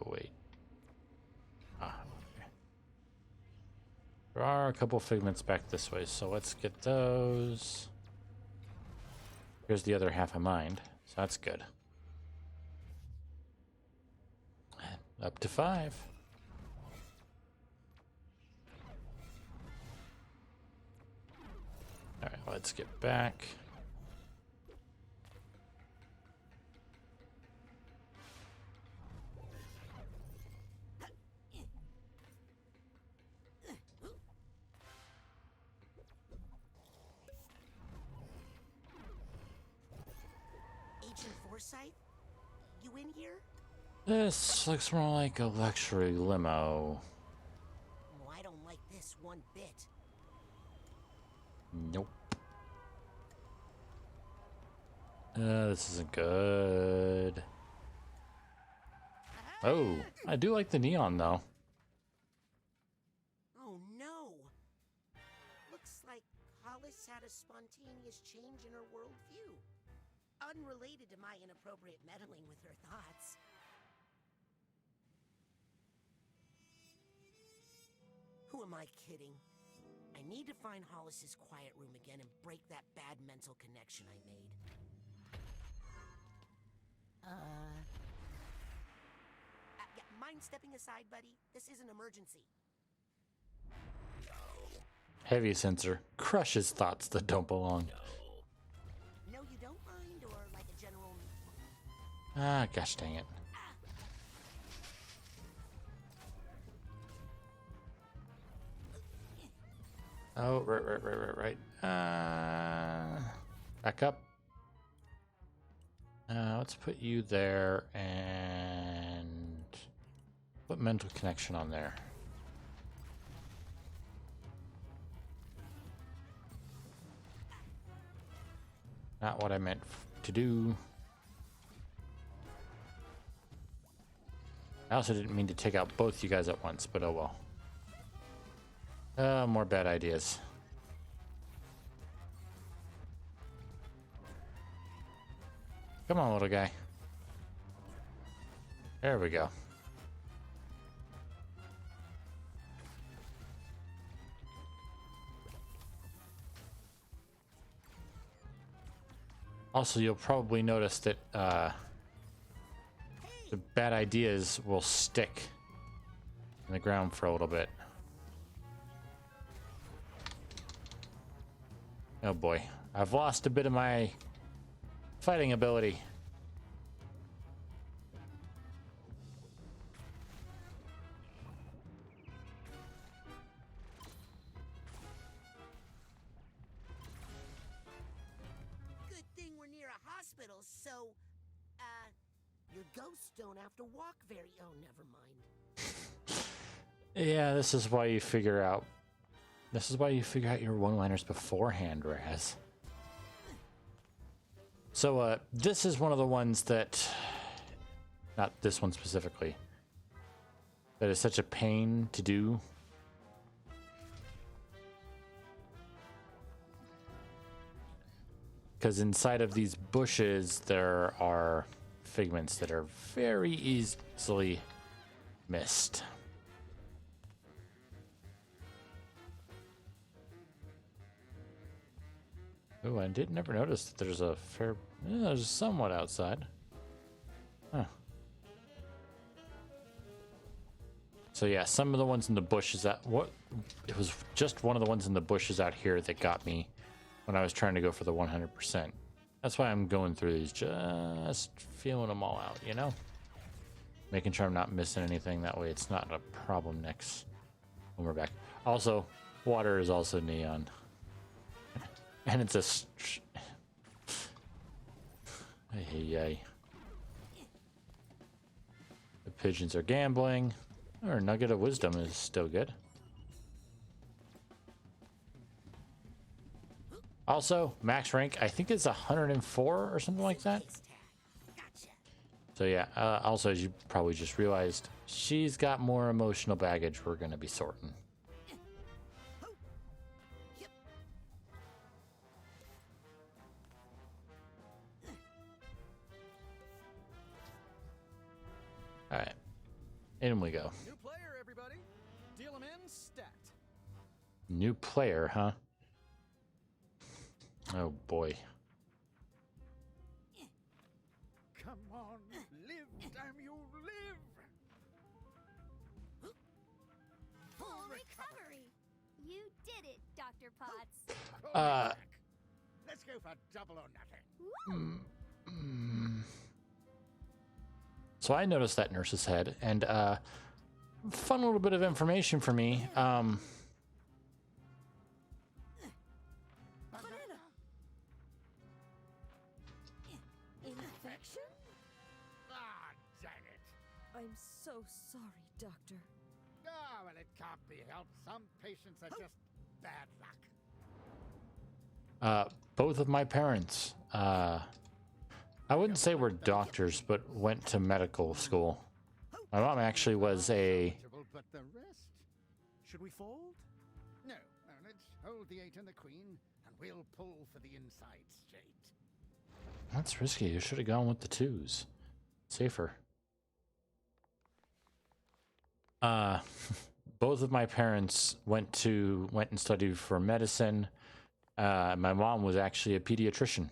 Oh, wait. Ah, okay. There are a couple figments back this way, so let's get those. Here's the other half a mind, so that's good. Up to 5. All right, let's get back. Agent Forsyth? You in here? This looks more like a luxury limo. Oh, I don't like this one bit. Nope. This isn't good. Oh, I do like the neon though. Oh no! Looks like Hollis had a spontaneous change in her worldview. Unrelated to my inappropriate meddling with her thoughts. Who am I kidding? I need to find Hollis's quiet room again and break that bad mental connection I made. Mind stepping aside, buddy? This is an emergency. Heavy sensor crushes thoughts that don't belong. No, you don't mind, or like a general. Ah, gosh dang it. Oh, right. Back up. Let's put you there and put mental connection on there. Not what I meant to do. I also didn't mean to take out both you guys at once, but oh well. More bad ideas. Come on, little guy. There we go. Also, you'll probably notice that the bad ideas will stick in the ground for a little bit. Oh boy, I've lost a bit of my fighting ability. Good thing we're near a hospital, so, your ghosts don't have to walk very. Oh, never mind. Yeah, this is why you figure out your one-liners beforehand, Raz. So, this is one of the ones that, not this one specifically, that is such a pain to do. Because inside of these bushes, there are figments that are very easily missed. Oh, I did never notice that there's a fair... there's somewhat outside. Huh. So yeah, some of the ones in the bushes that... It was just one of the ones in the bushes out here that got me when I was trying to go for the 100%. That's why I'm going through these, just feeling them all out, you know? Making sure I'm not missing anything, that way it's not a problem next when we're back. Also, water is also neon. And it's a... Hey. The pigeons are gambling. Or nugget of wisdom is still good. Also, max rank, I think it's 104 or something like that. So yeah, also as you probably just realized, she's got more emotional baggage we're going to be sorting. Alright, in we go. New player, everybody. Deal him in, stat. New player, huh? Oh boy. Come on, live, damn you, live! Full recovery! You did it, Dr. Potts. Let's go for double or nothing. So I noticed that nurse's head, and fun little bit of information for me. Infection? Ah, dang it. I'm so sorry, Doctor. Ah, well, it can't be helped. Some patients are just bad luck. Both of my parents, I wouldn't say we're doctors, but went to medical school. My mom actually was a... But the rest? Should we fold? No, let's hold the 8 and the queen, and we'll pull for the inside straight. That's risky. You should have gone with the 2s. Safer. Both of my parents went and studied for medicine. My mom was actually a pediatrician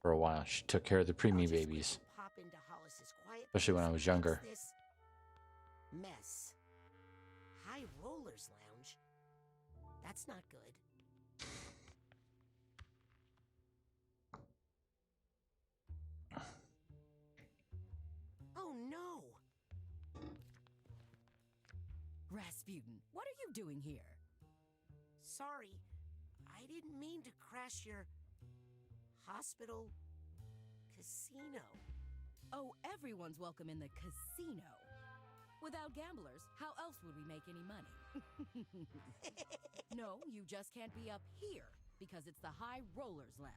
for a while. She took care of the preemie babies, Pop into Hollis's quiet. especially when I was younger. This mess. High Rollers Lounge. That's not good. Oh no! Rasputin, what are you doing here? Sorry, I didn't mean to crash your hospital casino. Oh, everyone's welcome in the casino. Without gamblers, how else would we make any money? No, you just can't be up here because it's the High Rollers Lounge.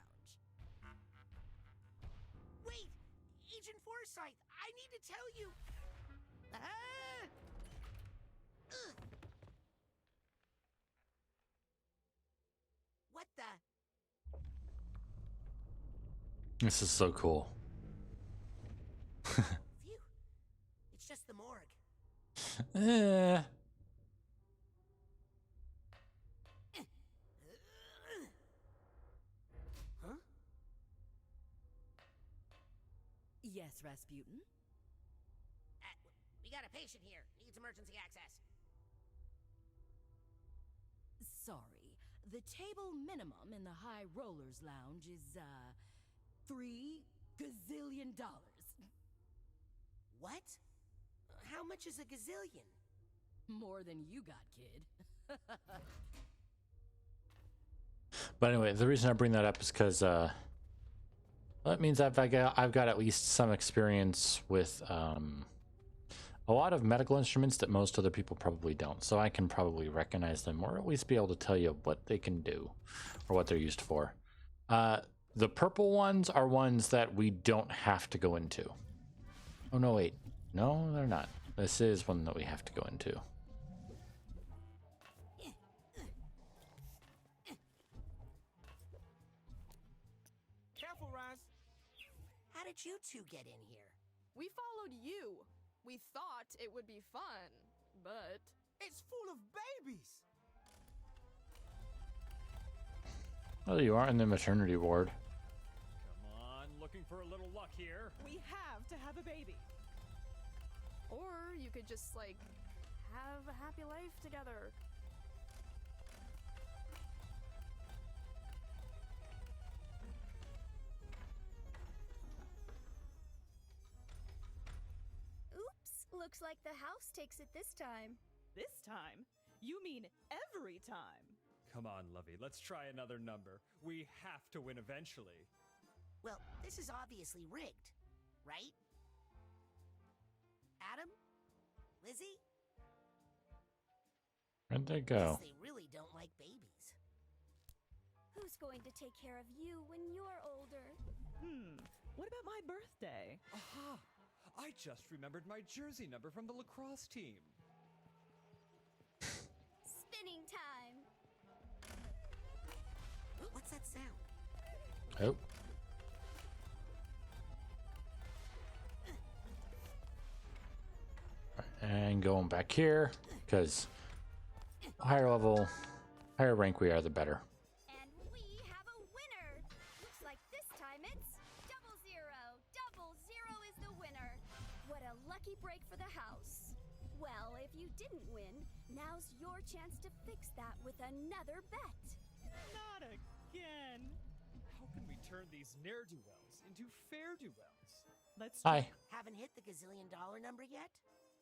Wait! Agent Forsyth, I need to tell you. Ah! Ugh. What the? This is so cool. Phew. It's just the morgue. Huh? Yes, Rasputin? We got a patient here. Needs emergency access. Sorry. The table minimum in the High Rollers Lounge is, $3 gazillion. What? How much is a gazillion? More than you got, kid. But anyway, the reason I bring that up is because that means I've got at least some experience with a lot of medical instruments that most other people probably don't. So I can probably recognize them, or at least be able to tell you what they can do or what they're used for. The purple ones are ones that we don't have to go into. Oh no, wait. No, they're not. This is one that we have to go into. Careful, Raz. How did you two get in here? We followed you. We thought it would be fun, but... It's full of babies! Well, you are in the maternity ward. Come on, looking for a little luck here. We have to have a baby. Or you could just, like, have a happy life together. Oops, looks like the house takes it this time. This time? You mean every time? Come on, Lovey, let's try another number. We have to win eventually. Well, this is obviously rigged, right? Adam? Lizzie? Where'd they go? They really don't like babies. Who's going to take care of you when you're older? What about my birthday? Aha! I just remembered my jersey number from the lacrosse team. Spinning time! What's that sound? Oh. And going back here, because higher level, higher rank we are, the better. And we have a winner! Looks like this time it's 00. 00 is the winner. What a lucky break for the house. Well, if you didn't win, now's your chance to fix that with another bet. Not again. How can we turn these ne'er-do-wells into fair-do-wells? Let's Hi. Haven't hit the gazillion dollar number yet?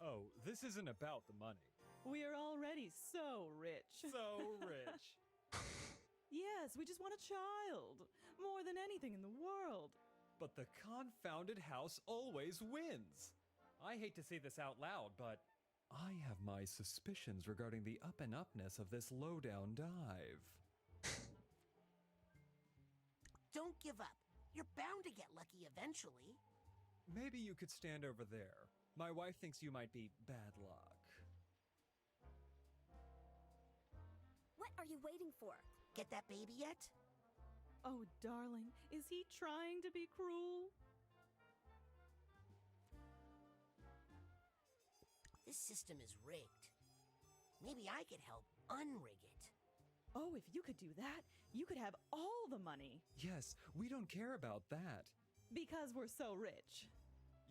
Oh, this isn't about the money. We are already so rich. So rich. Yes, we just want a child. More than anything in the world. But the confounded house always wins. I hate to say this out loud, but I have my suspicions regarding the up-and-upness of this low-down dive. Don't give up. You're bound to get lucky eventually. Maybe you could stand over there. My wife thinks you might be bad luck. What are you waiting for? Get that baby yet? Oh, darling, is he trying to be cruel? This system is rigged. Maybe I could help unrig it. Oh, if you could do that, you could have all the money. Yes, we don't care about that. Because we're so rich.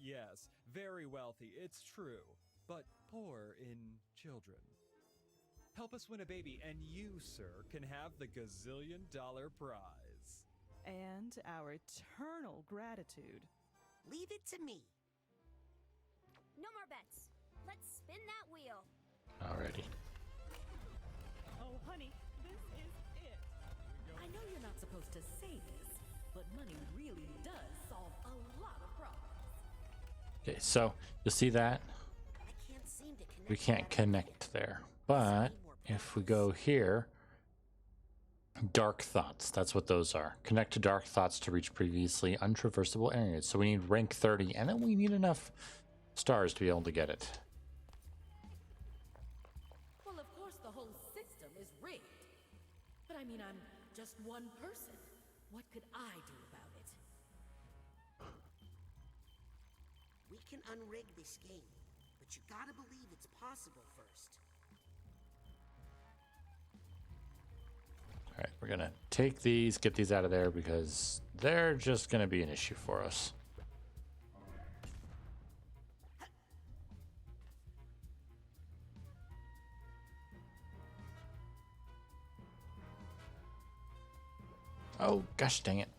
Yes, very wealthy, it's true, but poor in children. Help us win a baby, and you, sir, can have the gazillion-dollar prize. And our eternal gratitude. Leave it to me. No more bets. Let's spin that wheel. Alrighty. Oh, honey, this is it. I know you're not supposed to say this, but money really does solve a lot of problems. Okay, so you'll see that I can't seem to connect. we can't connect there. But if we go here, dark thoughts, that's what those are. Connect to dark thoughts to reach previously untraversable areas. So we need rank 30, and then we need enough stars to be able to get it. Well, of course, the whole system is rigged. But I mean, I'm just one person. What could I do about it? We can unrig this game, but you gotta believe it's possible first. Alright, we're gonna take these, get these out of there, because they're just gonna be an issue for us. Oh, gosh dang it.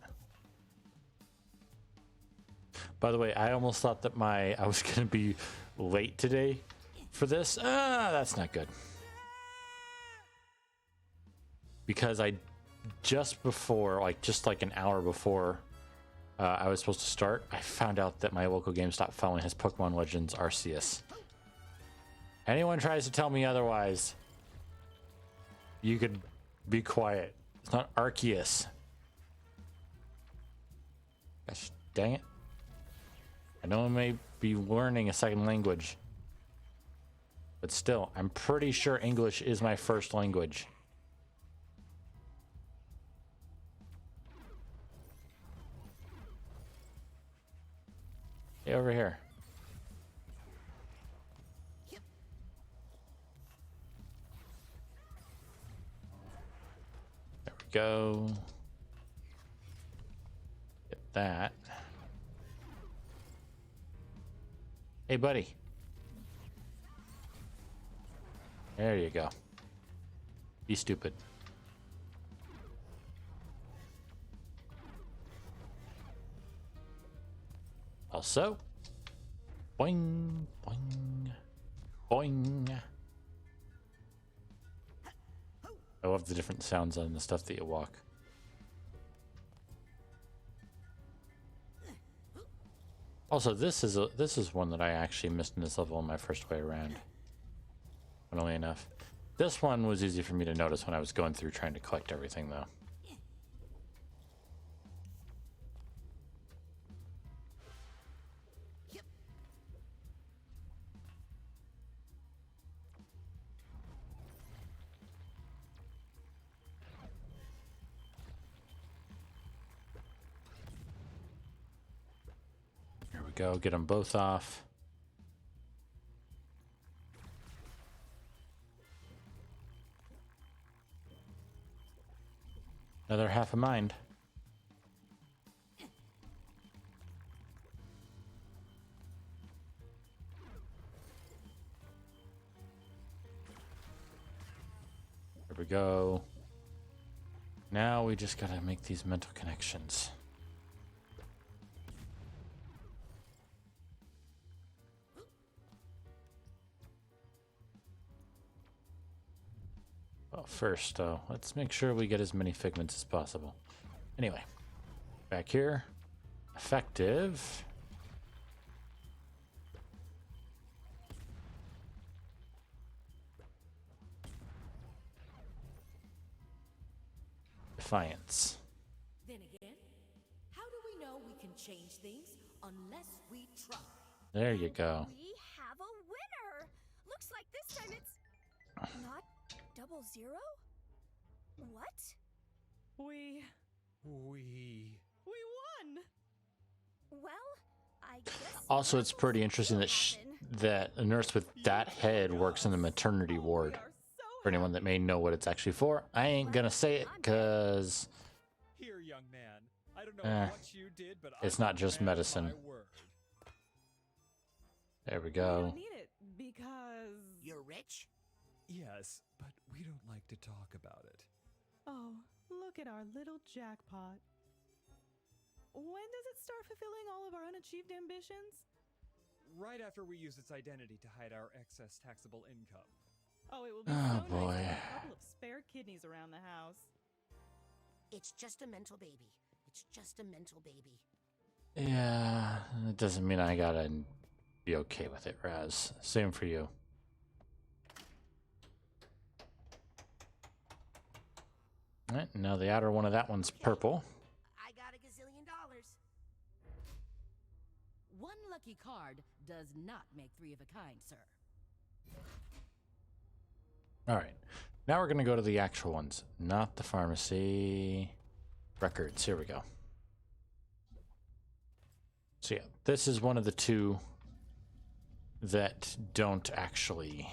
By the way, I almost thought that I was gonna be late today for this. That's not good. Because I just like an hour before I was supposed to start, I found out that my local GameStop phone has Pokemon Legends Arceus. Anyone tries to tell me otherwise, you could be quiet. It's not Arceus. Gosh dang it. I know I may be learning a second language, but still, I'm pretty sure English is my first language. Hey, over here. There we go. Get that. Hey, buddy. There you go. Be stupid. Also, boing, boing, boing. I love the different sounds on the stuff that you walk. Also, this is one that I actually missed in this level on my first way around. Funnily enough, this one was easy for me to notice when I was going through trying to collect everything, though. Go get them both off. Another half a mind. There we go. Now we just gotta make these mental connections. Well, first, though, let's make sure we get as many figments as possible. Anyway, back here. Effective. Defiance. Then again, how do we know we can change things unless we try? There you go. We have a winner! Looks like this time it's not 00? What? We won! Well, I guess. Also, it's pretty interesting that that a nurse with that head works in the maternity ward. For anyone that may know what it's actually for, I ain't gonna say it because Here, young man. I don't know what you did, but it's not just medicine. There we We go. don't need it because You're rich? Yes, but we don't like to talk about it. Oh, look at our little jackpot. When does it start fulfilling all of our unachieved ambitions? Right after we use its identity to hide our excess taxable income. Oh, it will be Oh, so boy. nice to have a couple of spare kidneys around the house. It's just a mental baby. It's just a mental baby. Yeah, it doesn't mean I gotta be okay with it, Raz. Same for you. Alright, now the outer one of that one's purple. I got $1 gazillion. One lucky card does not make three of a kind, sir. Alright, now we're gonna go to the actual ones, not the pharmacy. Records, here we go. So yeah, this is one of the two that don't actually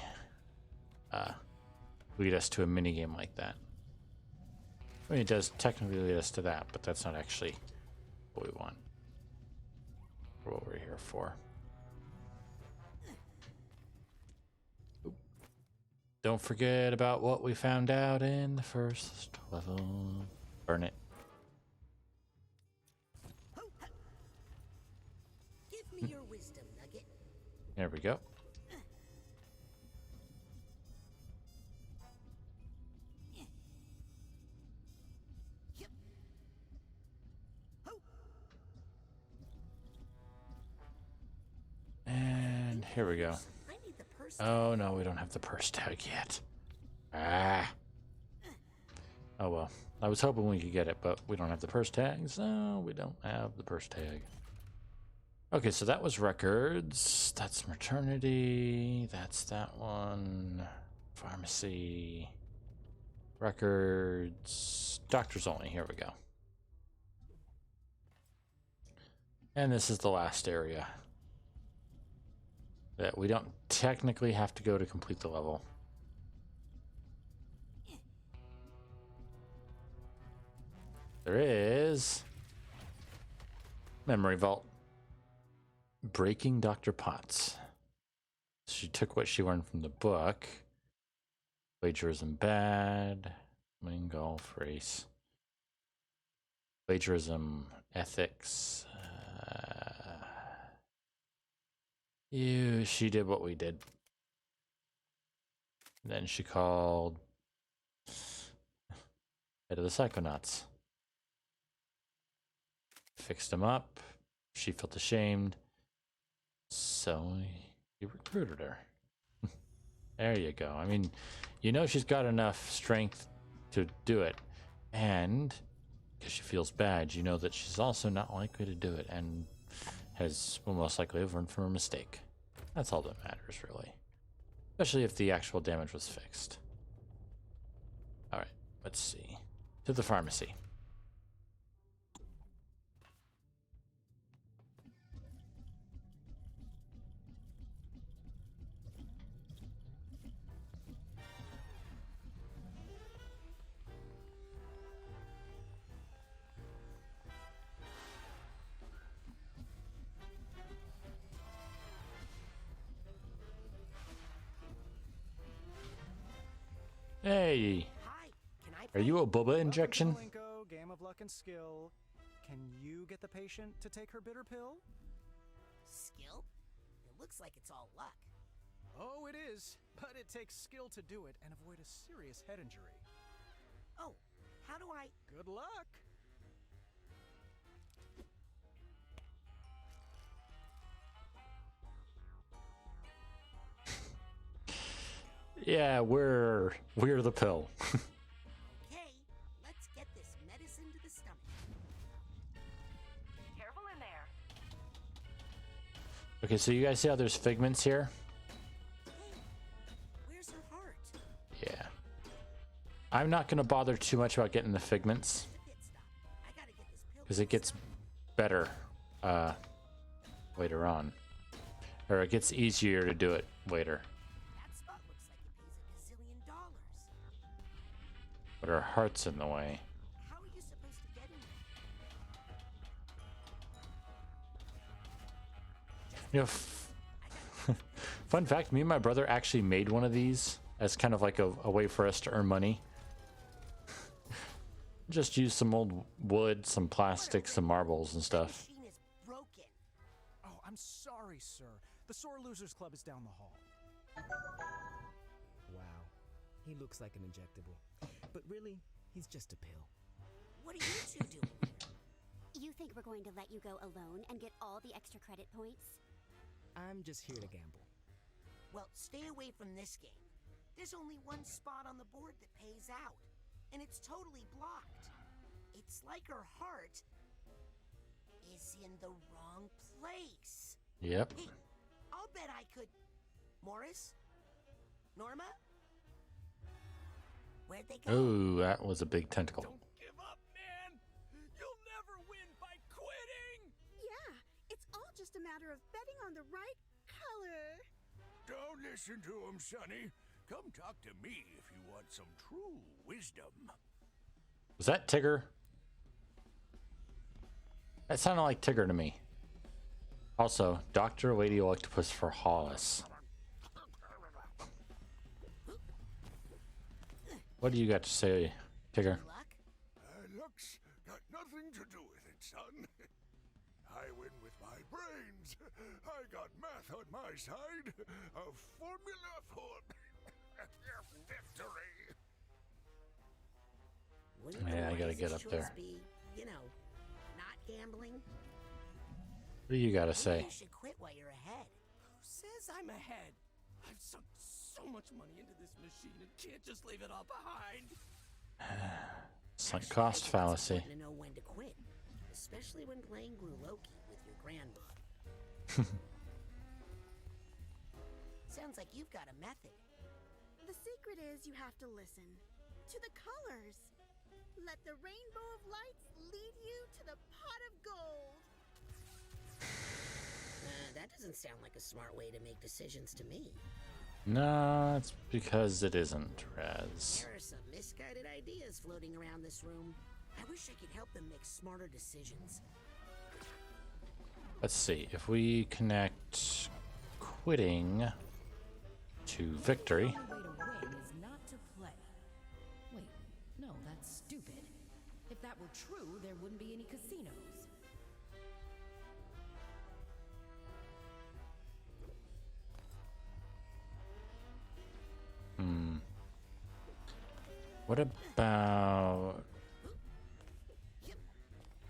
lead us to a minigame like that. I mean, it does technically lead us to that, but that's not actually what we want. Or what we're here for. Oop. Don't forget about what we found out in the first level. Burn it. Give me your wisdom, Nugget. There we go. And here we go. Oh no, we don't have the purse tag yet. Ah. Oh well. I was hoping we could get it, but we don't have the purse tag, so we don't have the purse tag. Okay, so that was records. That's maternity. That's that one. Pharmacy. Records. Doctors only. Here we go. And this is the last area that we don't technically have to go to complete the level. There is Memory Vault. Breaking Dr. Potts. She took what she learned from the book. Plagiarism bad. Winning golf race. Plagiarism ethics. She did what we did. Then she called head of the Psychonauts. Fixed him up. She felt ashamed. So he recruited her. There you go. I mean, you know she's got enough strength to do it. And because she feels bad, you know that she's also not likely to do it and will most likely have learned from her mistake. That's all that matters, really. Especially if the actual damage was fixed. Alright, let's see. To the pharmacy. Hey! Are you a Bubba injection? Game of luck and skill. Can you get the patient to take her bitter pill? Skill? It looks like it's all luck. Oh, it is, but it takes skill to do it and avoid a serious head injury. Oh, how do I... Good luck! Yeah, we're the pill. Okay, let's get this medicine to the stomach. Careful in there. Okay, so you guys see how there's figments here? Where's her heart? Yeah. I'm not going to bother too much about getting the figments. Because it gets better later on. Or it gets easier to do it later. That spot looks like it pays $1 gazillion. But her heart's in the way. How are you supposed to get in there? You know, fun fact, me and my brother actually made one of these as kind of like a way for us to earn money. Just use some old wood, some plastic, some marbles and stuff. Machine is broken. Oh, I'm sorry, sir. The Sore Losers Club is down the hall. Wow. He looks like an injectable. But really, he's just a pill. What are you two doing here? You think we're going to let you go alone and get all the extra credit points? I'm just here to gamble. Well, stay away from this game. There's only one spot on the board that pays out, and it's totally blocked. It's like her heart is in the wrong place. Yep. Hey, I'll bet I could... Morris? Norma? Where'd they go? Oh, that was a big tentacle. Don't give up, man! You'll never win by quitting! Yeah, it's all just a matter of betting on the right color. Don't listen to him, Sonny. Come talk to me if you want some true wisdom. Was that Tigger? That sounded like Tigger to me. Also, Dr. Lady Octopus for Hollis. What do you got to say, Tigger? Looks got nothing to do with it, son. I win with my brains. I got math on my side. A formula for victory. Wouldn't Yeah, I the gotta get wisest up there. choice be, you know, not gambling? What do you got to say? Maybe you should quit while you're ahead. Who says I'm ahead? I've sunk so much money into this machine and can't just leave it all behind. Sunk cost fallacy. To know when to quit, especially when playing Gru Loki with your grandma. Sounds like you've got a method. The secret is you have to listen to the colors. Let the rainbow of lights lead you to the pot of gold. That doesn't sound like a smart way to make decisions to me. No, it's because it isn't, Raz. There are some misguided ideas floating around this room. I wish I could help them make smarter decisions. Let's see. If we connect quitting to victory. The only way to win is not to play. Wait, no, that's stupid. If that were true, there wouldn't be any casinos. What about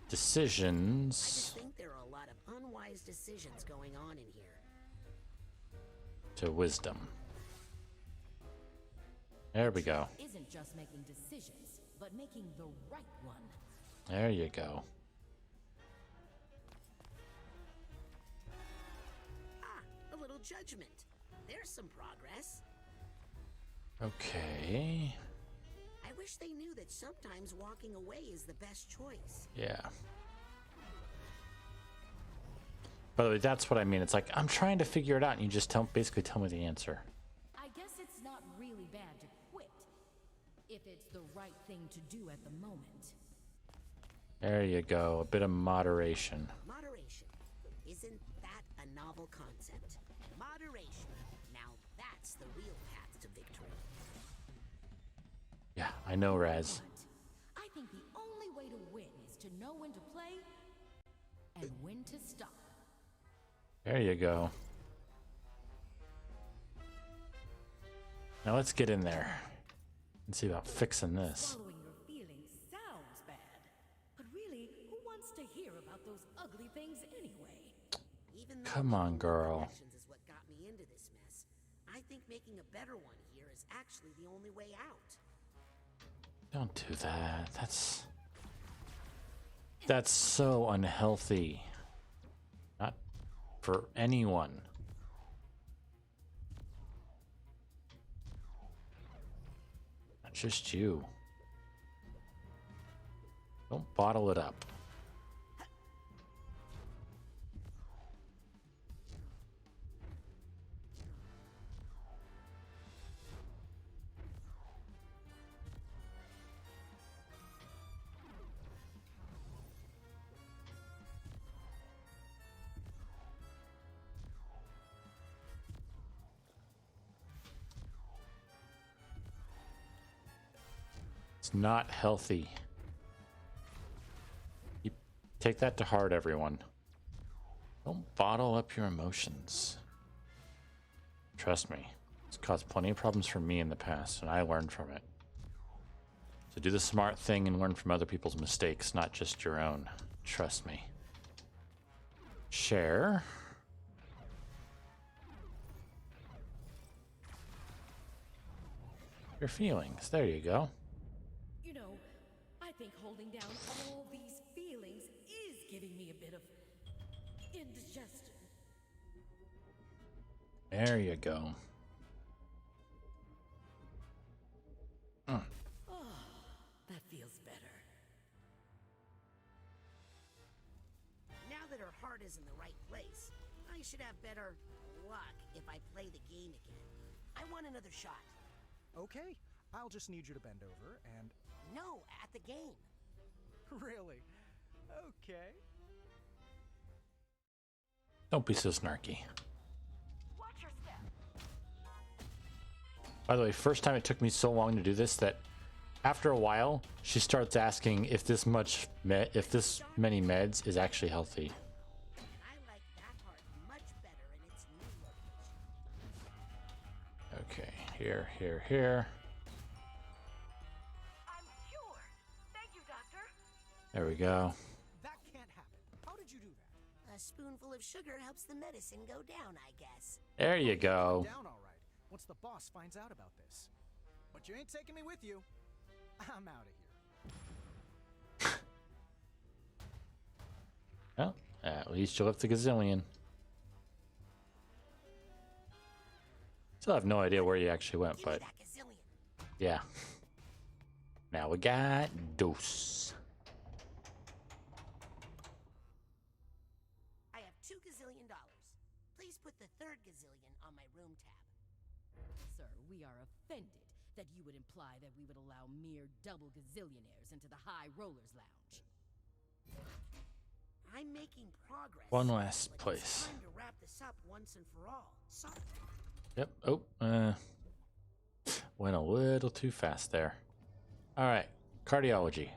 decisions I think there are a lot of unwise decisions going on in here. to wisdom? There we go. Isn't just making decisions, but making the right one. There you go. A little judgment. There's some progress. Okay. I wish they knew that sometimes walking away is the best choice. Yeah. By the way, that's what I mean. It's like, I'm trying to figure it out, and you just basically tell me the answer. I guess it's not really bad to quit, if it's the right thing to do at the moment. There you go. A bit of moderation. Moderation. Isn't that a novel concept? Moderation. Now that's the real path to victory. Yeah, I know, Raz. I think the only way to win is to know when to play and when to stop. There you go. Now let's get in there and see about fixing this. Following your feelings sounds bad, but really, who wants to hear about those ugly things anyway? Even though Come on, girl. connections is what got me into this mess, I think making a better one here is actually the only way out. Don't do that. That's so unhealthy. Not for anyone. Not just you. Don't bottle it up. It's not healthy. You take that to heart, everyone. Don't bottle up your emotions. Trust me, it's caused plenty of problems for me in the past, and I learned from it. So do the smart thing and learn from other people's mistakes, not just your own. Trust me. Share. Your feelings. There you go. You know, I think holding down all these feelings is giving me a bit of indigestion. There you go. Oh, that feels better. Now that her heart is in the right place, I should have better luck if I play the game again. I want another shot. Okay, I'll just need you to bend over and... No, at the game. Really? Okay. Don't be so snarky. Watch your step. By the way, first time it took me so long to do this that after a while, she starts asking if this many meds is actually healthy. I like that part much better in its new location. Okay, here. I'm cured. Thank you, Doctor. There we go. That can't happen. How did you do that? A spoonful of sugar helps the medicine go down, I guess. There you go. Down all right. Once the boss finds out about this. But you ain't taking me with you. I'm out of here. Well, at least you left the gazillion. Still have no idea where you actually went, but yeah. Now we got Dose. I have $2 gazillion. Please put the third gazillion on my room tab. Sir, we are offended that you would imply that we would allow mere double gazillionaires into the High Rollers Lounge. I'm making progress. One last but place. It's time to wrap this up once and for all. So Yep. Oh, went a little too fast there. All right, cardiology.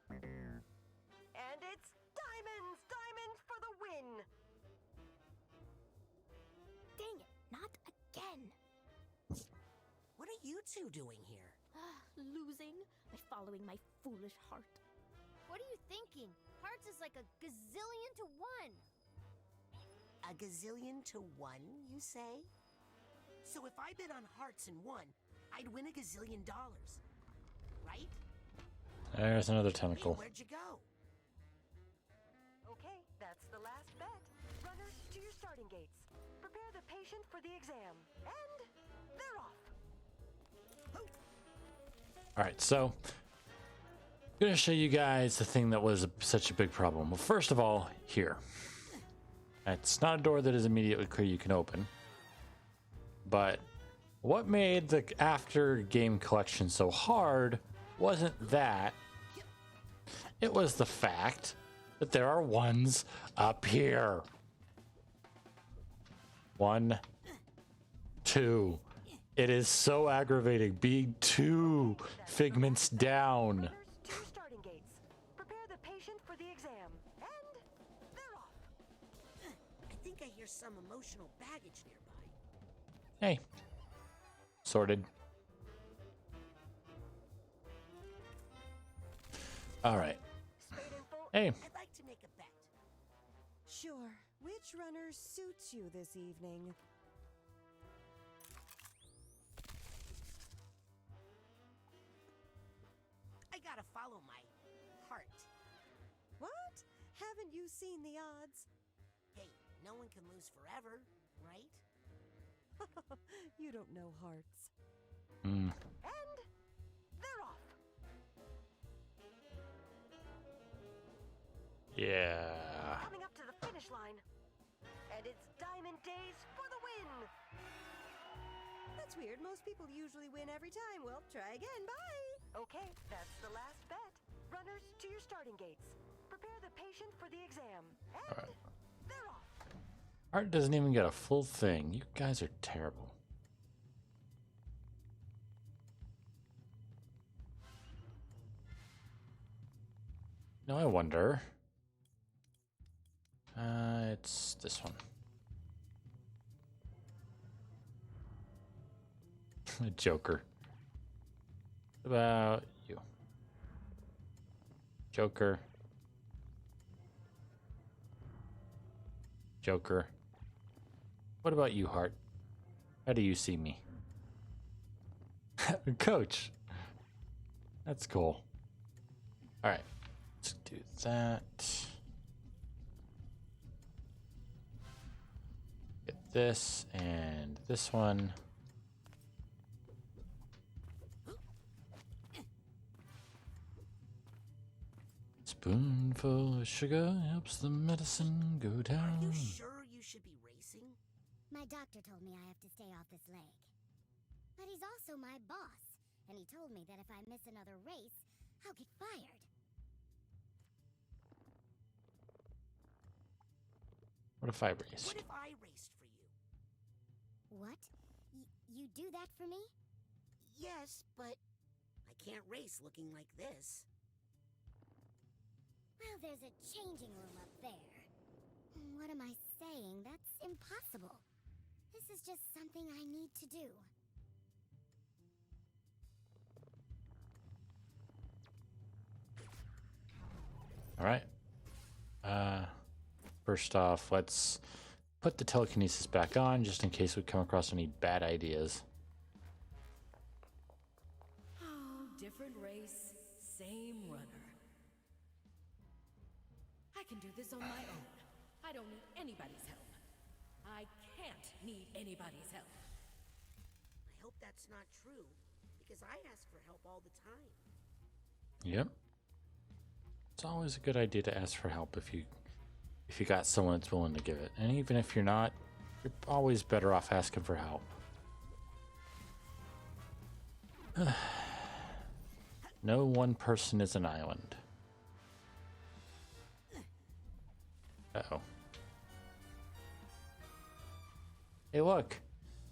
And it's diamonds! Diamonds for the win! Dang it, not again. what are you two doing here? Losing by following my foolish heart. What are you thinking? Hearts is like a gazillion to one. A gazillion to one, you say? So if I bet on hearts and won, I'd win $1 gazillion, right? There's another Hey, tentacle. where'd you go? Okay, that's the last bet. Runners, to your starting gates. Prepare the patient for the exam. And they're off. All right, so I'm gonna show you guys the thing that was such a big problem. Well, first of all, here. It's not a door that is immediately clear you can open. But what made the after game collection so hard wasn't that. It was the fact that there are ones up here. 1, 2. It is so aggravating being 2 figments down. Runners, to your starting gates. Prepare the patient for the exam. And they're off. I think I hear some emotional baggage nearby. Hey. Sorted. All right. Hey. I'd like to make a bet. Sure. Which runner suits you this evening? I gotta follow my heart. What? Haven't you seen the odds? Hey, no one can lose forever, right? You don't know hearts. Hmm. And they're off. Yeah. Coming up to the finish line. And it's Diamond Days for the win. That's weird. Most people usually win every time. Well, try again. Bye. Okay, that's the last bet. Runners, to your starting gates. Prepare the patient for the exam. And they're off. Art doesn't even get a full thing. You guys are terrible. Now I wonder. It's this one. Joker. What about you? Joker. Joker. What about you, Hart? How do you see me? Coach. That's cool. Alright. Let's do that. Get this and this one. Spoonful of sugar helps the medicine go down. Are you sure you should be racing? My doctor told me I have to stay off this leg. But he's also my boss, and he told me that if I miss another race, I'll get fired. What if I raced? What if I raced for you? What? You do that for me? Yes, but I can't race looking like this. Well, there's a changing room up there. What am I saying? That's impossible. This is just something I need to do. All right. First off, let's put the telekinesis back on just in case we come across any bad ideas. Oh, different race, same runner. I can do this on my own. I don't need anybody's help. I can't need anybody's help. I hope that's not true, because I ask for help all the time. Yep. It's always a good idea to ask for help if you got someone that's willing to give it. And even if you're not, you're always better off asking for help. No one person is an island. Uh-oh. Hey, look.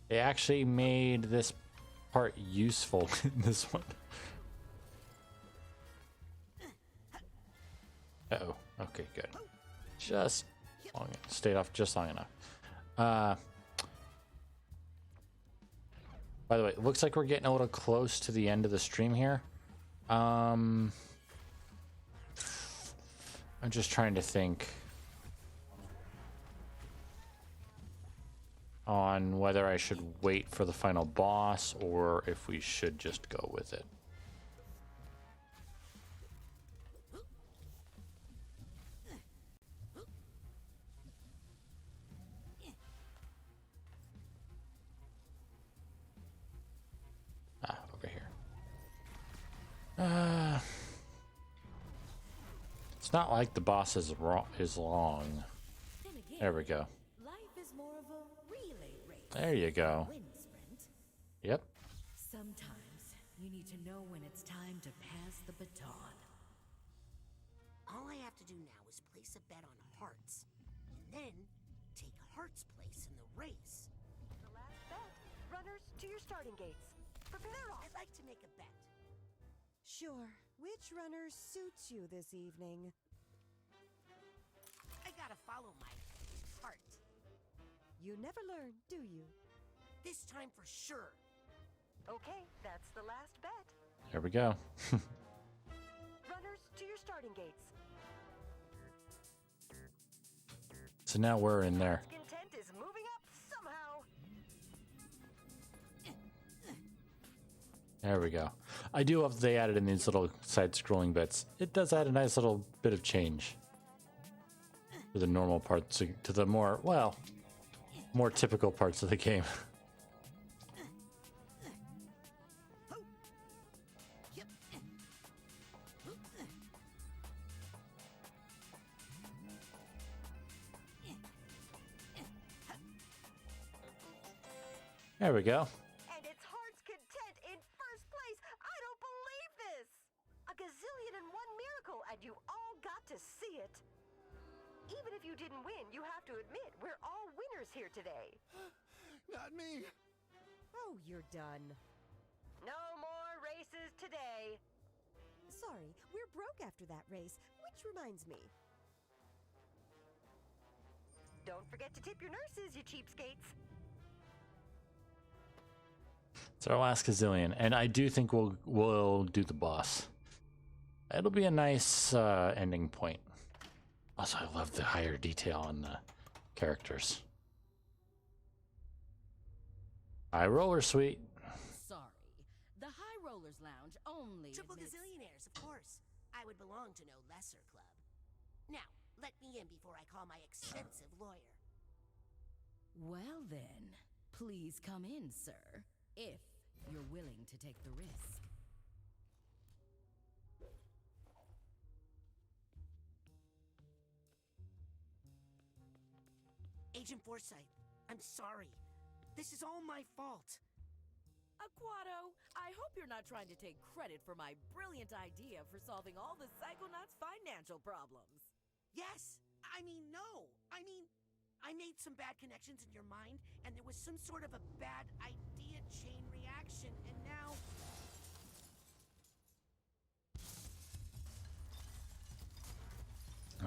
They actually made this part useful in this one. Uh-oh. Okay, good. Just long, stayed off just long enough. By the way, it looks like we're getting a little close to the end of the stream here. I'm just trying to think on whether I should wait for the final boss or if we should just go with it. Over here. It's not like the boss is long. There we go. Life is more of a relay race. There you go. Wind sprint. Yep. Sometimes you need to know when it's time to pass the baton. All I have to do now is place a bet on Hearts, and then take Hearts' place in the race. The last bet. Runners, to your starting gates. Prepare off. I'd like to make a bet. Sure. Which runner suits you this evening? I gotta follow my heart. You never learn, do you? This time for sure. Okay, that's the last bet. There we go. Runners, to your starting gates. So now we're in there. Content is moving up somehow. There we go. I do love that they added in these little side-scrolling bits. It does add a nice little bit of change to the normal parts, to the more, well, more typical parts of the game. There we go. And it's Heart's Content in first place. I don't believe this. didn't win, you have to admit, we're all winners here today. Not me. Oh, you're done. No more races today. Sorry, we're broke after that race, which reminds me. Don't forget to tip your nurses, you cheapskates. It's our last gazillion, and I do think we'll do the boss. It'll be a nice ending point. Also, I love the higher detail on the characters. High roller suite. Sorry. The High Rollers Lounge only Triple admits... gazillionaires, of course. I would belong to no lesser club. Now, let me in before I call my expensive lawyer. Well then, please come in, sir, if you're willing to take the risk. Agent Forsyth, I'm sorry. This is all my fault. Aquato, I hope you're not trying to take credit for my brilliant idea for solving all the Psychonauts' financial problems. Yes! I mean, no! I made some bad connections in your mind, and there was some sort of a bad idea chain reaction, and now...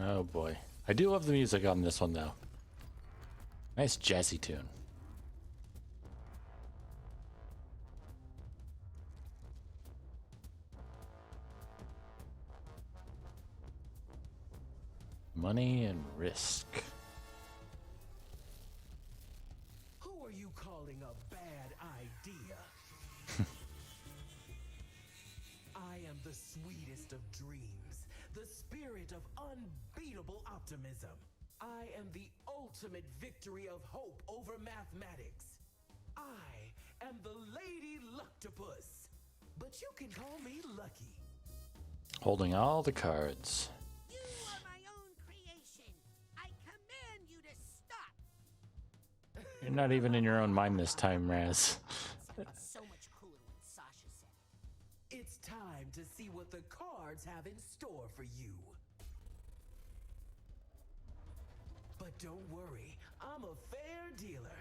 Oh boy. I do love the music on this one, though. Nice jazzy tune. Money and risk. Who are you calling a bad idea? I am the sweetest of dreams, the spirit of unbeatable optimism. I am the ultimate victory of hope over mathematics. I am the Lady Luctopus, but you can call me Lucky. Holding all the cards. You are my own creation. I command you to stop. You're not even in your own mind this time, Raz. It's so much cooler when Sasha said it. It's time to see what the cards have in store for you. But don't worry, I'm a fair dealer.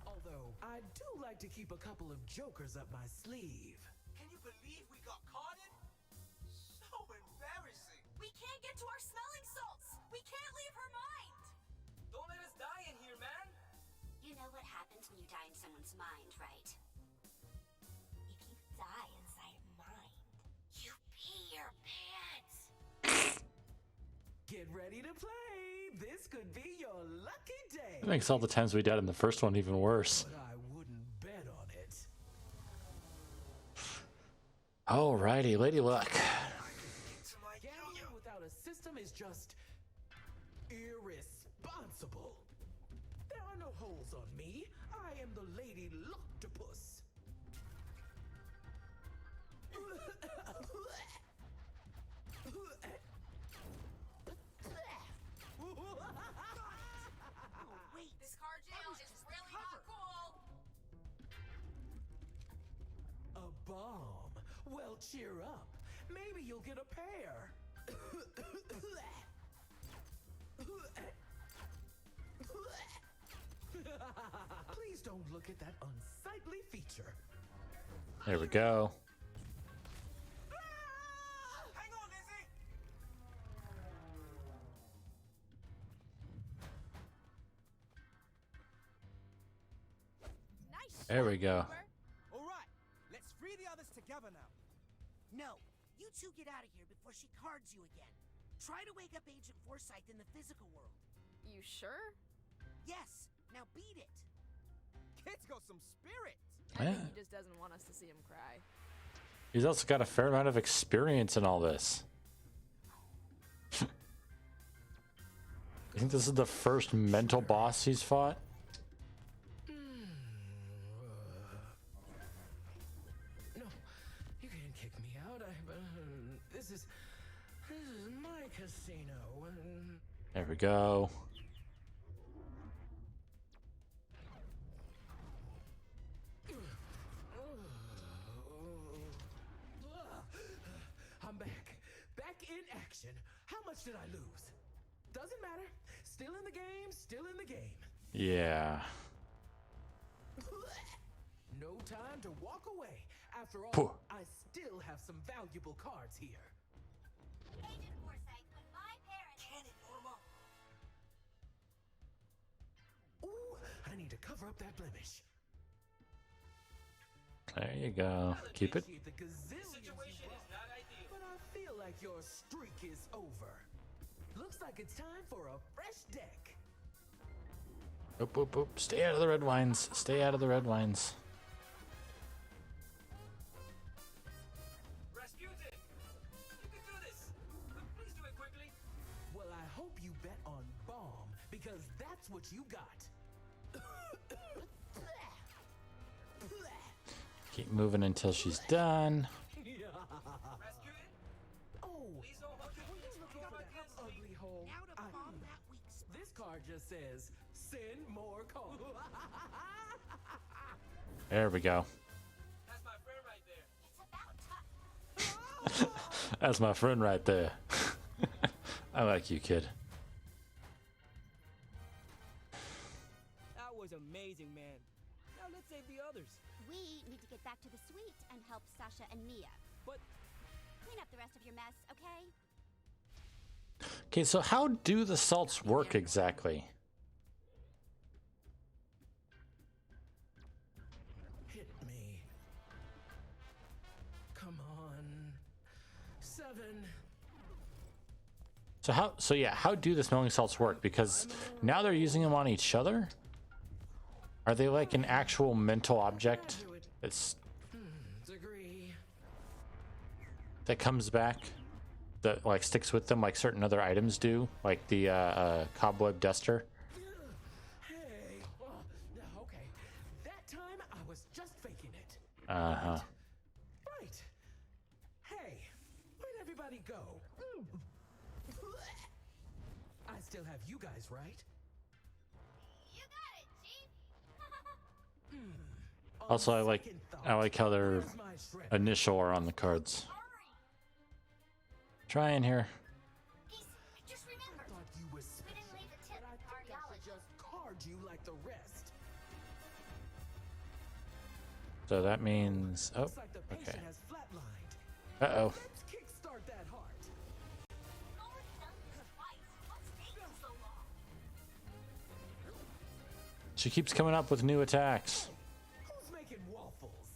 Although, I do like to keep a couple of jokers up my sleeve. Can you believe we got caught in? So embarrassing. We can't get to our smelling salts. We can't leave her mind. Don't let us die in here, man. You know what happens when you die in someone's mind, right? If you die inside mine, you pee your pants. Get ready to play. This could be your lucky day. It makes all the times we died in the first one even worse. But I wouldn't bet on it. Alrighty, Lady Luck. Gambling without a system is just irresponsible. There are no holes on me. I am the Lady Luctopus. Oh, wait. This car jail is really not cool. A bomb. Well, cheer up. Maybe you'll get a pair. Please don't look at that unsightly feature. There we go. Hang on, Izzy. Nice. There we go. All right, let's free the others together now. No, you two get out of here before she cards you again. Try to wake up Agent Forsyth in the physical world. You sure? Yes, now beat it. Kid's got some spirit. I think Yeah. he just doesn't want us to see him cry. He's also got a fair amount of experience in all this. I think this is the first mental boss he's fought. No, you can't kick me out. This is my casino. There we go. I'm back. much did I lose? Doesn't matter. Still in the game, still in the game. Yeah. No time to walk away. After all, Puh. I still have some valuable cards here. Agent Forsyth, when my parents... Cannon, Norma. Ooh, I need to cover up that blemish. There you go. Keep it. The gazillions you brought, but I feel like your streak is over. Looks like it's time for a fresh deck. Oop, oop, oop. Stay out of the red wines. Stay out of the red wines. Rasputin! You can do this! But please do it quickly! Well, I hope you bet on bomb, because that's what you got. Keep moving until she's done. Oh, please don't look looking for that ugly hole. This card just says, send more cards. There we go. That's my friend right there. It's about time. That's my friend right there. I like you, kid. That was amazing, man. Now let's save the others. We need to get back to the suite and help Sasha and Mia. But clean up the rest of your mess, okay? Okay, so how do the salts work exactly? Hit me. Come on. 7. So yeah, how do the smelling salts work? Because now they're using them on each other? Are they like an actual mental object that comes back, that like sticks with them like certain other items do, like the cobweb duster? Hey. Okay. That time I was just faking it. Uh-huh. Right. Hey, where'd everybody go? I still have you guys, right? You got it, Chief. Also, I like how their initial are on the cards. Try in here. Just remember, Thought you was we didn't leave a tip but I for think I should cardiology. just card you like the rest. So that means... Oh, Looks like the patient okay. has flatlined. Uh-oh. Let's kickstart that heart. Already done this twice. What's taking so long? She keeps coming up with new attacks. Who's making waffles?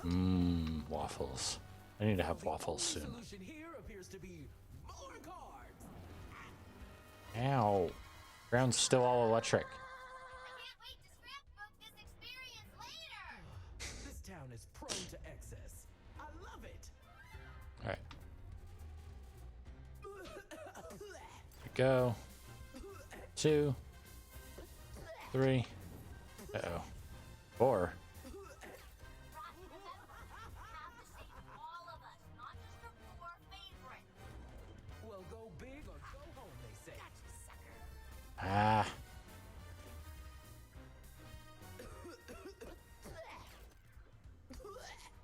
Mmm, waffles. I need to have waffles soon. Solution here appears to be more cards. Ow. Ground's still all electric. I can't wait to scrapbook this experience later. This town is prone to excess. I love it. Alright. Go. 2. 3. Uh-oh. 4. Well, go big or go home, they say. Ah.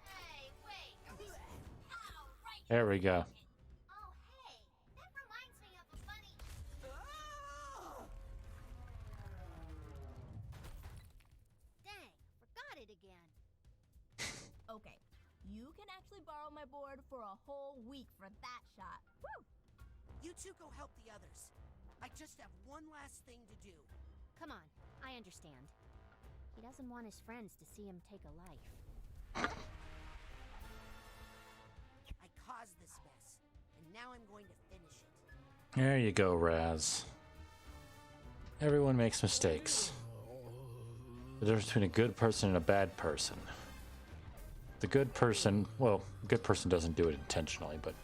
Hey, wait. Ow, right. There we go. Oh, hey. That reminds me of a funny... Dang, forgot it again. Okay, you can actually borrow my board for a whole week for that shot. Woo! You two go help the others. I just have one last thing to do. Come on, I understand. He doesn't want his friends to see him take a life. I caused this mess, and now I'm going to finish it. There you go, Raz. Everyone makes mistakes. The difference between a good person and a bad person. The good person, well, a good person doesn't do it intentionally, but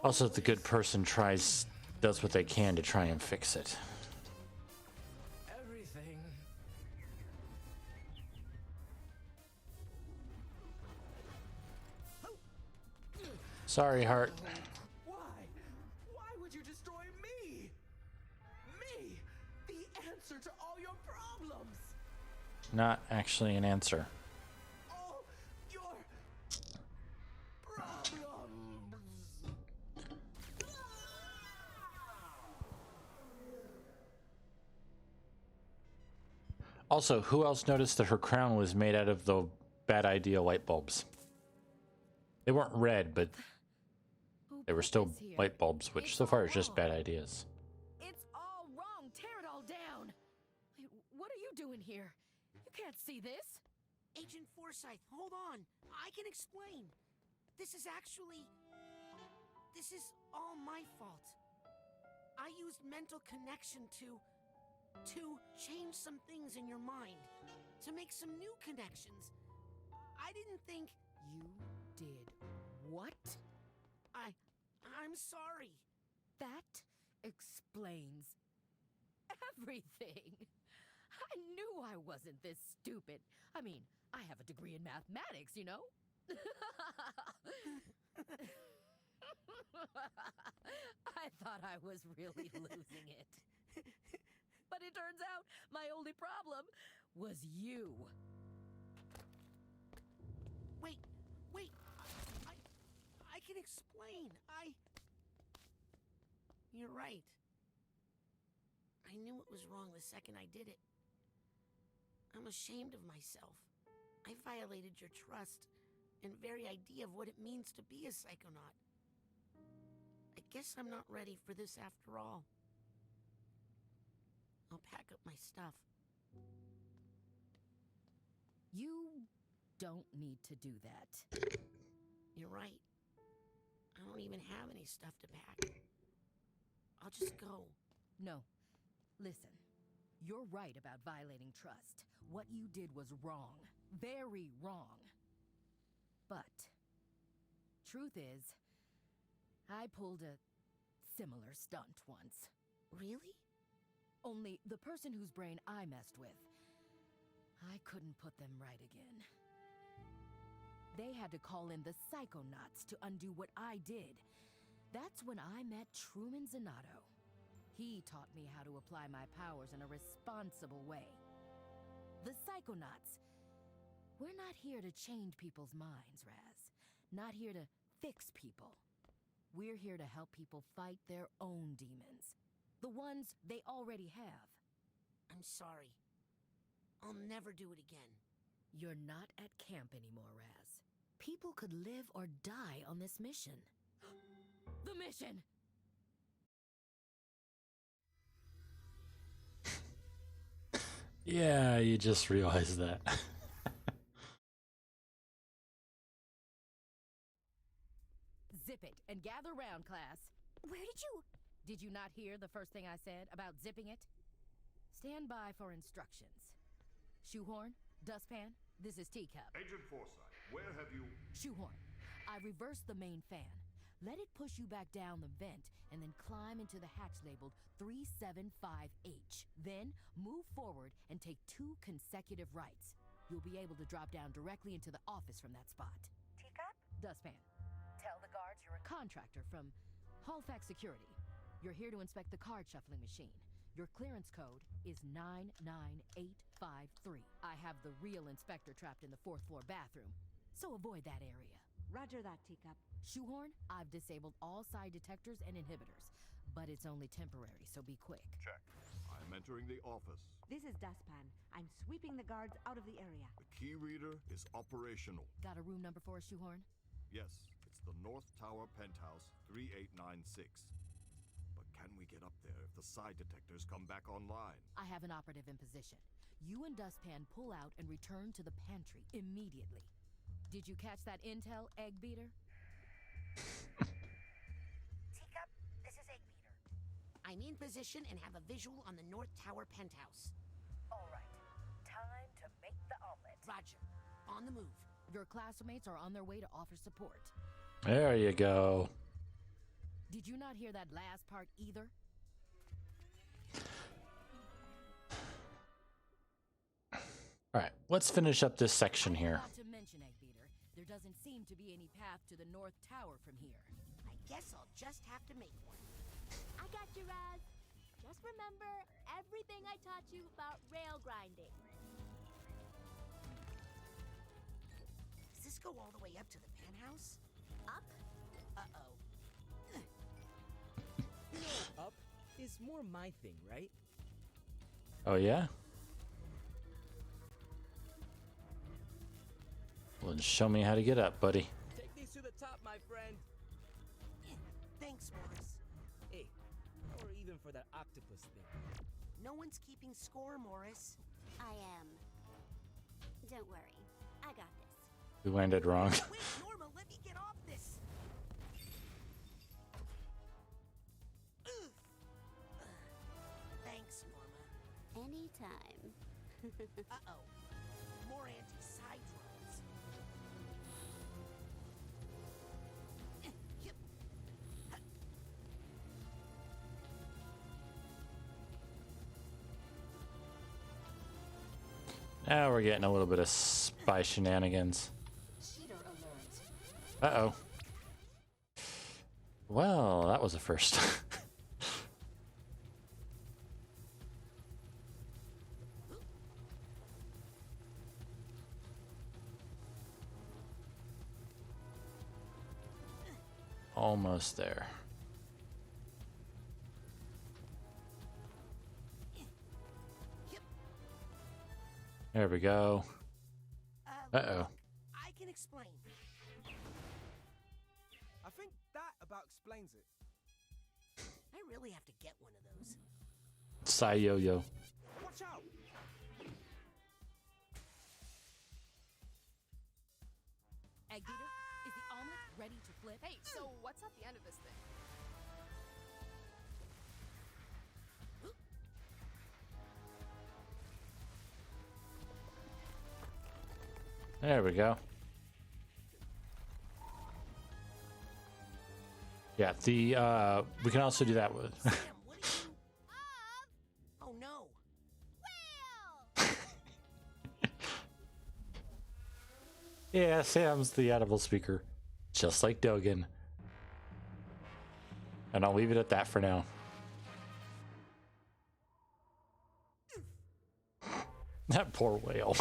also the good person does what they can to try and fix it. Everything. Sorry, Heart. Why? Why would you destroy me? Me, the answer to all your problems. Not actually an answer. All your problems. Also, who else noticed that her crown was made out of the bad idea light bulbs? They weren't red, but they were still light bulbs, which so far is just bad ideas. It's all wrong. Tear it all down. Wait, what are you doing here? You can't see this. Agent Forsyth, hold on. I can explain. This is all my fault. I used mental connection to change some things in your mind, to make some new connections. I didn't think... You did what? I'm sorry. That explains everything. I knew I wasn't this stupid. I mean, I have a degree in mathematics, you know? I thought I was really losing it. But it turns out my only problem was you. Wait. I can explain. You're right. I knew it was wrong the second I did it. I'm ashamed of myself. I violated your trust and very idea of what it means to be a psychonaut. I guess I'm not ready for this after all. I'll pack up my stuff. You don't need to do that. You're right. I don't even have any stuff to pack. I'll just go. No. Listen. You're right about violating trust. What you did was wrong. Very wrong. But, truth is, I pulled a similar stunt once. Really? Only the person whose brain I messed with, I couldn't put them right again. They had to call in the Psychonauts to undo what I did. That's when I met Truman Zanotto. He taught me how to apply my powers in a responsible way. The Psychonauts, we're not here to change people's minds, Raz. Not here to fix people. We're here to help people fight their own demons. The ones they already have. I'm sorry. I'll never do it again. You're not at camp anymore, Raz. People could live or die on this mission. The mission! Yeah, you just realized that. Zip it and gather round, class. Where did you... Did you not hear the first thing I said about zipping it? Stand by for instructions. Shoehorn, Dustpan, this is Teacup. Agent Forsyth, where have you... Shoehorn, I reversed the main fan. Let it push you back down the vent and then climb into the hatch labeled 375H. Then move forward and take 2 consecutive rights. You'll be able to drop down directly into the office from that spot. Teacup? Dustpan. Tell the guards you're a contractor from Halifax Security. You're here to inspect the card shuffling machine. Your clearance code is 99853. I have the real inspector trapped in the 4th floor bathroom, so avoid that area. Roger that, Teacup. Shoehorn, I've disabled all side detectors and inhibitors, but it's only temporary, so be quick. Check. I'm entering the office. This is Dustpan. I'm sweeping the guards out of the area. The key reader is operational. Got a room number for us, Shoehorn? Yes, it's the North Tower Penthouse 3896. But can we get up there if the side detectors come back online? I have an operative in position. You and Dustpan pull out and return to the pantry immediately. Did you catch that intel, Egg Beater? Teacup, this is Egg Beater. I'm in position and have a visual on the North Tower penthouse. All right. Time to make the omelet. Roger. On the move. Your classmates are on their way to offer support. There you go. Did you not hear that last part either? Alright, let's finish up this section here. Not to mention, Egg Beater, there doesn't seem to be any path to the North Tower from here. I guess I'll just have to make one. I got you, Raz. Just remember everything I taught you about rail grinding. Does this go all the way up to the penthouse? Up? Uh-oh. Up is more my thing, right? Oh yeah? Well, then show me how to get up, buddy. Take these to the top, my friend. Thanks, Morris. Hey, or even for that octopus thing. No one's keeping score, Morris. I am. Don't worry. I got this. We landed wrong. Wait, Norma, let me get off this. Ugh. Thanks, Norma. Anytime. Uh-oh. More anti-side drones. Yep. Now we're getting a little bit of spy shenanigans. Uh-oh. Well, that was a first. Almost there. There we go. Uh-oh. I can explain. I think that about explains it. I really have to get one of those. Psy yo-yo. Watch out! Egg beater, is the omelet ready to flip? Hey, so what's at the end of this thing? There we go. Yeah, the we can also do that with Oh no. yeah, Sam's the audible speaker. Just like Dogen. And I'll leave it at that for now. That poor whale.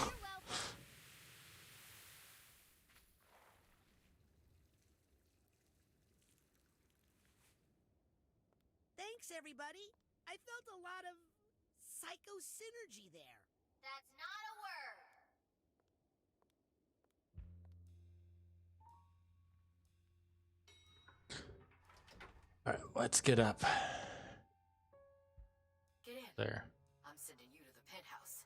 Thanks, everybody. I felt a lot of psycho synergy there. That's not a word. All right, let's get up. Get in. There. I'm sending you to the penthouse.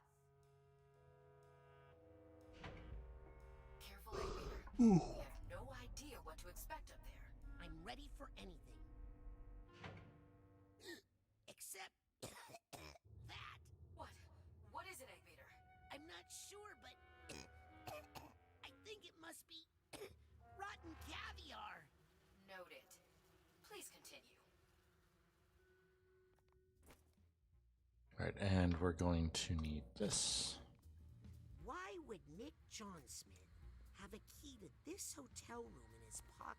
Careful, Egg beater. You have no idea what to expect up there. I'm ready for anything. Except that. What? What is it, Egg beater? I'm not sure, but I think it must be rotten caviar. Noted. Please continue. All right, and we're going to need this. Why would Nick Johnsmith have a key to this hotel room in his pocket?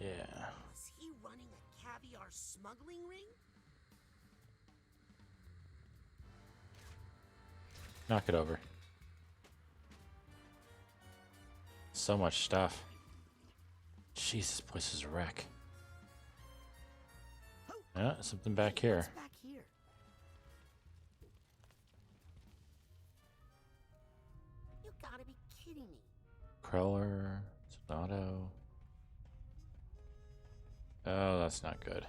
Yeah. Was he running a caviar smuggling ring? Knock it over. So much stuff. Jeez, this place is a wreck. Yeah, something back here. What's back here? You gotta be kidding me. Crawler, Sonato. Oh, that's not good.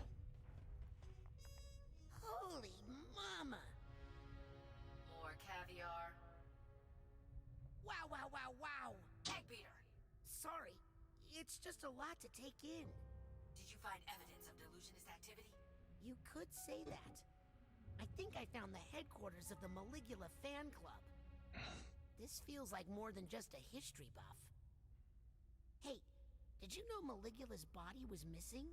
Holy mama! More caviar. Wow, wow, wow, wow! Egg beater. Sorry, it's just a lot to take in. Did you find evidence of delusionist activity? You could say that. I think I found the headquarters of the Maligula fan club. This feels like more than just a history buff. Hey, did you know Maligula's body was missing?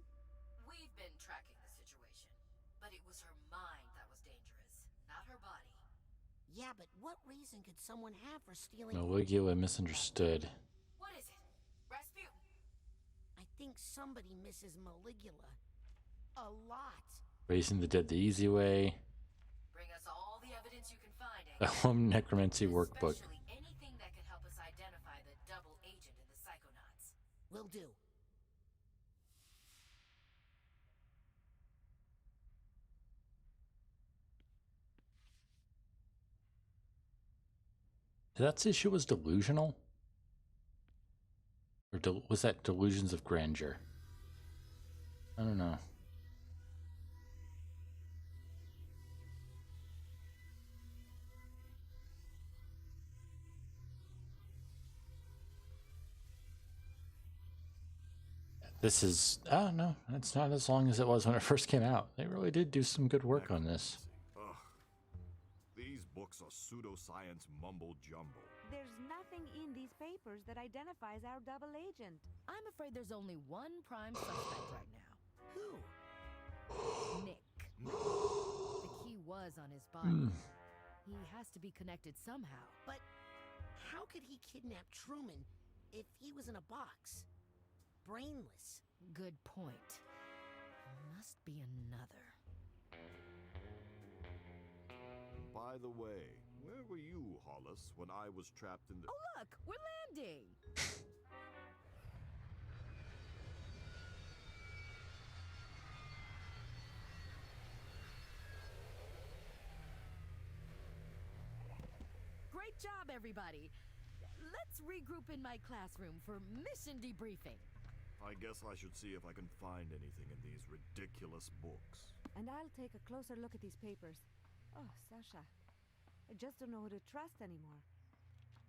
We've been tracking the situation, but it was her mind that was dangerous, not her body. Yeah, but what reason could someone have for stealing... Maligula misunderstood. What is it? Rasputin? I think somebody misses Maligula. A lot. Raising the dead the easy way. Bring us all the evidence you can find, A home necromancy workbook. especially anything that can help us identify the double agent in the Psychonauts. Will do. That's issue was delusional? Or was that delusions of grandeur? I don't know. This is, oh no, it's not as long as it was when it first came out. They really did do some good work on this. Ugh. These books are pseudoscience mumbo jumbo. There's nothing in these papers that identifies our double agent. I'm afraid there's only one prime suspect right now. Who? Nick. The key was on his body. He has to be connected somehow. But how could he kidnap Truman if he was in a box? Brainless. Good point. Must be another. By the way, where were you, Hollis, when I was trapped in the... Oh, look! We're landing! Great job, everybody! Let's regroup in my classroom for mission debriefing. I guess I should see if I can find anything in these ridiculous books. And I'll take a closer look at these papers. Oh, Sasha. I just don't know who to trust anymore.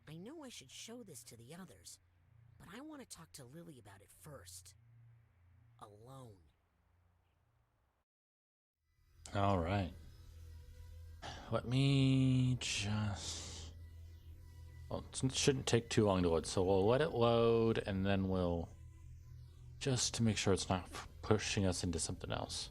I know I should show this to the others, but I want to talk to Lily about it first. Alone. All right. Let me just... Well, it shouldn't take too long to load, so we'll let it load, and then we'll... Just to make sure it's not pushing us into something else.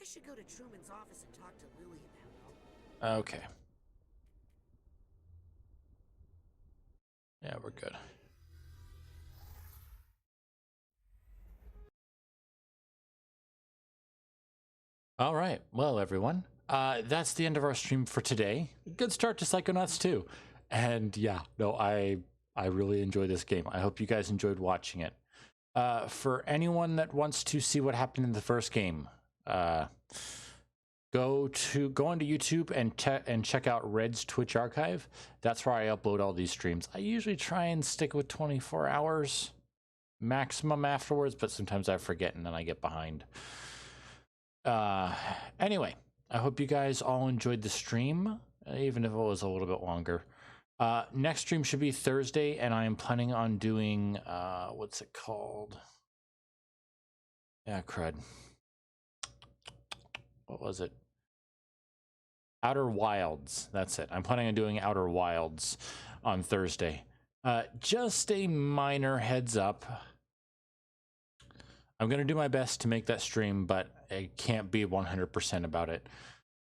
I should go to Truman's office and talk to Lily about it. Okay. Yeah, we're good. All right. Well, everyone. That's the end of our stream for today. Good start to Psychonauts 2. And yeah, no, I really enjoyed this game. I hope you guys enjoyed watching it. For anyone that wants to see what happened in the first game, go onto YouTube and check out Red's Twitch archive. That's where I upload all these streams. I usually try and stick with 24 hours maximum afterwards, but sometimes I forget and then I get behind. Anyway, I hope you guys all enjoyed the stream, even if it was a little bit longer. Next stream should be Thursday, and I am planning on doing, what's it called? Yeah, crud. What was it? Outer Wilds. That's it. I'm planning on doing Outer Wilds on Thursday. Just a minor heads up. I'm going to do my best to make that stream, but I can't be 100% about it.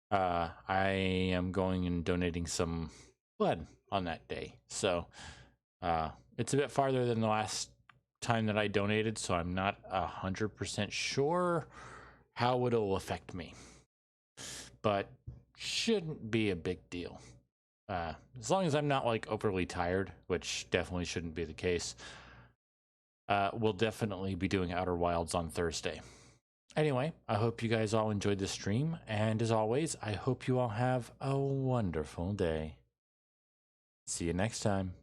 I am going and donating some blood on that day. So it's a bit farther than the last time that I donated, so I'm not 100% sure how it'll affect me. But shouldn't be a big deal. As long as I'm not like overly tired, which definitely shouldn't be the case. We'll definitely be doing Outer Wilds on Thursday. Anyway, I hope you guys all enjoyed the stream, and as always, I hope you all have a wonderful day. See you next time.